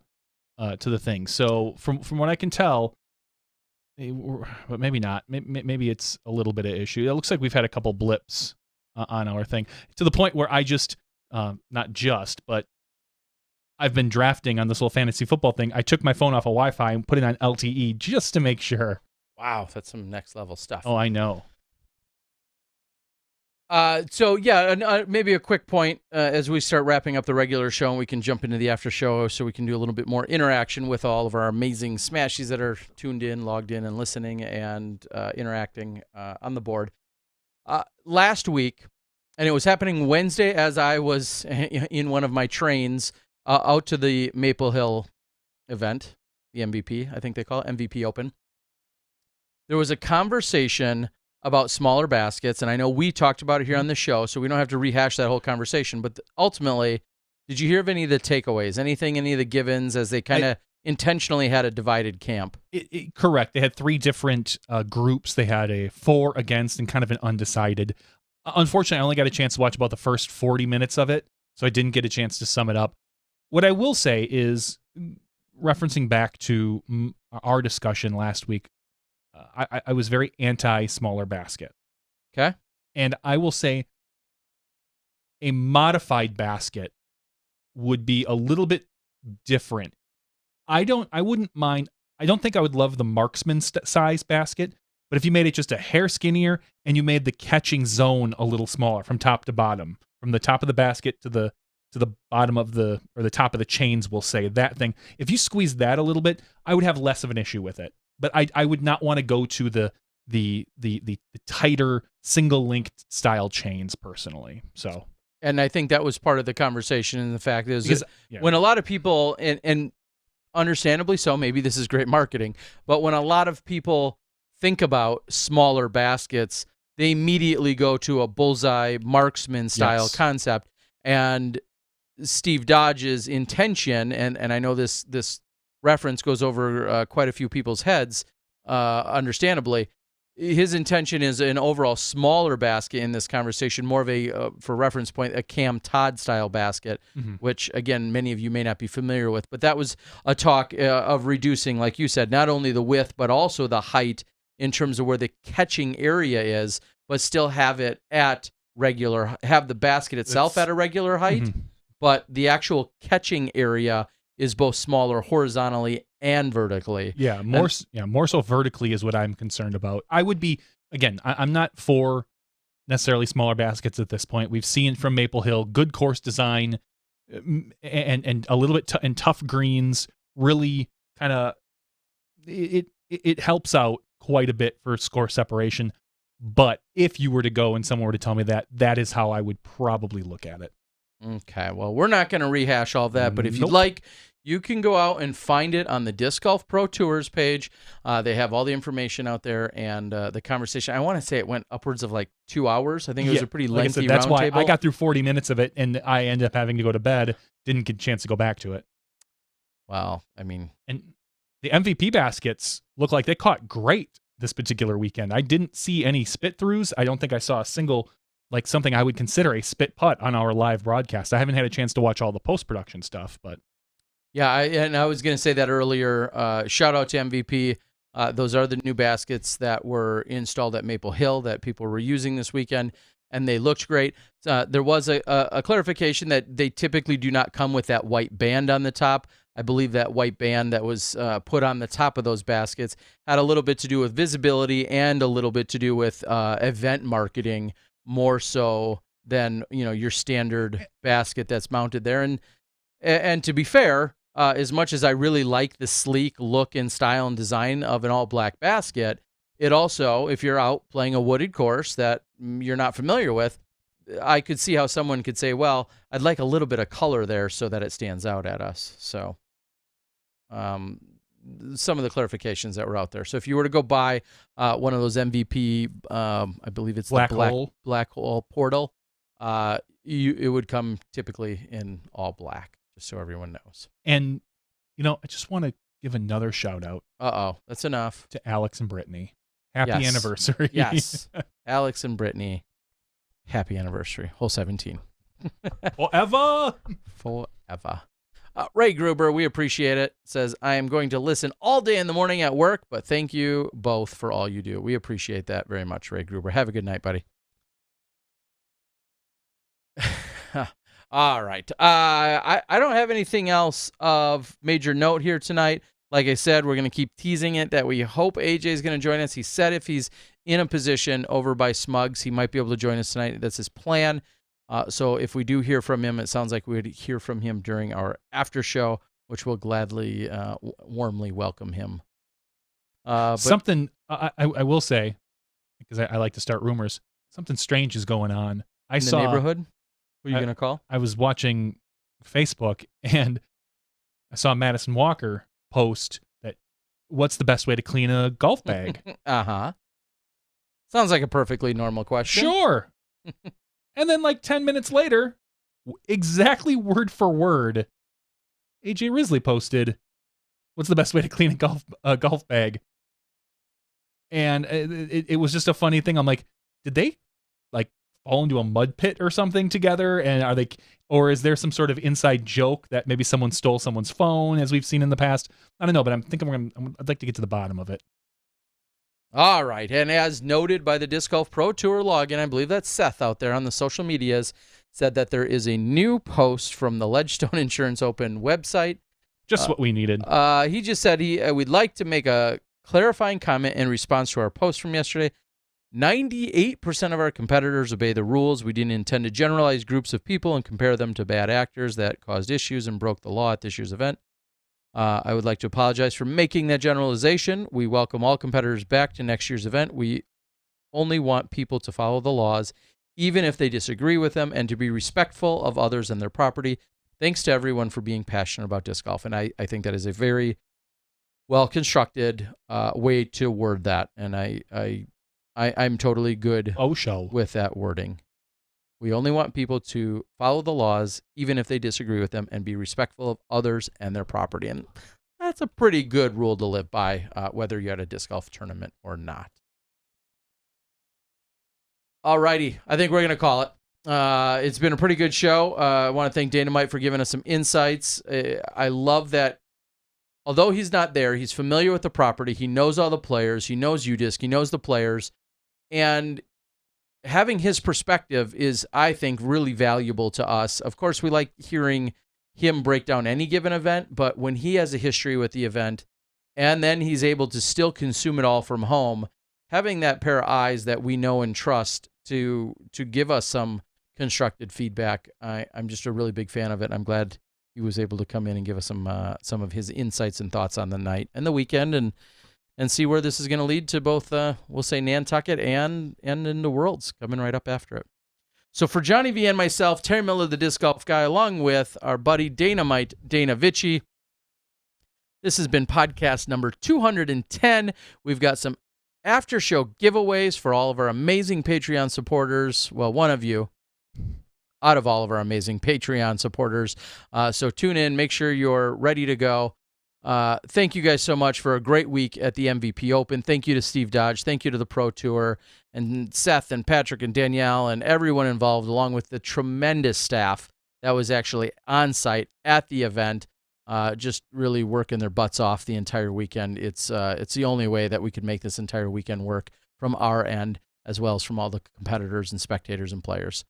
the thing. So from what I can tell, but maybe not. Maybe it's a little bit of issue. It looks like we've had a couple blips on our thing, to the point where I just but I've been drafting on this little fantasy football thing. I took my phone off of Wi-Fi and put it on LTE just to make sure. Wow, that's some next level stuff. Oh, I know. So yeah, maybe a quick point as we start wrapping up the regular show, and we can jump into the after show, so we can do a little bit more interaction with all of our amazing Smashies that are tuned in, logged in, and listening and interacting on the board. Last week, and it was happening Wednesday as I was in one of my trains out to the Maple Hill event, the MVP, I think they call it, MVP Open. There was a conversation about smaller baskets, and I know we talked about it here on the show, so we don't have to rehash that whole conversation, but ultimately, did you hear of any of the takeaways, any of the give-ins, as they kind of intentionally had a divided camp? Correct. They had 3 different groups. They had a for, against, and kind of an undecided. Unfortunately, I only got a chance to watch about the first 40 minutes of it, so I didn't get a chance to sum it up. What I will say is, referencing back to our discussion last week, I was very anti-smaller basket. Okay. And I will say a modified basket would be a little bit different. I wouldn't mind. I don't think I would love the marksman size basket, but if you made it just a hair skinnier and you made the catching zone a little smaller from top to bottom, from the top of the basket to the bottom of the top of the chains, we'll say, that thing. If you squeeze that a little bit, I would have less of an issue with it. But I would not want to go to the tighter single linked style chains personally. So, and I think that was part of the conversation, and the fact is when a lot of people, and understandably so, maybe this is great marketing, but when a lot of people think about smaller baskets, they immediately go to a bullseye marksman style concept. And Steve Dodge's intention, and I know this reference goes over quite a few people's heads, understandably. His intention is an overall smaller basket in this conversation, more of a, for reference point, a Cam Todd style basket, which, again, many of you may not be familiar with. But that was a talk of reducing, like you said, not only the width, but also the height in terms of where the catching area is, but still have it at have the basket itself at a regular height, but the actual catching area is both smaller horizontally and vertically. More so vertically is what I'm concerned about. I would be, again, I'm not for necessarily smaller baskets at this point. We've seen from Maple Hill good course design and a little bit and tough greens really kind of it helps out quite a bit for score separation. But if you were to go and someone were to tell me that is how I would probably look at it. Okay, well, we're not going to rehash all that, but if you'd like, you can go out and find it on the Disc Golf Pro Tours page. They have all the information out there, and the conversation, I want to say it went upwards of like 2 hours. I think it was a pretty lengthy that's why roundtable. I got through 40 minutes of it, and I ended up having to go to bed. Didn't get a chance to go back to it. Well, I mean... And the MVP baskets look like they caught great this particular weekend. I didn't see any spit throughs. I don't think I saw a single, like something I would consider a spit putt on our live broadcast. I haven't had a chance to watch all the post-production stuff, but yeah, I was going to say that earlier. Shout out to MVP. Those are the new baskets that were installed at Maple Hill that people were using this weekend, and they looked great. There was a clarification that they typically do not come with that white band on the top. I believe that white band that was put on the top of those baskets had a little bit to do with visibility and a little bit to do with event marketing, more so than your standard basket that's mounted there. And to be fair, as much as I really like the sleek look and style and design of an all-black basket, it also, if you're out playing a wooded course that you're not familiar with, I could see how someone could say, well, I'd like a little bit of color there so that it stands out at us. So some of the clarifications that were out there. So if you were to go buy one of those MVP, I believe it's Black the Black Hole Portal, it would come typically in all black, just so everyone knows. And, I just want to give another shout out. That's enough. To Alex and Brittany. Happy anniversary. Yes. Alex and Brittany, happy anniversary. Hole 17. Forever. ever. Ray Gruber, we appreciate it. Says, I am going to listen all day in the morning at work, but thank you both for all you do. We appreciate that very much, Ray Gruber. Have a good night, buddy. All right. I don't have anything else of major note here tonight. Like I said, we're going to keep teasing it that we hope AJ is going to join us. He said if he's in a position over by Smugs, he might be able to join us tonight. That's his plan. So if we do hear from him, it sounds like we would hear from him during our after show, which will gladly, warmly welcome him. Something I will say, because I like to start rumors, something strange is going on. In the neighborhood? Who are you going to call? I was watching Facebook, and I saw Madison Walker post that, what's the best way to clean a golf bag? Uh-huh. Sounds like a perfectly normal question. Sure. And then like 10 minutes later, exactly word for word, AJ Risley posted, what's the best way to clean a golf bag? And it was just a funny thing. I'm like, did they like fall into a mud pit or something together? And or is there some sort of inside joke that maybe someone stole someone's phone, as we've seen in the past? I don't know, but I'd like to get to the bottom of it. All right. And as noted by the Disc Golf Pro Tour login, I believe that's Seth out there on the social medias, said that there is a new post from the Ledgestone Insurance Open website. Just what we needed. He just said we'd like to make a clarifying comment in response to our post from yesterday. 98% of our competitors obey the rules. We didn't intend to generalize groups of people and compare them to bad actors that caused issues and broke the law at this year's event. I would like to apologize for making that generalization. We welcome all competitors back to next year's event. We only want people to follow the laws, even if they disagree with them, and to be respectful of others and their property. Thanks to everyone for being passionate about disc golf. And I think that is a very well-constructed way to word that. And I'm totally good with that wording. We only want people to follow the laws, even if they disagree with them, and be respectful of others and their property. And that's a pretty good rule to live by, whether you're at a disc golf tournament or not. All righty. I think we're going to call it. It's been a pretty good show. I want to thank Dynamite for giving us some insights. I love that although he's not there, he's familiar with the property. He knows all the players. He knows UDisc. He knows the players. And having his perspective is, I think, really valuable to us. Of course, we like hearing him break down any given event, but when he has a history with the event and then he's able to still consume it all from home, having that pair of eyes that we know and trust to give us some constructed feedback, I'm just a really big fan of it. I'm glad he was able to come in and give us some of his insights and thoughts on the night and the weekend, and see where this is going to lead to both, we'll say, Nantucket and in the Worlds coming right up after it. So for Johnny V and myself, Terry Miller, the Disc Golf Guy, along with our buddy Dynamite, Dana Vici, this has been podcast number 210. We've got some after-show giveaways for all of our amazing Patreon supporters. Well, one of you out of all of our amazing Patreon supporters. So tune in. Make sure you're ready to go. Thank you guys so much for a great week at the MVP Open. Thank you to Steve Dodge. Thank you to the Pro Tour and Seth and Patrick and Danielle and everyone involved, along with the tremendous staff that was actually on site at the event, just really working their butts off the entire weekend. It's the only way that we could make this entire weekend work from our end, as well as from all the competitors and spectators and players.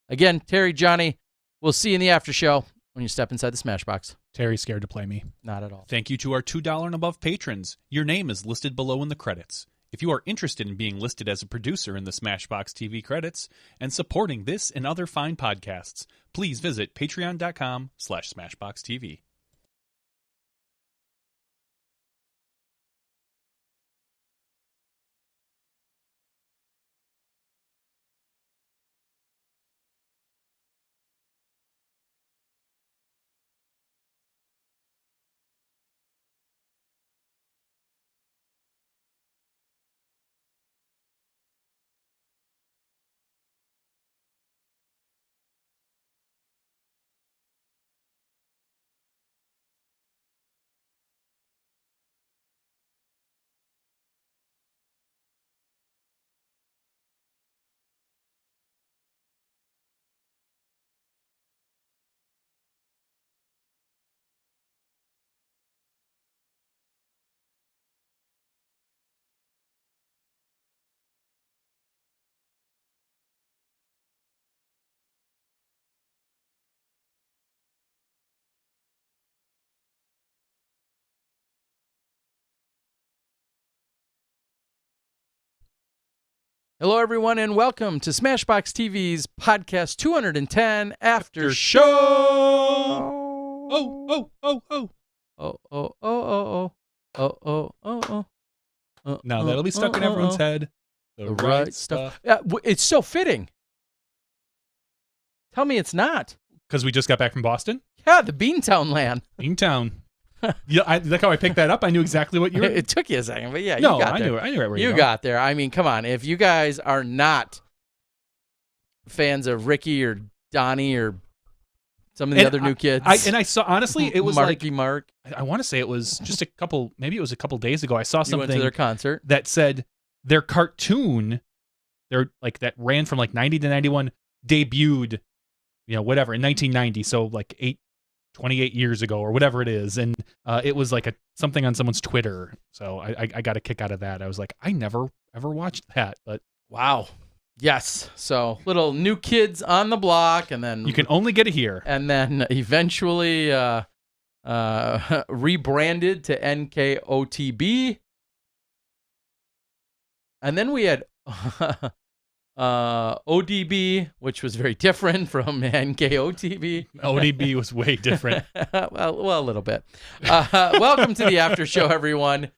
Again, Terry, Johnny, we'll see you in the after show when you step inside the Smashbox. Terry's scared to play me. Not at all. Thank you to our $2 and above patrons. Your name is listed below in the credits. If you are interested in being listed as a producer in the SmashBoxxTV credits and supporting this and other fine podcasts, please visit patreon.com/SmashBoxxTV. Hello, everyone, and welcome to Smashbox TV's podcast 210 After Show. Oh, oh, oh, oh. Oh, oh, oh, oh, oh, oh, oh, oh. Now that'll be stuck in everyone's head. The right stuff. Yeah, it's so fitting. Tell me it's not. Because we just got back from Boston? Yeah, the Beantown land. Beantown. Yeah, like how I picked that up. I knew exactly what you were. It took you a second, but yeah, you No, got I there. knew right where You got there. I mean, come on. If you guys are not fans of Ricky or Donnie or some of the other new kids, I saw, honestly, it was Marky like, Mark. I want to say it was just maybe it was a couple days ago. I saw You went to something their concert. that said their cartoon, that ran from like 90 to 91, debuted, whatever, in 1990. So like 28 years ago or whatever it is. And it was like something on someone's Twitter. So I got a kick out of that. I was like, I never ever watched that, but wow. Yes. So little new kids on the block, and then you can only get it here. And then eventually rebranded to NKOTB. And then we had ODB, which was very different from NKOTB. ODB was way different. well, a little bit. Welcome to the after show, everyone.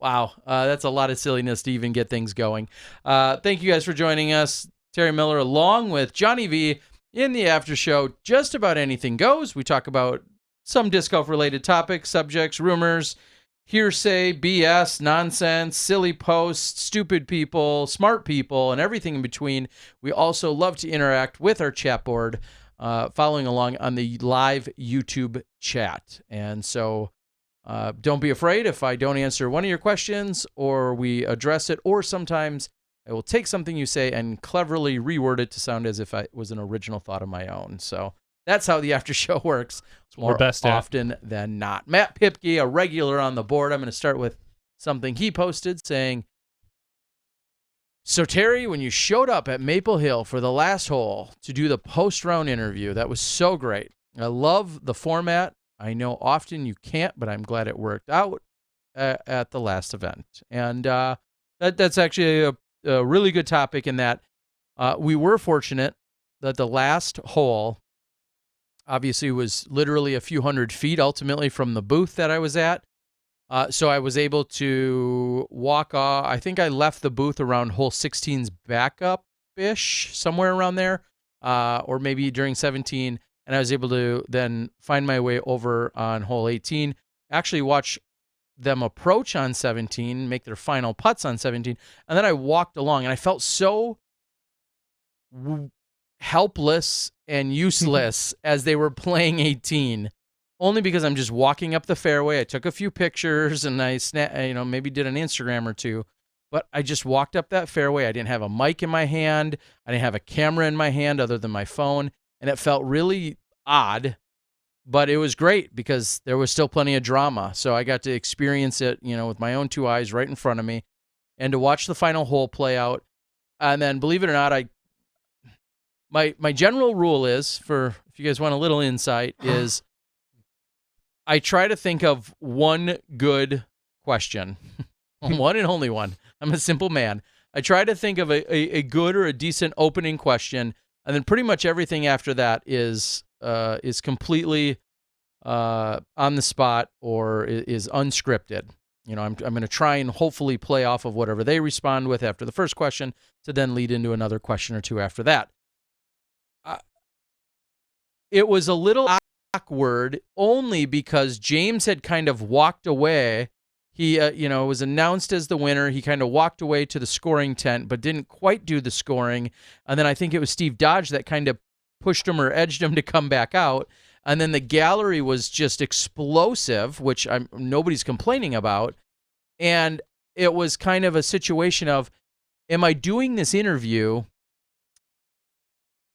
Wow, that's a lot of silliness to even get things going. Thank you guys for joining us. Terry Miller along with Johnny V in the after show. Just about anything goes. We talk about some disc golf-related topics, subjects, rumors, hearsay, BS, nonsense, silly posts, stupid people, smart people, and everything in between. We also love to interact with our chat board, following along on the live YouTube chat. And so don't be afraid if I don't answer one of your questions or we address it, or sometimes I will take something you say and cleverly reword it to sound as if it was an original thought of my own. So that's how the after show works. It's more often than not. Matt Pipke, a regular on the board. I'm going to start with something he posted saying, so Terry, when you showed up at Maple Hill for the last hole to do the post-round interview, that was so great. I love the format. I know often you can't, but I'm glad it worked out at the last event. And that's actually a really good topic in that we were fortunate that the last hole obviously was literally a few hundred feet ultimately from the booth that I was at. So I was able to walk off. I think I left the booth around hole 16's backup-ish, somewhere around there, or maybe during 17. And I was able to then find my way over on hole 18, actually watch them approach on 17, make their final putts on 17. And then I walked along, and I felt so helpless and useless as they were playing 18, only because I'm just walking up the fairway. I took a few pictures, and I maybe did an Instagram or two. But I just walked up that fairway. I didn't have a mic in my hand. I didn't have a camera in my hand other than my phone. And it felt really odd, but it was great because there was still plenty of drama. So I got to experience it, with my own two eyes right in front of me, and to watch the final hole play out. And then, believe it or not, my general rule is, if you guys want a little insight, is I try to think of one good question, one and only one. I'm a simple man. I try to think of a good or a decent opening question. And then pretty much everything after that is completely on the spot or is unscripted. I'm going to try and hopefully play off of whatever they respond with after the first question to then lead into another question or two after that. It was a little awkward only because James had kind of walked away. He, was announced as the winner. He kind of walked away to the scoring tent, but didn't quite do the scoring. And then I think it was Steve Dodge that kind of pushed him or edged him to come back out. And then the gallery was just explosive, which nobody's complaining about. And it was kind of a situation of, am I doing this interview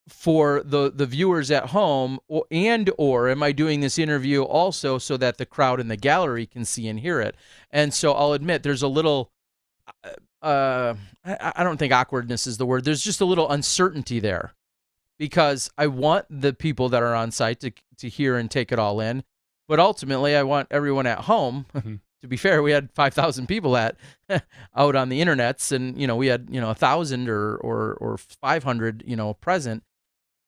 for the viewers at home, or am I doing this interview also so that the crowd in the gallery can see and hear it? And so I'll admit there's a little, I don't think awkwardness is the word. There's just a little uncertainty there because I want the people that are on site to hear and take it all in. But ultimately, I want everyone at home to be fair, we had 5,000 people out on the internets, and we had 1,000 or 500 present,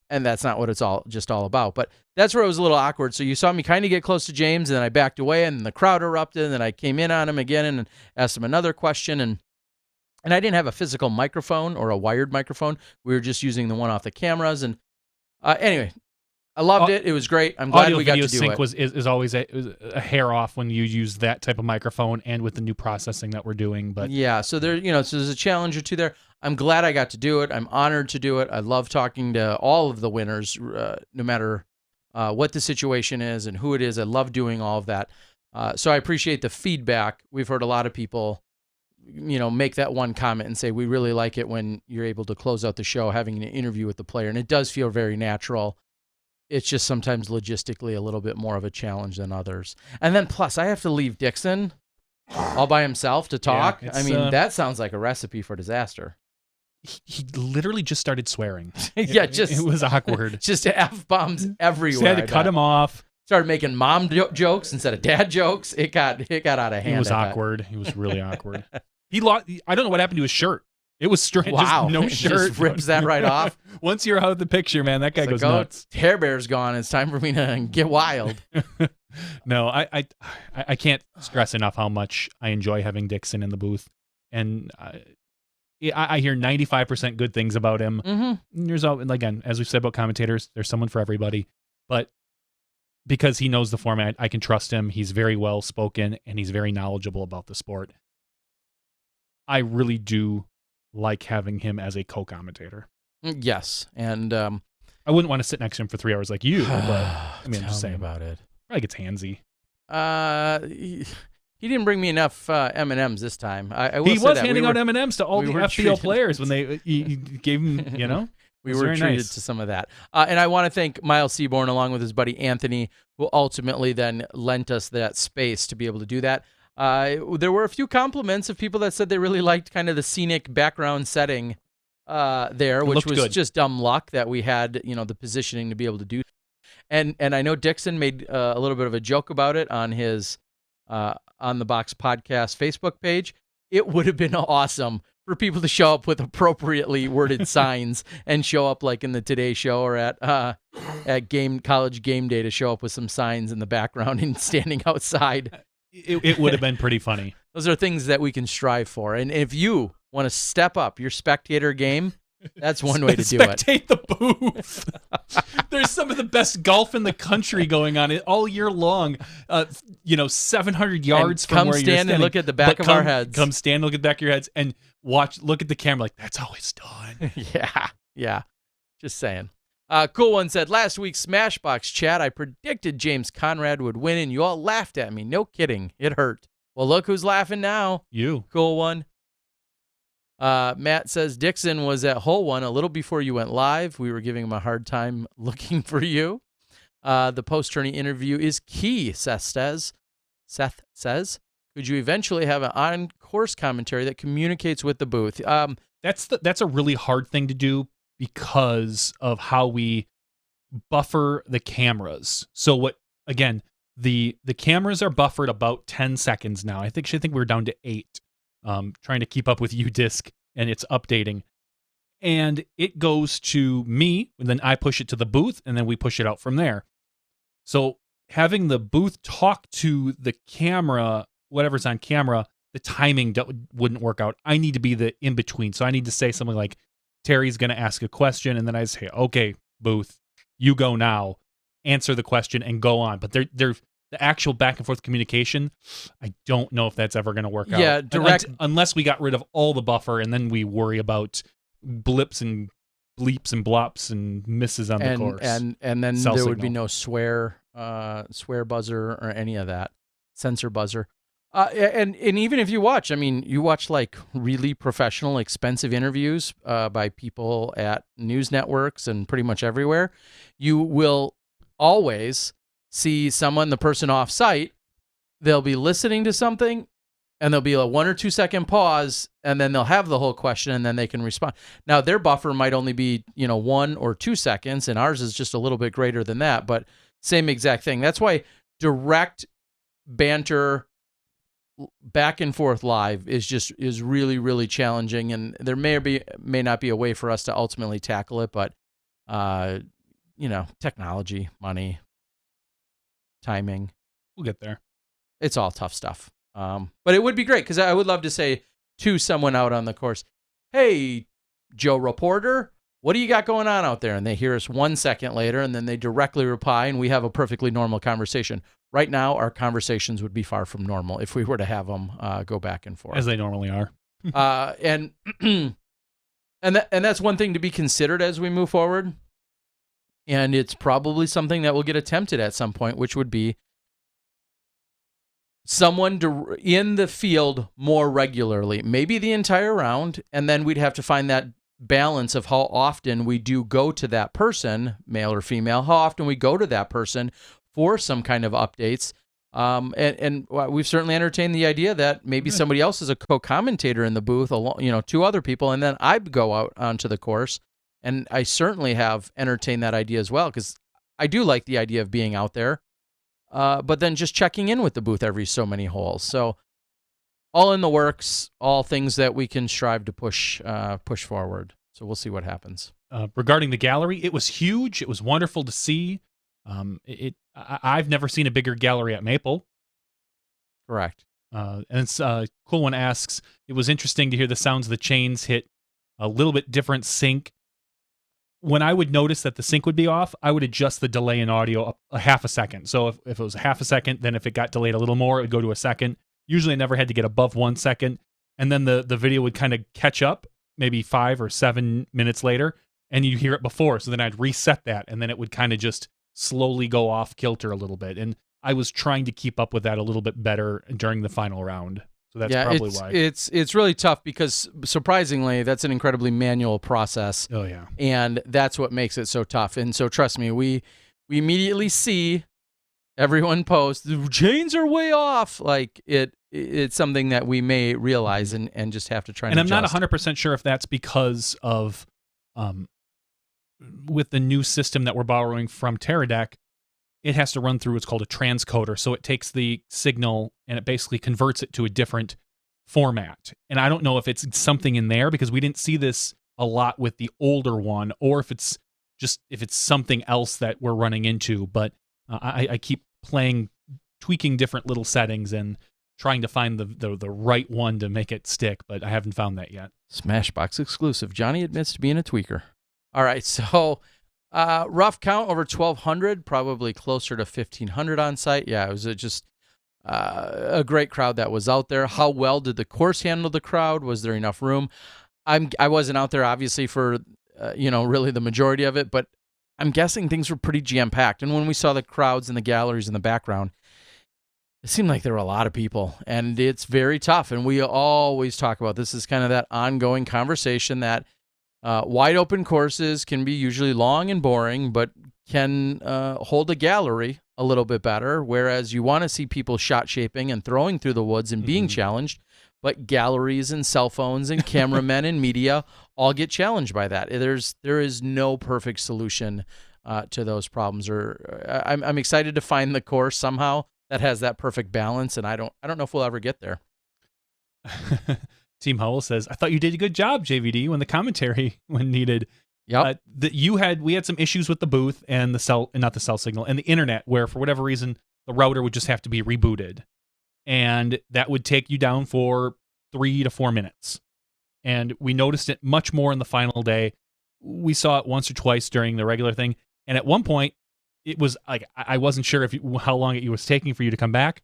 and that's not what it's all about. But that's where it was a little awkward. So you saw me kind of get close to James, and then I backed away, and the crowd erupted, and then I came in on him again and asked him another question, and I didn't have a physical microphone or a wired microphone. We were just using the one off the cameras, and anyway. I loved it. It was great. I'm glad we got to do it. Is always a hair off when you use that type of microphone and with the new processing that we're doing. But yeah, so so there's a challenge or two there. I'm glad I got to do it. I'm honored to do it. I love talking to all of the winners, no matter what the situation is and who it is. I love doing all of that. So I appreciate the feedback. We've heard a lot of people, make that one comment and say, we really like it when you're able to close out the show having an interview with the player. And it does feel very natural. It's just sometimes logistically a little bit more of a challenge than others. And then plus, I have to leave Dixon all by himself to talk. Yeah, I mean, that sounds like a recipe for disaster. He literally just started swearing. Yeah, it was awkward. Just F-bombs everywhere. So I had to cut him off. Started making mom jokes instead of dad jokes. It got out of hand. It was awkward. He was really awkward. He lost. I don't know what happened to his shirt. It was straight. Wow. Just no It shirt. just rips that right off. Once you're out of the picture, man, that guy goes nuts. Hair Bear's gone. It's time for me to get wild. No, I can't stress enough how much I enjoy having Dixon in the booth. And I hear 95% good things about him. Mm-hmm. There's, again, as we've said about commentators, there's someone for everybody. But because he knows the format, I can trust him. He's very well spoken, and he's very knowledgeable about the sport. I really do like having him as a co-commentator. Yes, and I wouldn't want to sit next to him for 3 hours like you, but I mean, I'm just saying about it. Probably gets handsy. He didn't bring me enough M&Ms this time. He was handing out M&Ms to all the FPL players when he gave them, We were treated to some of that. And I want to thank Miles Seaborn along with his buddy Anthony, who ultimately then lent us that space to be able to do that. There were a few compliments of people that said they really liked kind of the scenic background setting there, which was good. Just dumb luck that we had, the positioning to be able to do. And I know Dixon made a little bit of a joke about it on his On the Box podcast Facebook page. It would have been awesome for people to show up with appropriately worded signs and show up like in the Today Show or at college game day to show up with some signs in the background and standing outside. It would have been pretty funny. Those are things that we can strive for. And if you want to step up your Spectator game, that's one way to do it. Spectate the booth. There's some of the best golf in the country going on all year long. 700 yards and from where you're standing. Come stand and look at the back of our heads. Come stand and look at the back of your heads and look at the camera like, that's how it's done. Yeah. Just saying. Cool One said, last week's Smashbox chat, I predicted James Conrad would win, and you all laughed at me. No kidding. It hurt. Well, look who's laughing now. You. Cool One. Matt says, Dixon was at Hole One a little before you went live. We were giving him a hard time looking for you. The post-tourney interview is key, Seth says. Could you eventually have an on-course commentary that communicates with the booth? That's a really hard thing to do because of how we buffer the cameras. So the cameras are buffered about 10 seconds now. I think we're down to 8. Trying to keep up with UDisc, and it's updating. And it goes to me, and then I push it to the booth, and then we push it out from there. So having the booth talk to the camera, whatever's on camera, the timing wouldn't work out. I need to be the in-between. So I need to say something like, Terry's going to ask a question, and then I say, okay, booth, you go now, answer the question, and go on. But they're the actual back and forth communication, I don't know if that's ever going to work out. Yeah, direct. Unless we got rid of all the buffer, and then we worry about blips and bleeps and blops and misses on the course. And then there would be no swear buzzer or any of that, censor buzzer. And even if you watch, you watch like really professional, expensive interviews by people at news networks and pretty much everywhere, you will always see the person off site, they'll be listening to something and there'll be a 1 or 2 second pause, and then they'll have the whole question, and then they can respond. Now their buffer might only be, 1 or 2 seconds, and ours is just a little bit greater than that, but same exact thing. That's why direct banter back and forth live is really, really challenging, and there may not be a way for us to ultimately tackle it, but technology, money, timing, We'll get there. it's all tough stuff. But it would be great because I would love to say to someone out on the course, "Hey, Joe reporter, what do you got going on out there?" And they hear us 1 second later, and then they directly reply, and we have a perfectly normal conversation. Right now, our conversations would be far from normal if we were to have them go back and forth. As they normally are. And that's one thing to be considered as we move forward. And it's probably something that will get attempted at some point, which would be someone in the field more regularly, maybe the entire round, and then we'd have to find that balance of how often we do go to that person, male or female, how often we go to that person for some kind of updates. And we've certainly entertained the idea that maybe somebody else is a co-commentator in the booth, two other people, and then I'd go out onto the course. And I certainly have entertained that idea as well, because I do like the idea of being out there, but then just checking in with the booth every so many holes. So all in the works, all things that we can strive to push forward. So we'll see what happens. Regarding the gallery, it was huge. It was wonderful to see. I've never seen a bigger gallery at Maple. Correct. And it's Cool One asks, it was interesting to hear the sounds of the chains hit a little bit different sync. When I would notice that the sync would be off, I would adjust the delay in audio up a half a second. So if it was a half a second, then if it got delayed a little more, it would go to a second. Usually I never had to get above 1 second. And then the video would kind of catch up maybe 5 or 7 minutes later, and you hear it before. So then I'd reset that, and then it would kind of just slowly go off kilter a little bit. And I was trying to keep up with that a little bit better during the final round. So that's probably why. It's really tough because, surprisingly, that's an incredibly manual process. Oh, yeah. And that's what makes it so tough. And so trust me, we immediately see everyone post, the chains are way off. Like it's something that we may realize and just have to try and I'm adjust. not 100% sure if that's because of with the new system that we're borrowing from Teradek, it has to run through what's called a transcoder. So it takes the signal and it basically converts it to a different format. And I don't know if it's something in there because we didn't see this a lot with the older one, or if it's something else that we're running into. But I keep tweaking different little settings and trying to find the right one to make it stick, but I haven't found that yet. Smashbox exclusive. Johnny admits to being a tweaker. All right, so rough count over 1,200, probably closer to 1,500 on site. Yeah, it was just a great crowd that was out there. How well did the course handle the crowd? Was there enough room? I wasn't out there, obviously, for really the majority of it, but I'm guessing things were pretty jam-packed. And when we saw the crowds and the galleries in the background, it seemed like there were a lot of people, and it's very tough. And we always talk about this is kind of that ongoing conversation that wide open courses can be usually long and boring, but can hold a gallery a little bit better, whereas you want to see people shot shaping and throwing through the woods and being challenged, but galleries and cell phones and cameramen and media all get challenged by that. There is no perfect solution to those problems. I'm excited to find the course somehow that has that perfect balance, and I don't know if we'll ever get there. Team Howell says, I thought you did a good job, JVD, when the commentary when needed. Yep. We had some issues with the booth and not the cell signal, and the internet, where for whatever reason the router would just have to be rebooted, and that would take you down for 3 to 4 minutes. And we noticed it much more in the final day. We saw it once or twice during the regular thing, and at one point it was like I wasn't sure how long it was taking for you to come back.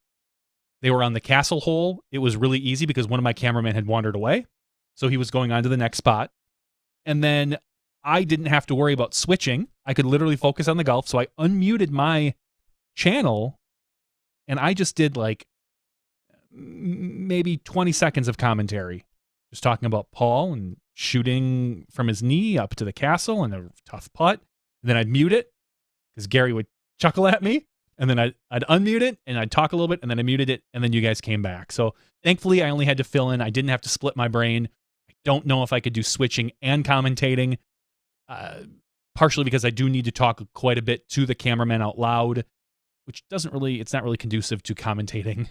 They were on the castle hole. It was really easy because one of my cameramen had wandered away, so he was going on to the next spot. And then I didn't have to worry about switching. I could literally focus on the golf, so I unmuted my channel, and I just did like maybe 20 seconds of commentary, just talking about Paul and shooting from his knee up to the castle and a tough putt. And then I'd mute it because Gary would chuckle at me. And then I'd unmute it, and I'd talk a little bit, and then I muted it, and then you guys came back. So thankfully, I only had to fill in. I didn't have to split my brain. I don't know if I could do switching and commentating, partially because I do need to talk quite a bit to the cameraman out loud, which it's not really conducive to commentating.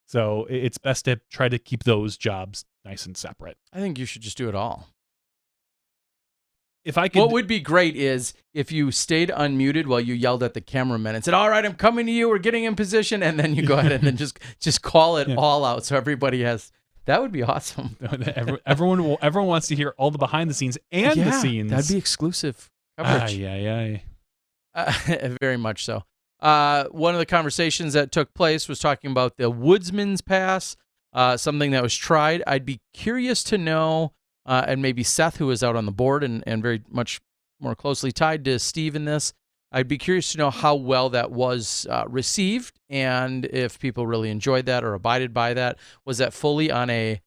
So it's best to try to keep those jobs nice and separate. I think you should just do it all. If I could, What would be great is if you stayed unmuted while you yelled at the cameraman and said, "All right, I'm coming to you. We're getting in position," and then you go ahead and then just call it all out so everybody has. That would be awesome. everyone wants to hear all the behind the scenes and the scenes. That'd be exclusive coverage. Very much so. One of the conversations that took place was talking about the Woodsman's Pass, something that was tried. I'd be curious to know. And maybe Seth, who is out on the board and very much more closely tied to Steve in this, I'd be curious to know how well that was received and if people really enjoyed that or abided by that. Was that fully on your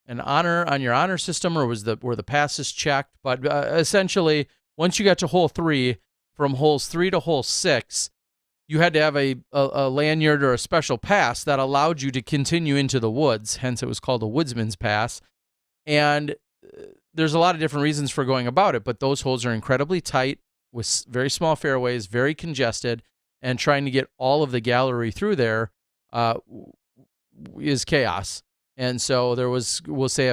honor system, or were the passes checked? But essentially, once you got to hole 3, from holes 3 to hole 6, you had to have a lanyard or a special pass that allowed you to continue into the woods. Hence, it was called a Woodsman's Pass. And there's a lot of different reasons for going about it, but those holes are incredibly tight with very small fairways, very congested, and trying to get all of the gallery through there is chaos. And so there was, we'll say,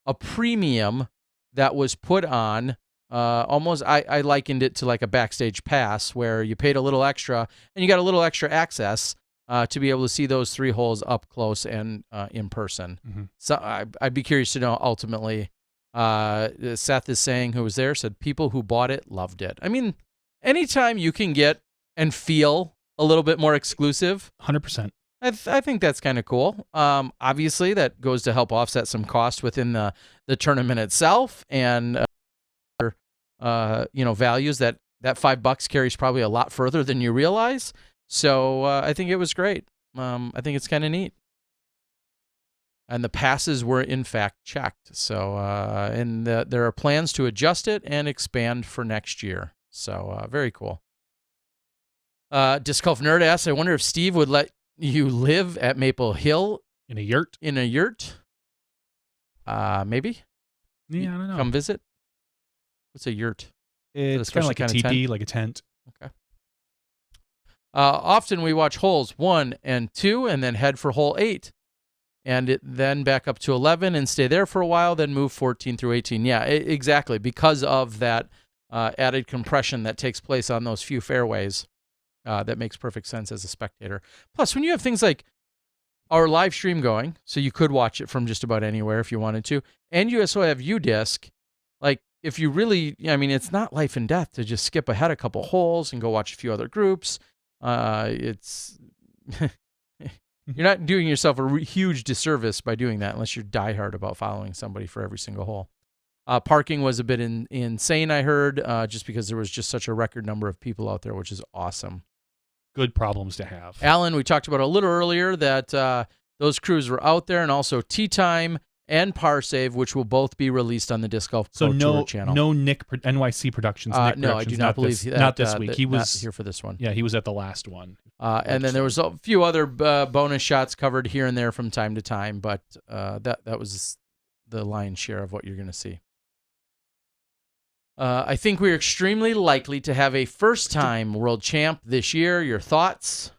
a premium that was put on. Almost, I likened it to like a backstage pass where you paid a little extra and you got a little extra access to be able to see those 3 holes up close and in person. Mm-hmm. So I'd be curious to know ultimately. Seth is saying, who was there, said people who bought it loved it. I mean, anytime you can get and feel a little bit more exclusive, 100%. I think that's kind of cool. Obviously, that goes to help offset some cost within the tournament itself, and values that $5 carries probably a lot further than you realize. So I think it was great. I think it's kind of neat. And the passes were, in fact, checked. So there are plans to adjust it and expand for next year. So very cool. Disc Golf Nerd asks, I wonder if Steve would let you live at Maple Hill. In a yurt? In a yurt? Maybe? Yeah, I don't know. Come visit? What's a yurt? It's kind of like a teepee, like a tent. Okay. Often we watch holes 1 and 2 and then head for hole 8. And then back up to 11 and stay there for a while, then move 14 through 18. Yeah, exactly. Because of that added compression that takes place on those few fairways, that makes perfect sense as a spectator. Plus, when you have things like our live stream going, so you could watch it from just about anywhere if you wanted to, and you also have UDisc, like if you really, it's not life and death to just skip ahead a couple holes and go watch a few other groups. It's... You're not doing yourself a huge disservice by doing that unless you're diehard about following somebody for every single hole. Parking was a bit insane, I heard, just because there was just such a record number of people out there, which is awesome. Good problems to have. Alan, we talked about a little earlier that those crews were out there, and also Tea Time and Par Save, which will both be released on the Disc Golf Pro Tour channel. No NYC Productions. No, Productions, I do not believe that. Not this week. He was not here for this one. Yeah, he was at the last one. And then there was a few other bonus shots covered here and there from time to time, but that was the lion's share of what you're going to see. I think we're extremely likely to have a first-time world champ this year. Your thoughts?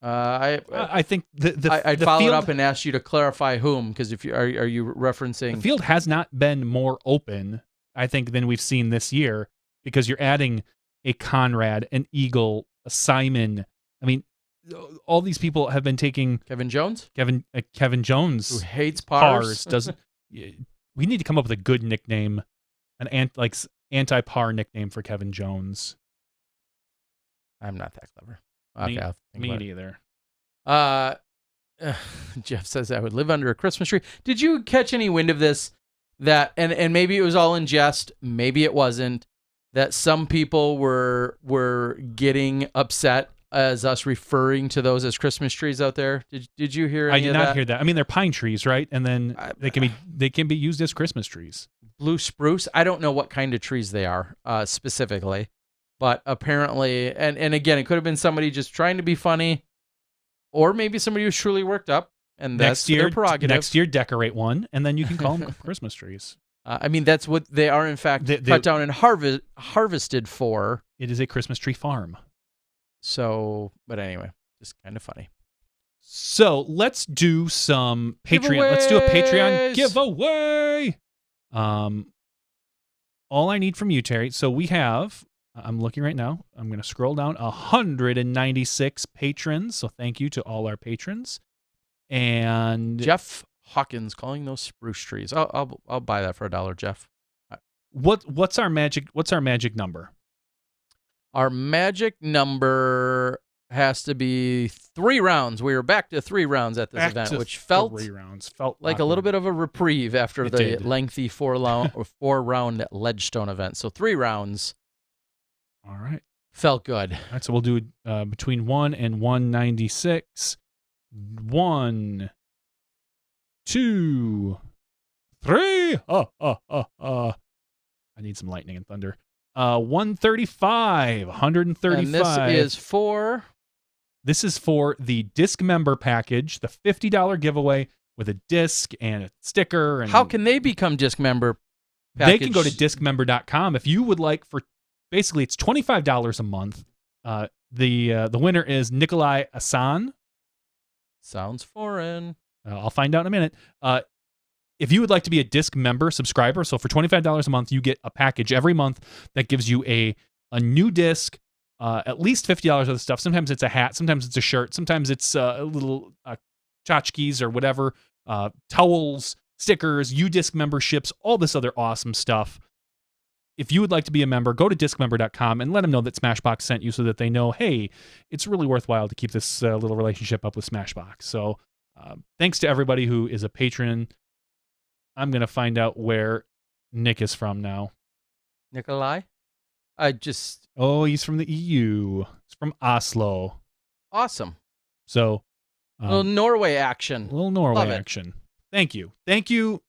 I think I'd follow it up and ask you to clarify whom, because if you are you referencing the field has not been more open, I think, than we've seen this year, because you're adding a Conrad, an Eagle, a Simon. I mean, all these people have been taking Kevin Jones. Kevin Jones, who hates pars, doesn't. We need to come up with a good nickname, an anti-par nickname for Kevin Jones. I'm not that clever. Okay, me neither. Jeff says I would live under a Christmas tree. Did you catch any wind of this? That and maybe it was all in jest, maybe it wasn't. That some people were getting upset as us referring to those as Christmas trees out there. Did you hear? I did not hear that. I mean, they're pine trees, right? And then they can be used as Christmas trees. Blue spruce. I don't know what kind of trees they are specifically. But apparently, and again, it could have been somebody just trying to be funny, or maybe somebody who's truly worked up, and that's their prerogative. Next year, decorate one, and then you can call them Christmas trees. That's what they are, in fact, cut down and harvested for. It is a Christmas tree farm. So, but anyway, just kind of funny. So let's do some Patreon. Let's do a Patreon giveaway. All I need from you, Terry. So we have, I'm looking right now. I'm going to scroll down, 196 patrons. So thank you to all our patrons. And Jeff Hawkins calling those spruce trees. I'll buy that for $1, Jeff. what's our magic number? Our magic number has to be 3 rounds. We were back to 3 rounds at this event, which felt 3 rounds. like a little bit of a reprieve after It the did. lengthy 4-round Ledgestone event. So 3 rounds All right. felt good. All right, so we'll do between 1 and 196. 1, 2, 3. I need some lightning and thunder. 135. 135. And This is for the disc member package, the $50 giveaway with a disc and a sticker. And how can they become disc member They can go to discmember.com if you would like. For basically, it's $25 a month. The winner is Nikolai Asan. Sounds foreign. I'll find out in a minute. If you would like to be a disc member subscriber, so for $25 a month, you get a package every month that gives you a new disc, at least $50 of the stuff. Sometimes it's a hat, sometimes it's a shirt, sometimes it's a little tchotchkes or whatever, towels, stickers, U-Disc memberships, all this other awesome stuff. If you would like to be a member, go to discmember.com and let them know that Smashbox sent you so that they know, hey, it's really worthwhile to keep this little relationship up with Smashbox. So thanks to everybody who is a patron. I'm going to find out where Nick is from now. Nikolai? Oh, he's from the EU. He's from Oslo. Awesome. So, little Norway action. Little Norway Love it. action. Thank you. Thank you,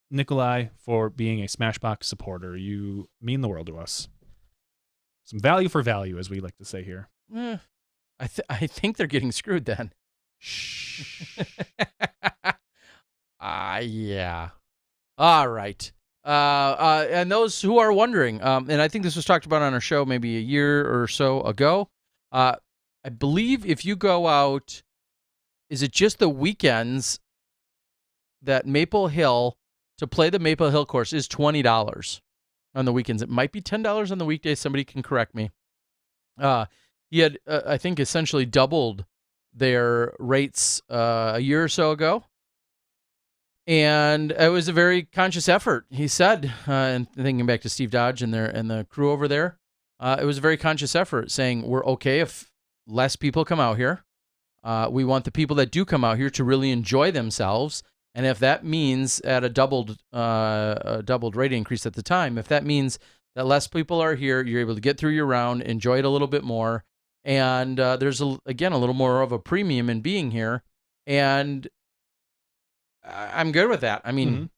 Nikolai, for being a Smashbox supporter. You mean the world to us. Some value for value, as we like to say here. I think they're getting screwed then. Shh. Yeah. All right. And those who are wondering, and I think this was talked about on our show maybe a year or so ago. I believe if you go out, is it just the weekends that Maple Hill, to play the Maple Hill course, is $20 on the weekends. It might be $10 on the weekdays. Somebody can correct me. He had, I think, essentially doubled their rates a year or so ago. And it was a very conscious effort, he said, and thinking back to Steve Dodge and the crew over there, it was a very conscious effort, saying we're okay if less people come out here. We want the people that do come out here to really enjoy themselves, and if that means at a doubled rate increase at the time, if that means that less people are here, you're able to get through your round, enjoy it a little bit more, and there's again a little more of a premium in being here, and I'm good with that. I mean,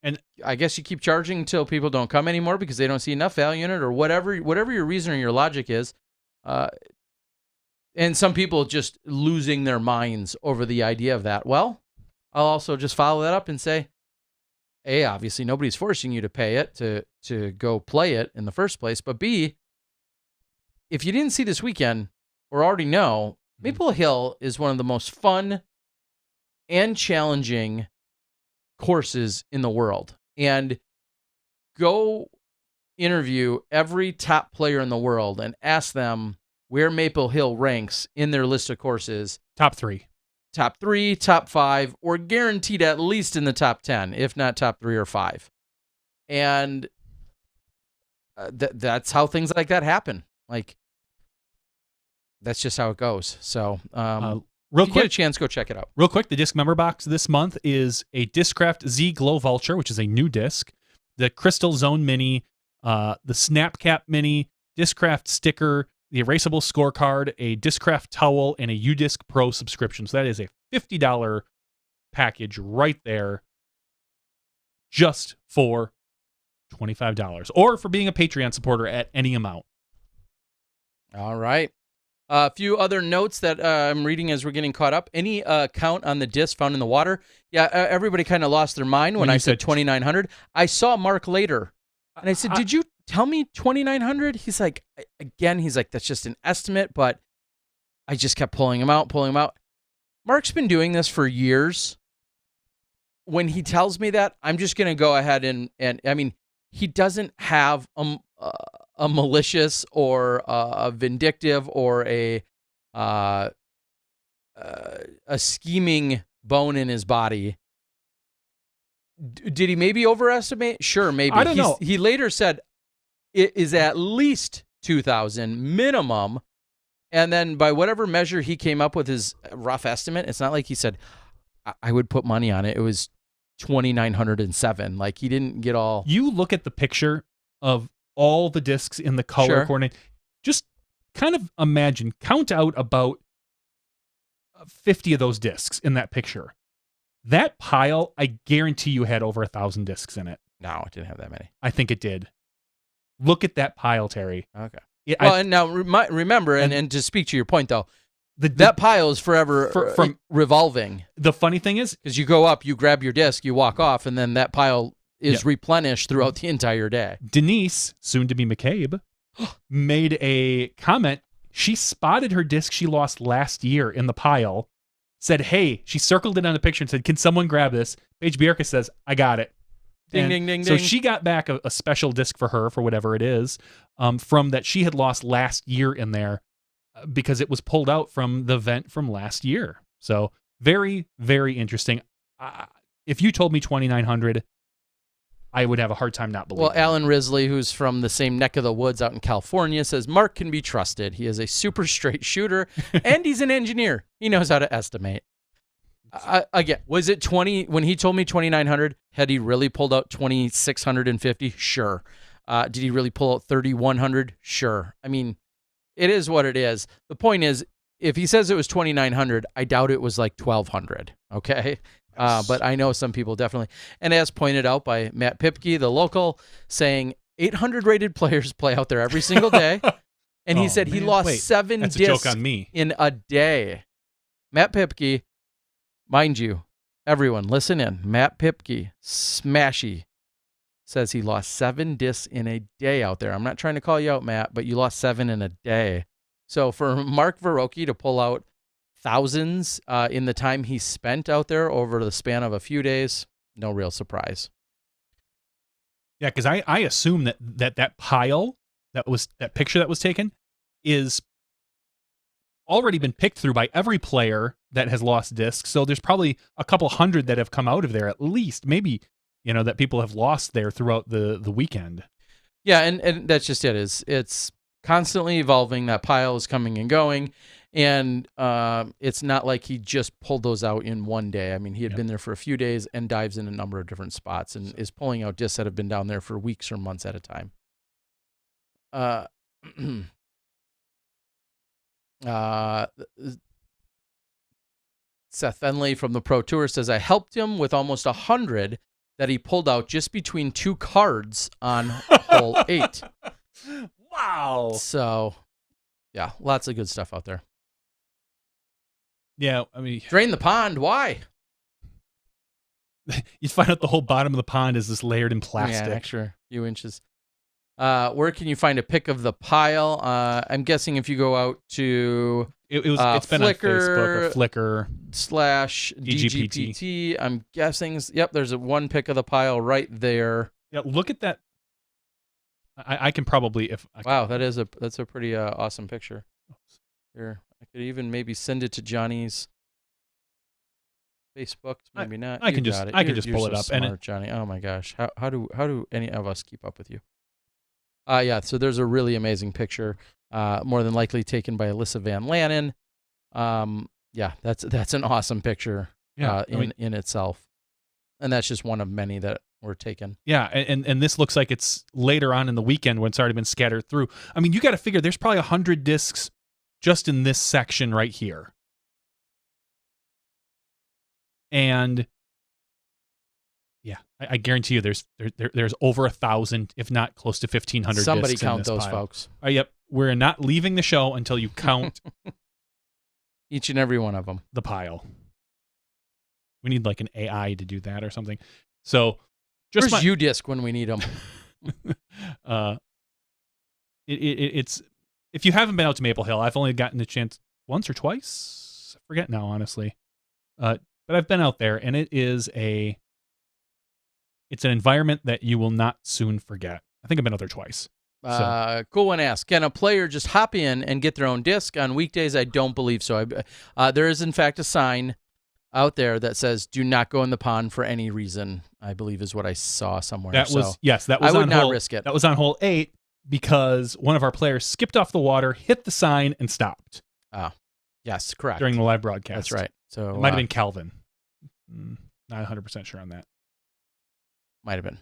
and I guess you keep charging until people don't come anymore because they don't see enough value in it, or whatever your reason or your logic is. And some people just losing their minds over the idea of that. Well, I'll also just follow that up and say, A, obviously nobody's forcing you to pay it to go play it in the first place. But B, if you didn't see this weekend or already know, Maple Hill is one of the most fun and challenging courses in the world. And go interview every top player in the world and ask them where Maple Hill ranks in their list of courses. Top 3, top 5, or guaranteed at least in the top 10, if not top 3 or 5. And that's how things like that happen. Like, that's just how it goes. So, real if you quick, get a chance, go check it out. Real quick, the disc member box this month is a Discraft Z Glow Vulture, which is a new disc, the Crystal Zone Mini, the Snapcap Mini, Discraft sticker, the erasable scorecard, a Discraft towel, and a UDisc Pro subscription. So that is a $50 package right there just for $25, or for being a Patreon supporter at any amount. All right. A few other notes that I'm reading as we're getting caught up. Any count on the disc found in the water? Yeah, everybody kind of lost their mind when I said 2,900. I saw Mark later, and I said, did you tell me 2,900? He's like, that's just an estimate, but I just kept pulling him out. Mark's been doing this for years. When he tells me that, I'm just going to go ahead and I mean, he doesn't have a malicious or a vindictive or a scheming bone in his body. Did he maybe overestimate? Sure, maybe. I don't know. He later said it is at least 2,000 minimum. And then by whatever measure he came up with his rough estimate, it's not like he said, I would put money on it. It was 2,907. Like, he didn't get all. You look at the picture of all the discs in the color Sure. coordinate. Just kind of imagine, count out about 50 of those discs in that picture. That pile, I guarantee you had over 1,000 discs in it. No, it didn't have that many. I think it did. Look at that pile, Terry. Okay. Yeah, Well, and now remember, and to speak to your point, though, that pile is forever from revolving. the funny thing is, Because you go up, you grab your disc, you walk off, and then that pile is replenished throughout the entire day. Denise, soon to be McCabe, made a comment. She spotted her disc she lost last year in the pile, said, hey, she circled it on the picture and said, can someone grab this? Paige Bierka says, I got it. Ding, ding, ding, so ding. she got back a special disc for her, for whatever it is, from that she had lost last year in there because it was pulled out from the vent from last year. So very, very interesting. If you told me 2,900, I would have a hard time not believing. Well, Alan Risley, who's from the same neck of the woods out in California, says Mark can be trusted. He is a super straight shooter, and he's an engineer. He knows how to estimate. Again, was it 20 when he told me 2,900? Had he really pulled out 2,650? Sure. Did he really pull out 3,100? Sure. I mean, it is what it is. The point is, if he says it was 2,900, I doubt it was like 1,200. Okay. But I know some people definitely. And as pointed out by Matt Pipke, the local, saying 800 rated players play out there every single day. And he said he lost 7 that's discs a joke on me. in a day. Matt Pipke, mind you, everyone listen in. Matt Pipke, Smashy, says he lost 7 discs in a day out there. I'm not trying to call you out, Matt, but you lost 7 in a day. So for Mark Wysocki to pull out thousands in the time he spent out there over the span of a few days, no real surprise. Yeah, because I assume that pile, that picture that was taken, is already been picked through by every player that has lost discs. So there's probably a couple hundred that have come out of there at least, maybe, that people have lost there throughout the weekend. Yeah, and that's just it. It's constantly evolving. That pile is coming and going. And it's not like he just pulled those out in one day. I mean, he had been there for a few days and dives in a number of different spots and is pulling out discs that have been down there for weeks or months at a time. Seth Fenley from the Pro Tour says, I helped him with almost 100 that he pulled out just between 2 cards on hole 8. Wow. So, yeah, lots of good stuff out there. Yeah, I mean, Drain the pond. Why? you find out the whole bottom of the pond is this layered in plastic. Yeah, an extra few inches. Where can you find a pic of the pile? I'm guessing if you go out to it's been on Facebook or Flickr / DGPT. I'm guessing. Yep, there's one pic of the pile right there. Yeah, look at that. I can probably Wow, that's a pretty awesome picture. Here, I could even maybe send it to Johnny's Facebook. Maybe not. I can just pull it up. Smart, and Johnny. Oh my gosh, how do any of us keep up with you? Yeah. So there's a really amazing picture, more than likely taken by Alyssa Van Lannen. Yeah, that's an awesome picture. In itself, and that's just one of many that were taken. Yeah, and this looks like it's later on in the weekend when it's already been scattered through. I mean, you got to figure there's probably 100 discs just in this section right here. And yeah, I guarantee you there's over 1,000, if not close to 1,500 Somebody discs count in this those pile. folks. Yep, we're not leaving the show until you count Each and every one of them. the pile. We need like an AI to do that or something. So just Where's U-Disc when we need them? it's if you haven't been out to Maple Hill, I've only gotten a chance once or twice. I forget now, honestly. But I've been out there, and it's an environment that you will not soon forget. I think I've been out there twice. Cool one asks, can a player just hop in and get their own disc on weekdays? I don't believe so. There is, in fact, a sign out there that says, do not go in the pond for any reason, I believe is what I saw somewhere. That was I would not risk it. That was on hole 8 because one of our players skipped off the water, hit the sign, and stopped. Yes, correct. During the live broadcast. That's right. So it might have been Calvin. Not 100% sure on that. Might have been.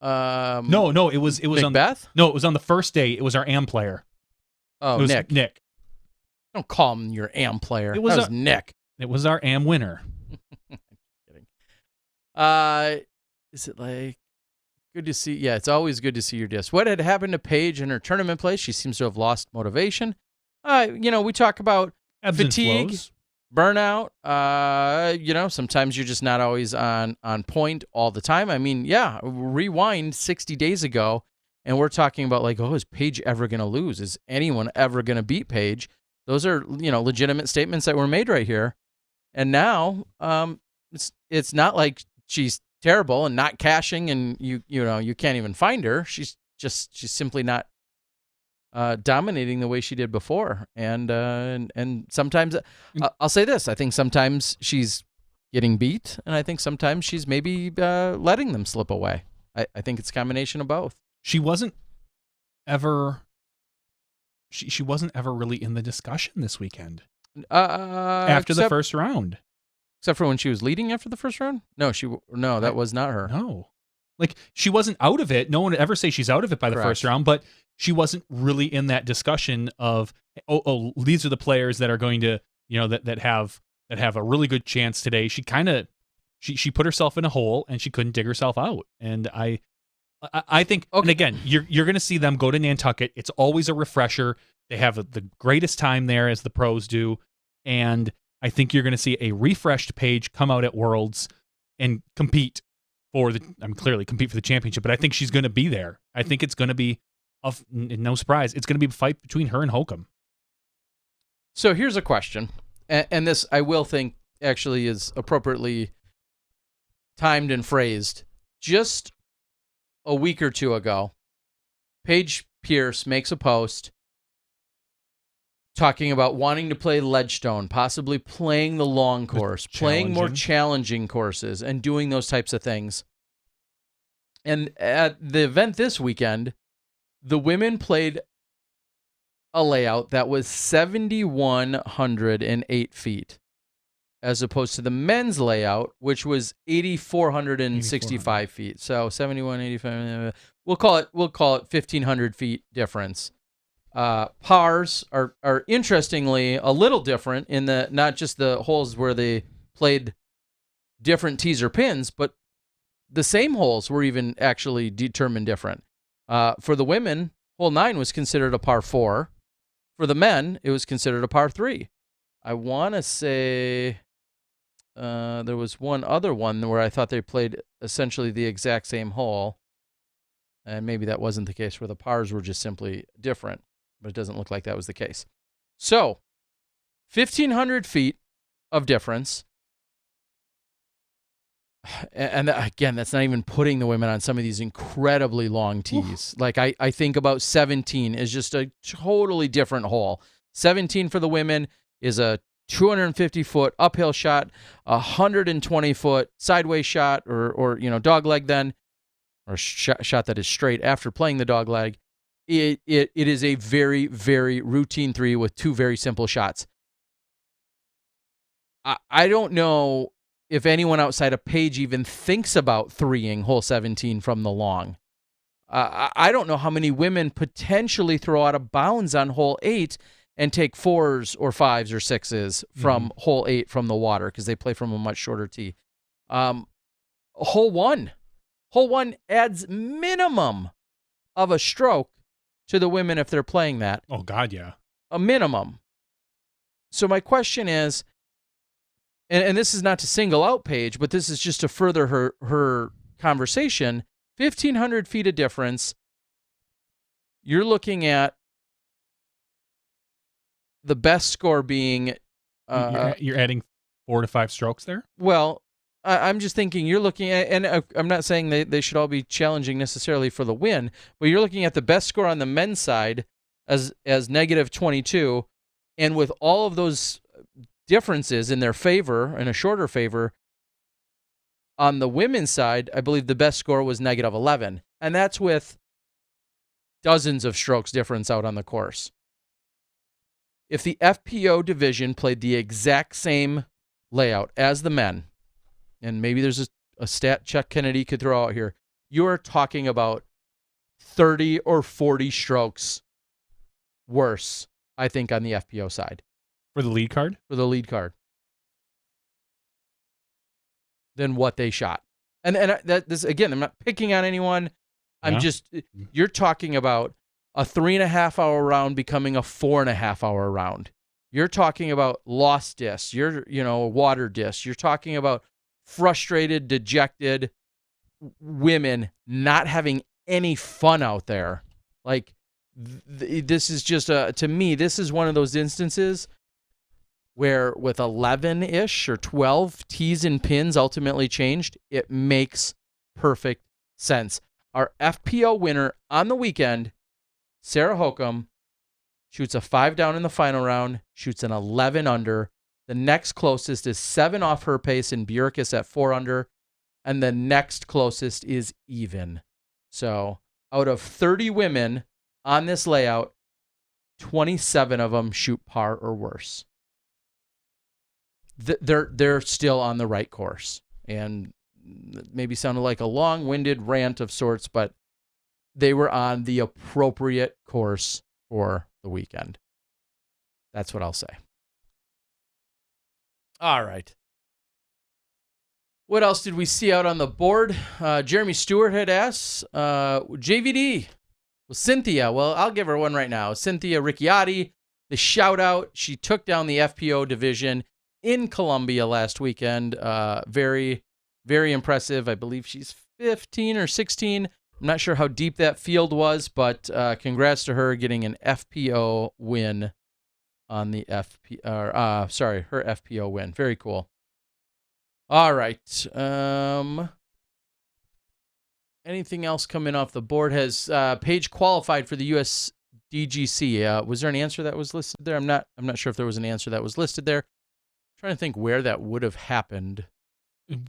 No, it was McBeth? it was on the first day. It was our AM player. Oh, it was Nick. Don't call him your AM player. That was Nick. It was our AM winner. Kidding. Is it like good to see? Yeah, it's always good to see your disc. What had happened to Paige in her tournament play? She seems to have lost motivation. We talk about Ebbs fatigue, and flows. burnout. Sometimes you're just not always on point all the time. I mean, yeah, rewind 60 days ago, and we're talking about like, is Paige ever going to lose? Is anyone ever going to beat Paige? Those are, legitimate statements that were made right here. And now, it's not like she's terrible and not cashing, and you can't even find her. She's simply not dominating the way she did before. And sometimes I'll say this: I think sometimes she's getting beat, and I think sometimes she's maybe letting them slip away. I think it's a combination of both. She wasn't ever. She wasn't ever really in the discussion this weekend. After the first round. Except for when she was leading after the first round? No, that was not her. No. Like, she wasn't out of it. No one would ever say she's out of it by the first round, but she wasn't really in that discussion of, these are the players that are going to, that have a really good chance today. She kind of, she put herself in a hole and she couldn't dig herself out. And I think, and again, you're going to see them go to Nantucket. It's always a refresher. They have the greatest time there, as the pros do. And I think you're going to see a refreshed Paige come out at Worlds and compete for the championship. But I think she's going to be there. I think it's going to be, no surprise, it's going to be a fight between her and Holcomb. So here's a question. And this, I will think, actually is appropriately timed and phrased. Just a week or two ago, Paige Pierce makes a post talking about wanting to play Ledgestone, possibly playing the long course, playing more challenging courses, and doing those types of things. And at the event this weekend, the women played a layout that was 7,108 feet, as opposed to the men's layout, which was 8,465 feet. So 7,185. We'll call it 1,500 feet difference. Pars are interestingly a little different in the not just the holes where they played different tees or pins, but the same holes were even actually determined different. For the women, hole 9 was considered a par 4. For the men, it was considered a par 3. I want to say there was one other one where I thought they played essentially the exact same hole, and maybe that wasn't the case, where the pars were just simply different, but it doesn't look like that was the case. So 1,500 feet of difference. And again, that's not even putting the women on some of these incredibly long tees. Like I think about 17 is just a totally different hole. 17 for the women is a 250-foot uphill shot, 120-foot sideways shot, or dog leg then, or shot that is straight after playing the dog leg. It is a very, very routine 3 with 2 very simple shots. I don't know if anyone outside of Paige even thinks about 3-ing hole 17 from the long. I don't know how many women potentially throw out of bounds on hole 8 and take 4s or 5s or 6s from hole 8 from the water, because they play from a much shorter tee. Hole 1 adds minimum of a stroke to the women if they're playing that. Oh, God, yeah. A minimum. So my question is, and this is not to single out Paige, but this is just to further her conversation, 1,500 feet of difference. You're looking at the best score being... you're adding 4 to 5 strokes there. Well, I'm just thinking you're looking at, and I'm not saying they should all be challenging necessarily for the win, but you're looking at the best score on the men's side as -22, and with all of those differences in their favor, in a shorter favor, on the women's side, I believe the best score was -11, and that's with dozens of strokes difference out on the course. If the FPO division played the exact same layout as the men, and maybe there's a stat Chuck Kennedy could throw out here, you're talking about 30 or 40 strokes worse, I think, on the FPO side. For the lead card? For the lead card. Than what they shot. And this, again, I'm not picking on anyone. I'm just, you're talking about a 3.5-hour round becoming a 4.5-hour round. You're talking about lost discs. Water discs. You're talking about frustrated, dejected women not having any fun out there. Like, this is just to me, this is one of those instances where with 11-ish or 12 tees and pins ultimately changed, it makes perfect sense. Our FPO winner on the weekend, Sarah Hokum, shoots a 5 down in the final round, shoots an 11 under. The next closest is 7 off her pace in Bjorkis at 4 under, and the next closest is even. So out of 30 women on this layout, 27 of them shoot par or worse. They're still on the right course, and maybe sounded like a long-winded rant of sorts, but they were on the appropriate course for the weekend. That's what I'll say. All right. What else did we see out on the board? Jeremy Stewart had asked, JVD, well, Cynthia, well, I'll give her one right now. Cynthia Ricciardi, the shout-out. She took down the FPO division in Columbia last weekend. Very, very impressive. I believe she's 15 or 16. I'm not sure how deep that field was, but congrats to her getting an FPO win on the her FPO win. Very cool. All right. Anything else coming off the board? Has Paige qualified for the US DGC? Was there an answer that was listed there? I'm not sure if there was an answer that was listed there. I'm trying to think where that would have happened.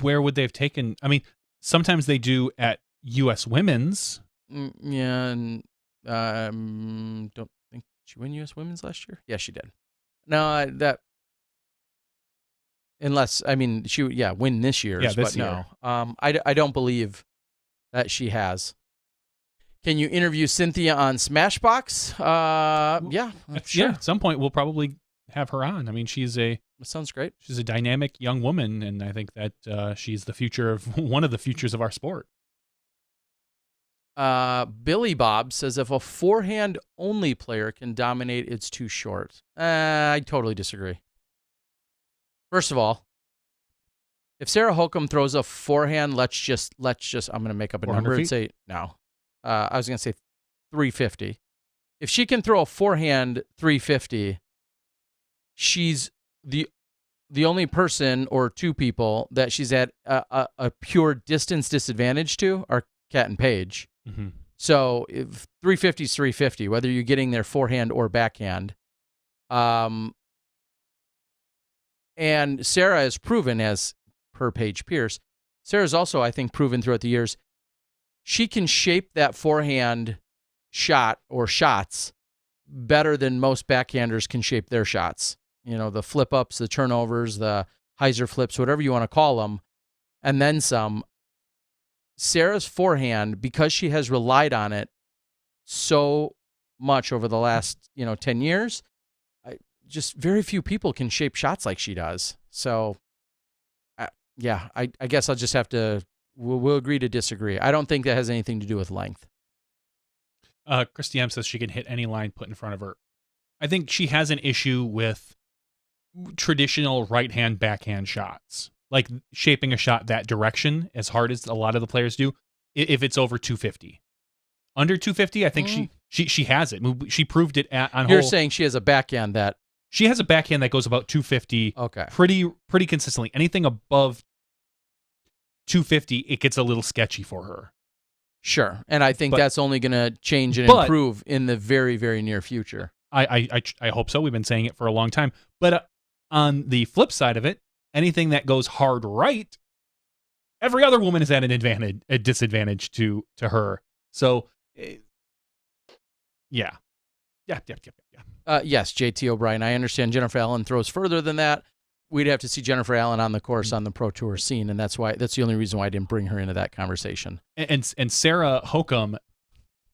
Where would they have taken? I mean, sometimes they do at U.S. Women's. Yeah, and don't think she won U.S. Women's last year. Yeah, she did. No, unless she win this year. Yeah, this year. No, I don't believe that she has. Can you interview Cynthia on Smashbox? Yeah, sure. Yeah, at some point we'll probably have her on. I mean, that sounds great. She's a dynamic young woman, and I think that she's the future of one of the futures of our sport. Billy Bob says if a forehand only player can dominate, it's too short. I totally disagree. First of all, if Sarah Hokum throws a forehand, let's just I'm gonna make up a number and say no. I was gonna say 350. If she can throw a forehand 350, she's the only person or two people that she's at a pure distance disadvantage to are Kat and Paige. Mm-hmm. So if 350 is 350, whether you're getting their forehand or backhand. And Sarah has proven, as per Paige Pierce, Sarah's also, I think, proven throughout the years, she can shape that forehand shot or shots better than most backhanders can shape their shots. You know, the flip-ups, the turnovers, the hyzer flips, whatever you want to call them, and then some. Sarah's forehand, because she has relied on it so much over the last 10 years, just very few people can shape shots like she does. So, I guess I'll just have to, we'll agree to disagree. I don't think that has anything to do with length. Christy M says she can hit any line put in front of her. I think she has an issue with traditional right-hand, backhand shots. Like shaping a shot that direction as hard as a lot of the players do, if it's over 250. Under 250, I think she has it. She proved it on You're hole. saying she has a backhand that She has a backhand that goes about 250 Okay. pretty consistently. Anything above 250, it gets a little sketchy for her. Sure. And I think But- that's only going to change and but- improve in the very, very near future. I hope so. We've been saying it for a long time. But on the flip side of it, anything that goes hard right, every other woman is at a disadvantage to her. So, yeah. Yes, JT O'Brien. I understand Jennifer Allen throws further than that. We'd have to see Jennifer Allen on the course on the Pro Tour scene, and that's the only reason why I didn't bring her into that conversation. And Sarah Hokum,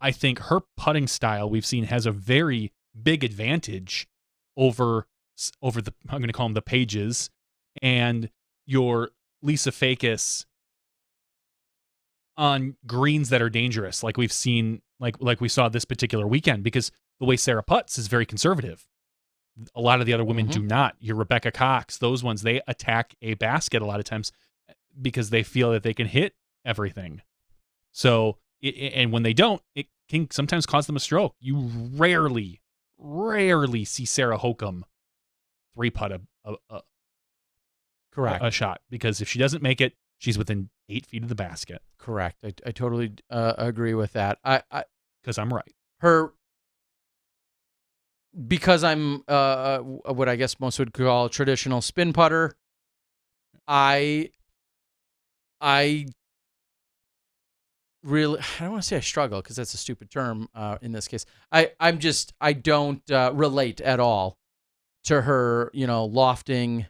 I think her putting style we've seen has a very big advantage over the, I'm going to call them the Pages, and your Lisa Fakis on greens that are dangerous, like we've seen, like we saw this particular weekend, because the way Sarah putts is very conservative. A lot of the other women do not. Your Rebecca Cox, those ones, they attack a basket a lot of times because they feel that they can hit everything. So, and when they don't, it can sometimes cause them a stroke. You rarely see Sarah Hokum three-putt Correct. a shot, because if she doesn't make it, she's within 8 feet of the basket. Correct. I totally agree with that. Because I'm right. Because I'm what I guess most would call a traditional spin putter, I really, I don't want to say I struggle because that's a stupid term in this case. I don't relate at all to her, lofting.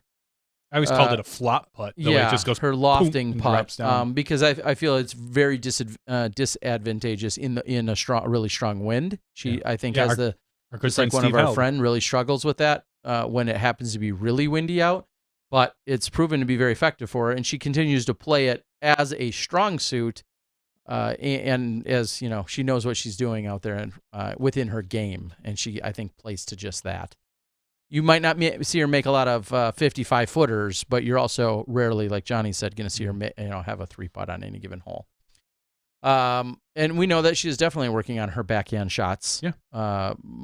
I always called it a flop putt. The way it just goes her lofting boom, putt, down. because I feel it's very disadvantageous in a really strong wind. She I think has our good just friend like one Steve of our Held. friend really struggles with that when it happens to be really windy out, but it's proven to be very effective for her, and she continues to play it as a strong suit, and as she knows what she's doing out there and within her game, and she I think plays to just that. You might not see her make a lot of 55 footers, but you're also rarely, like Johnny said, going to see her have a 3-putt on any given hole. And we know that she's definitely working on her backhand shots. Yeah.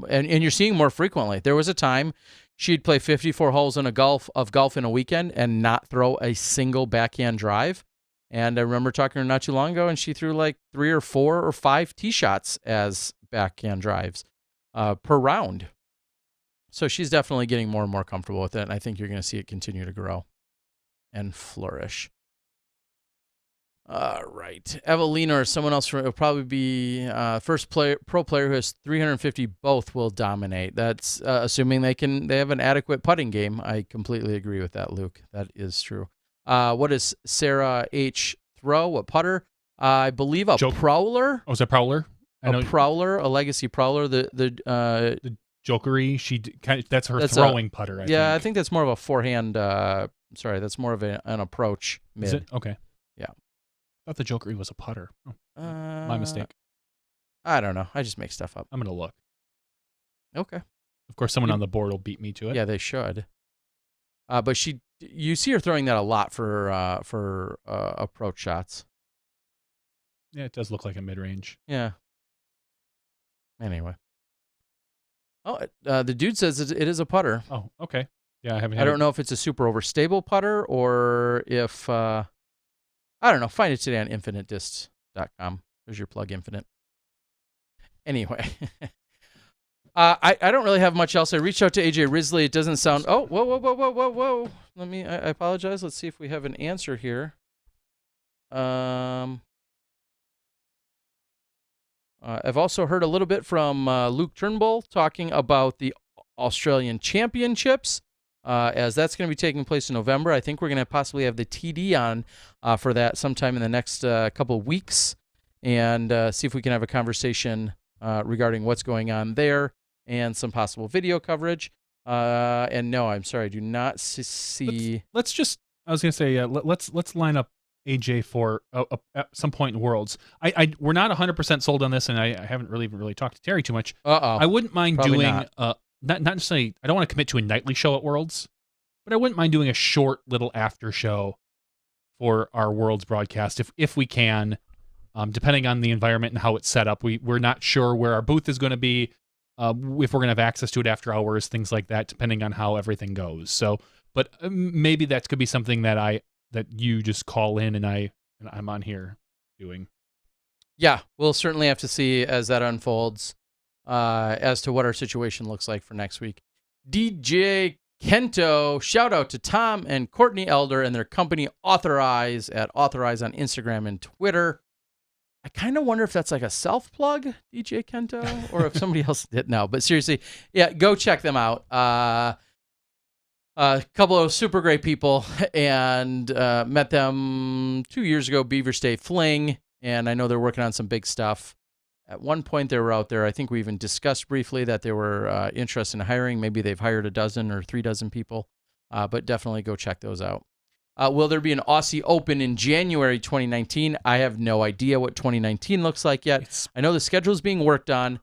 And you're seeing more frequently. There was a time she'd play 54 holes in golf in a weekend and not throw a single backhand drive. And I remember talking to her not too long ago, and she threw like 3 or 4 or 5 tee shots as backhand drives per round. So she's definitely getting more and more comfortable with it, and I think you're going to see it continue to grow and flourish. All right. Evelina or someone else will probably be first pro player who has 350. Both will dominate. That's assuming they have an adequate putting game. I completely agree with that, Luke. That is true. What does Sarah H throw? What putter? I believe a prowler. Oh, is that prowler? Prowler, a legacy prowler. The Jokery. That's her throwing putter. I think that's more of a forehand. That's more of an approach mid. Is it? Okay. Yeah. I thought the Jokery was a putter. Oh, my mistake. I don't know. I just make stuff up. I'm going to look. Okay. Of course, someone on the board will beat me to it. Yeah, they should. But you see her throwing that a lot for approach shots. Yeah, it does look like a mid-range. Yeah. Anyway. Oh, the dude says it is a putter. Oh, okay. Yeah, I don't know if it's a super overstable putter or if I don't know. Find it today on infinitediscs.com. There's your plug, Infinite. Anyway, I don't really have much else. I reached out to AJ Risley. It doesn't sound. Oh, whoa. I apologize. Let's see if we have an answer here. I've also heard a little bit from Luke Turnbull talking about the Australian Championships, as that's going to be taking place in November. I think we're going to possibly have the TD on for that sometime in the next couple of weeks, and see if we can have a conversation regarding what's going on there and some possible video coverage. And no, I'm sorry, I do not see. Let's just. I was going to say, let's line up AJ for at some point in Worlds. We're not 100% sold on this, and I haven't really talked to Terry too much. I wouldn't mind doing not necessarily. I don't want to commit to a nightly show at Worlds, but I wouldn't mind doing a short little after show for our Worlds broadcast if we can, depending on the environment and how it's set up. We're not sure where our booth is going to be. if we're gonna have access to it after hours, things like that, depending on how everything goes. So, but maybe that could be something that you just call in and I'm on here doing. Yeah, we'll certainly have to see as that unfolds as to what our situation looks like for next week. DJ Kento, shout out to Tom and Courtney Elder and their company Authorize at Authorize on Instagram and Twitter. I kind of wonder if that's like a self-plug, DJ Kento, or if somebody else did now. But seriously, yeah, go check them out. A couple of super great people, and met them 2 years ago, Beaver State Fling, and I know they're working on some big stuff. At one point, they were out there. I think we even discussed briefly that they were interested in hiring. Maybe they've hired 12 or 36 people, but definitely go check those out. Will there be an Aussie Open in January 2019? I have no idea what 2019 looks like yet. I know the schedule is being worked on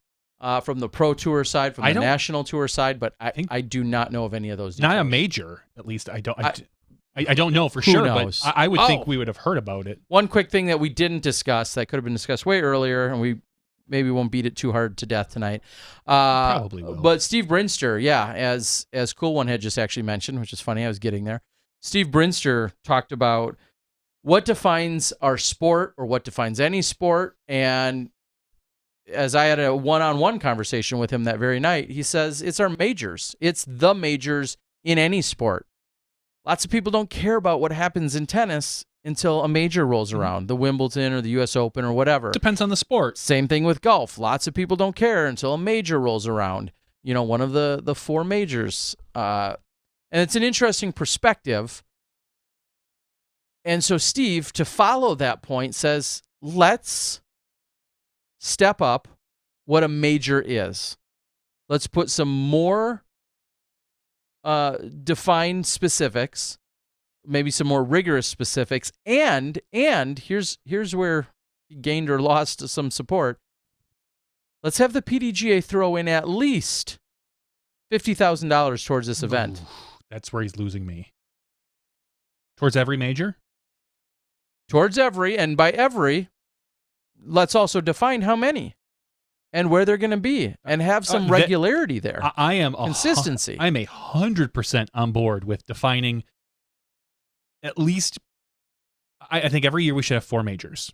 from the Pro Tour side, from the National Tour side, but I do not know of any of those details. Not a major, at least. I don't know for sure, knows? But I would think we would have heard about it. One quick thing that we didn't discuss that could have been discussed way earlier, and we maybe won't beat it too hard to death tonight. Probably will. But Steve Brinster, yeah, as Cool One had just actually mentioned, which is funny, I was getting there. Steve Brinster talked about what defines our sport or what defines any sport. And as I had a one-on-one conversation with him that very night, he says it's our majors. It's the majors in any sport. Lots of people don't care about what happens in tennis until a major rolls around, the Wimbledon or the U.S. Open or whatever. Depends on the sport. Same thing with golf. Lots of people don't care until a major rolls around. You know, one of the four majors. And it's an interesting perspective. And so Steve, to follow that point, says, let's step up what a major is. Let's put some more defined specifics, maybe some more rigorous specifics, and here's where he gained or lost some support. Let's have the PDGA throw in at least $50,000 towards this event. Ooh, that's where he's losing me. Towards every major? Towards every, and by every, let's also define how many and where they're going to be and have some regularity there. I am consistency. I'm 100% on board with defining at least. I think every year we should have four majors.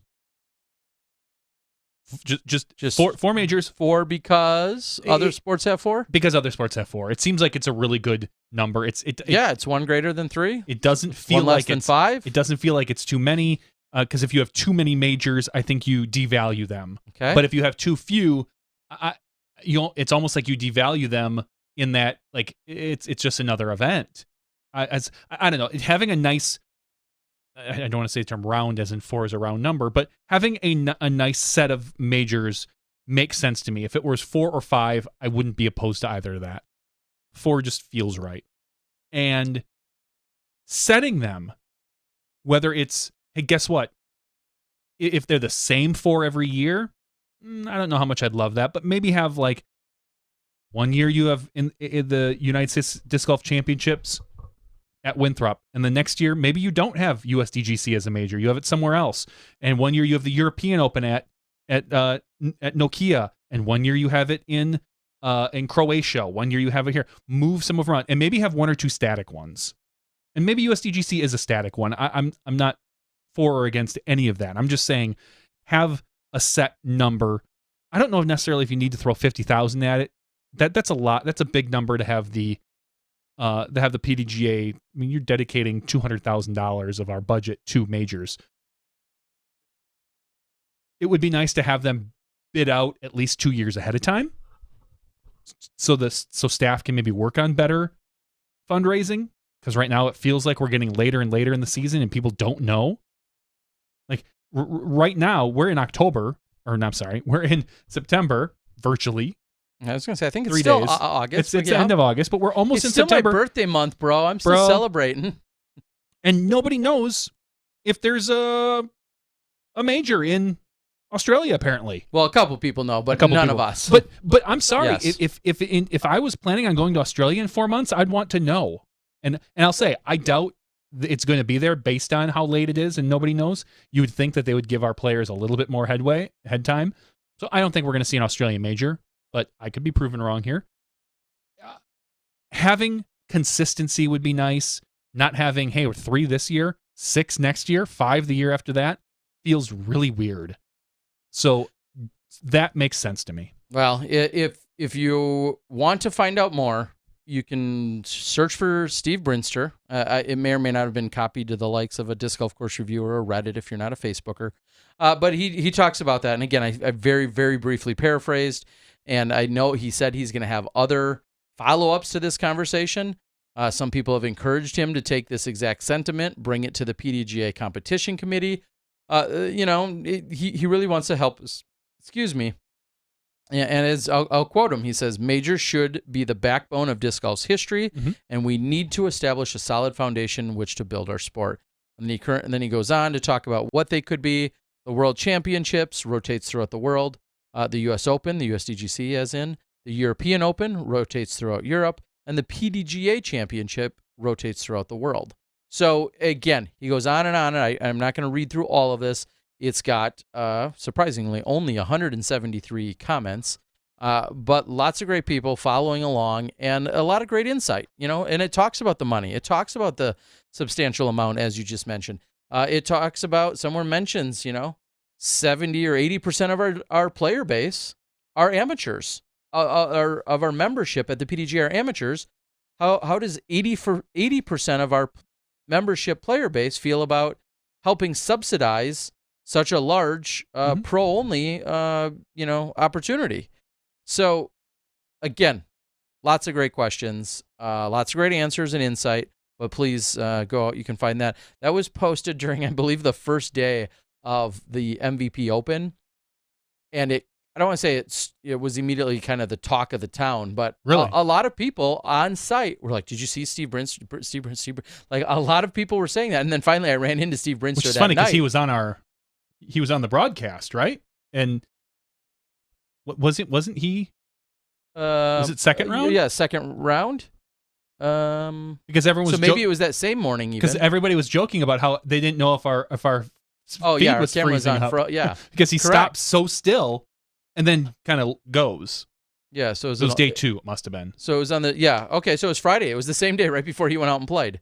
Just four majors. Four because other sports have four? Because other sports have four. It seems like it's a really good number. It's one greater than three. It doesn't feel one less than five. It doesn't feel like it's too many. Because if you have too many majors, I think you devalue them. Okay. But if you have too few, it's almost like you devalue them in that like it's just another event. I don't know. Having a nice, I don't want to say the term round as in four is a round number, but having a nice set of majors makes sense to me. If it was 4 or 5, I wouldn't be opposed to either of that. 4 just feels right. And setting them, whether it's, hey, guess what? If they're the same 4 every year, I don't know how much I'd love that, but maybe have like 1 year you have in the United States Disc Golf Championships at Winthrop, and the next year maybe you don't have USDGC as a major, you have it somewhere else, and 1 year you have the European Open at Nokia, and 1 year you have it in Croatia, 1 year you have it here. Move some of around, and maybe have 1 or 2 static ones, and maybe USDGC is a static one. I'm not for or against any of that. I'm just saying have a set number. I don't know necessarily if you need to throw 50,000 at it. That's a lot. That's a big number to have the PDGA. I mean, you're dedicating $200,000 of our budget to majors. It would be nice to have them bid out at least 2 years ahead of time, so staff can maybe work on better fundraising. Because right now it feels like we're getting later and later in the season, and people don't know. Like right now, we're in October, or no, I'm sorry, we're in September virtually. I was going to say, I think it's 3 still days. August. It's the end of August, but we're almost in still September. My birthday month, bro. I'm still celebrating. And nobody knows if there's a major in Australia, apparently. Well, a couple people know, but none of us. But I'm sorry. Yes. If I was planning on going to Australia in 4 months, I'd want to know. And I'll say, I doubt it's going to be there based on how late it is and nobody knows. You would think that they would give our players a little bit more head time. So I don't think we're going to see an Australian major. but I could be proven wrong here. Having consistency would be nice. Not having, hey, we're 3 this year, 6 next year, 5 the year after that feels really weird. So that makes sense to me. Well, if you want to find out more, you can search for Steve Brinster. It may or may not have been copied to the likes of a Disc Golf Course Reviewer or Reddit if you're not a Facebooker. But he talks about that. And again, I very, very briefly paraphrased. And I know he said he's going to have other follow-ups to this conversation. Some people have encouraged him to take this exact sentiment, bring it to the PDGA competition committee. He really wants to help us. Excuse me. And as I'll quote him, he says, "Majors should be the backbone of disc golf's history, and we need to establish a solid foundation which to build our sport." And then he goes on to talk about what they could be. The World Championships rotates throughout the world. The U.S. Open, the USDGC as in. The European Open rotates throughout Europe. And the PDGA Championship rotates throughout the world. So, again, he goes on, and I'm not going to read through all of this. It's got, surprisingly, only 173 comments, but lots of great people following along and a lot of great insight, and it talks about the money. It talks about the substantial amount, as you just mentioned. It talks about, someone mentions, 70 or 80% of our player base are amateurs, of our membership at the PDGA are amateurs. How does 80% of our membership player base feel about helping subsidize such a large pro-only, opportunity? So, again, lots of great questions, lots of great answers and insight. But please go out. You can find that. That was posted during, I believe, the first day of the MVP Open, and I don't want to say it was immediately kind of the talk of the town, but really? a lot of people on site were like, "Did you see Steve Brinster?" Like, a lot of people were saying that, and then finally I ran into Steve Brinster. Which is funny because he was on the broadcast, right? And wasn't he? Was it second round? Yeah, second round. Because everyone was so maybe it was that same morning. Because everybody was joking about how they didn't know if our feed was freezing up. Yeah, because he stopped so still. And then kind of goes. Yeah, so it was day 2. It must have been. So it was on the okay. So it was Friday. It was the same day right before he went out and played.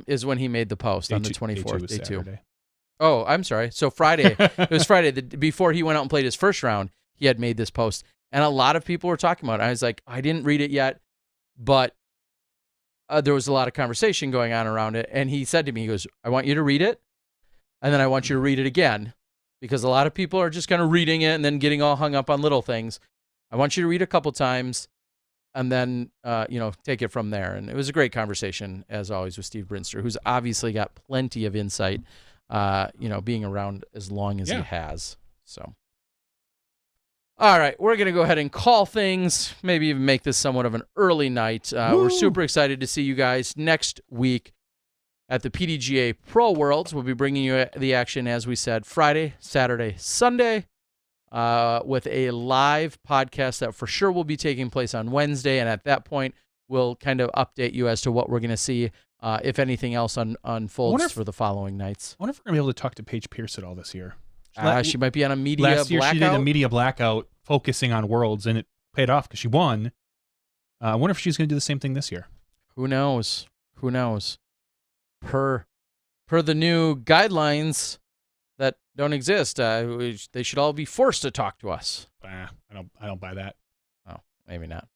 Is when he made the post on the 24th. Day 2. Oh, I'm sorry. So Friday. It was Friday before he went out and played his first round. He had made this post, and a lot of people were talking about it. I was like, I didn't read it yet, but there was a lot of conversation going on around it. And he said to me, he goes, "I want you to read it, and then I want you to read it again." Because a lot of people are just kind of reading it and then getting all hung up on little things. I want you to read a couple times and then, take it from there. And it was a great conversation, as always, with Steve Brinster, who's obviously got plenty of insight, being around as long as he has. So, all right, we're going to go ahead and call things, maybe even make this somewhat of an early night. We're super excited to see you guys next week at the PDGA Pro Worlds. We'll be bringing you the action, as we said, Friday, Saturday, Sunday, with a live podcast that for sure will be taking place on Wednesday. And at that point, we'll kind of update you as to what we're going to see, if anything else unfolds for the following nights. I wonder if we're going to be able to talk to Paige Pierce at all this year. She might be on a media blackout. Last year she did a media blackout focusing on Worlds, and it paid off because she won. I wonder if she's going to do the same thing this year. Who knows? Who knows? Per the new guidelines that don't exist, they should all be forced to talk to us. I don't buy that. Oh, maybe not.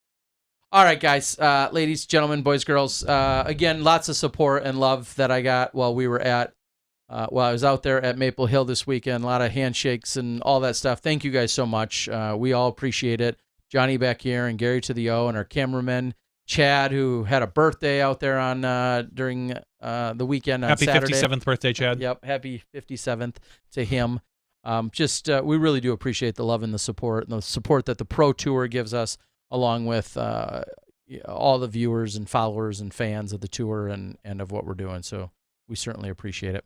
All right, guys, ladies, gentlemen, boys, girls. Again, lots of support and love that I got while I was out there at Maple Hill this weekend. A lot of handshakes and all that stuff. Thank you guys so much. We all appreciate it. Johnny back here and Gary to the O and our cameraman Chad, who had a birthday out there on during the weekend on Saturday. Happy 57th birthday, Chad. Yep, happy 57th to him. We really do appreciate the love and the support that the Pro Tour gives us, along with all the viewers and followers and fans of the tour and of what we're doing. So we certainly appreciate it.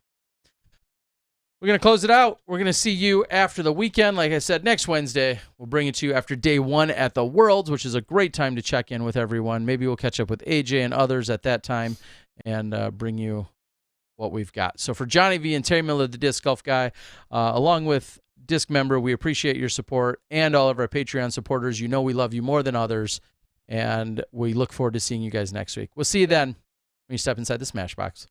We're going to close it out. We're going to see you after the weekend. Like I said, next Wednesday, we'll bring it to you after day 1 at the Worlds, which is a great time to check in with everyone. Maybe we'll catch up with AJ and others at that time and bring you what we've got. So for Johnny V and Terry Miller, the Disc Golf Guy, along with Disc member, we appreciate your support, and all of our Patreon supporters. You know we love you more than others, and we look forward to seeing you guys next week. We'll see you then when you step inside the Smashbox.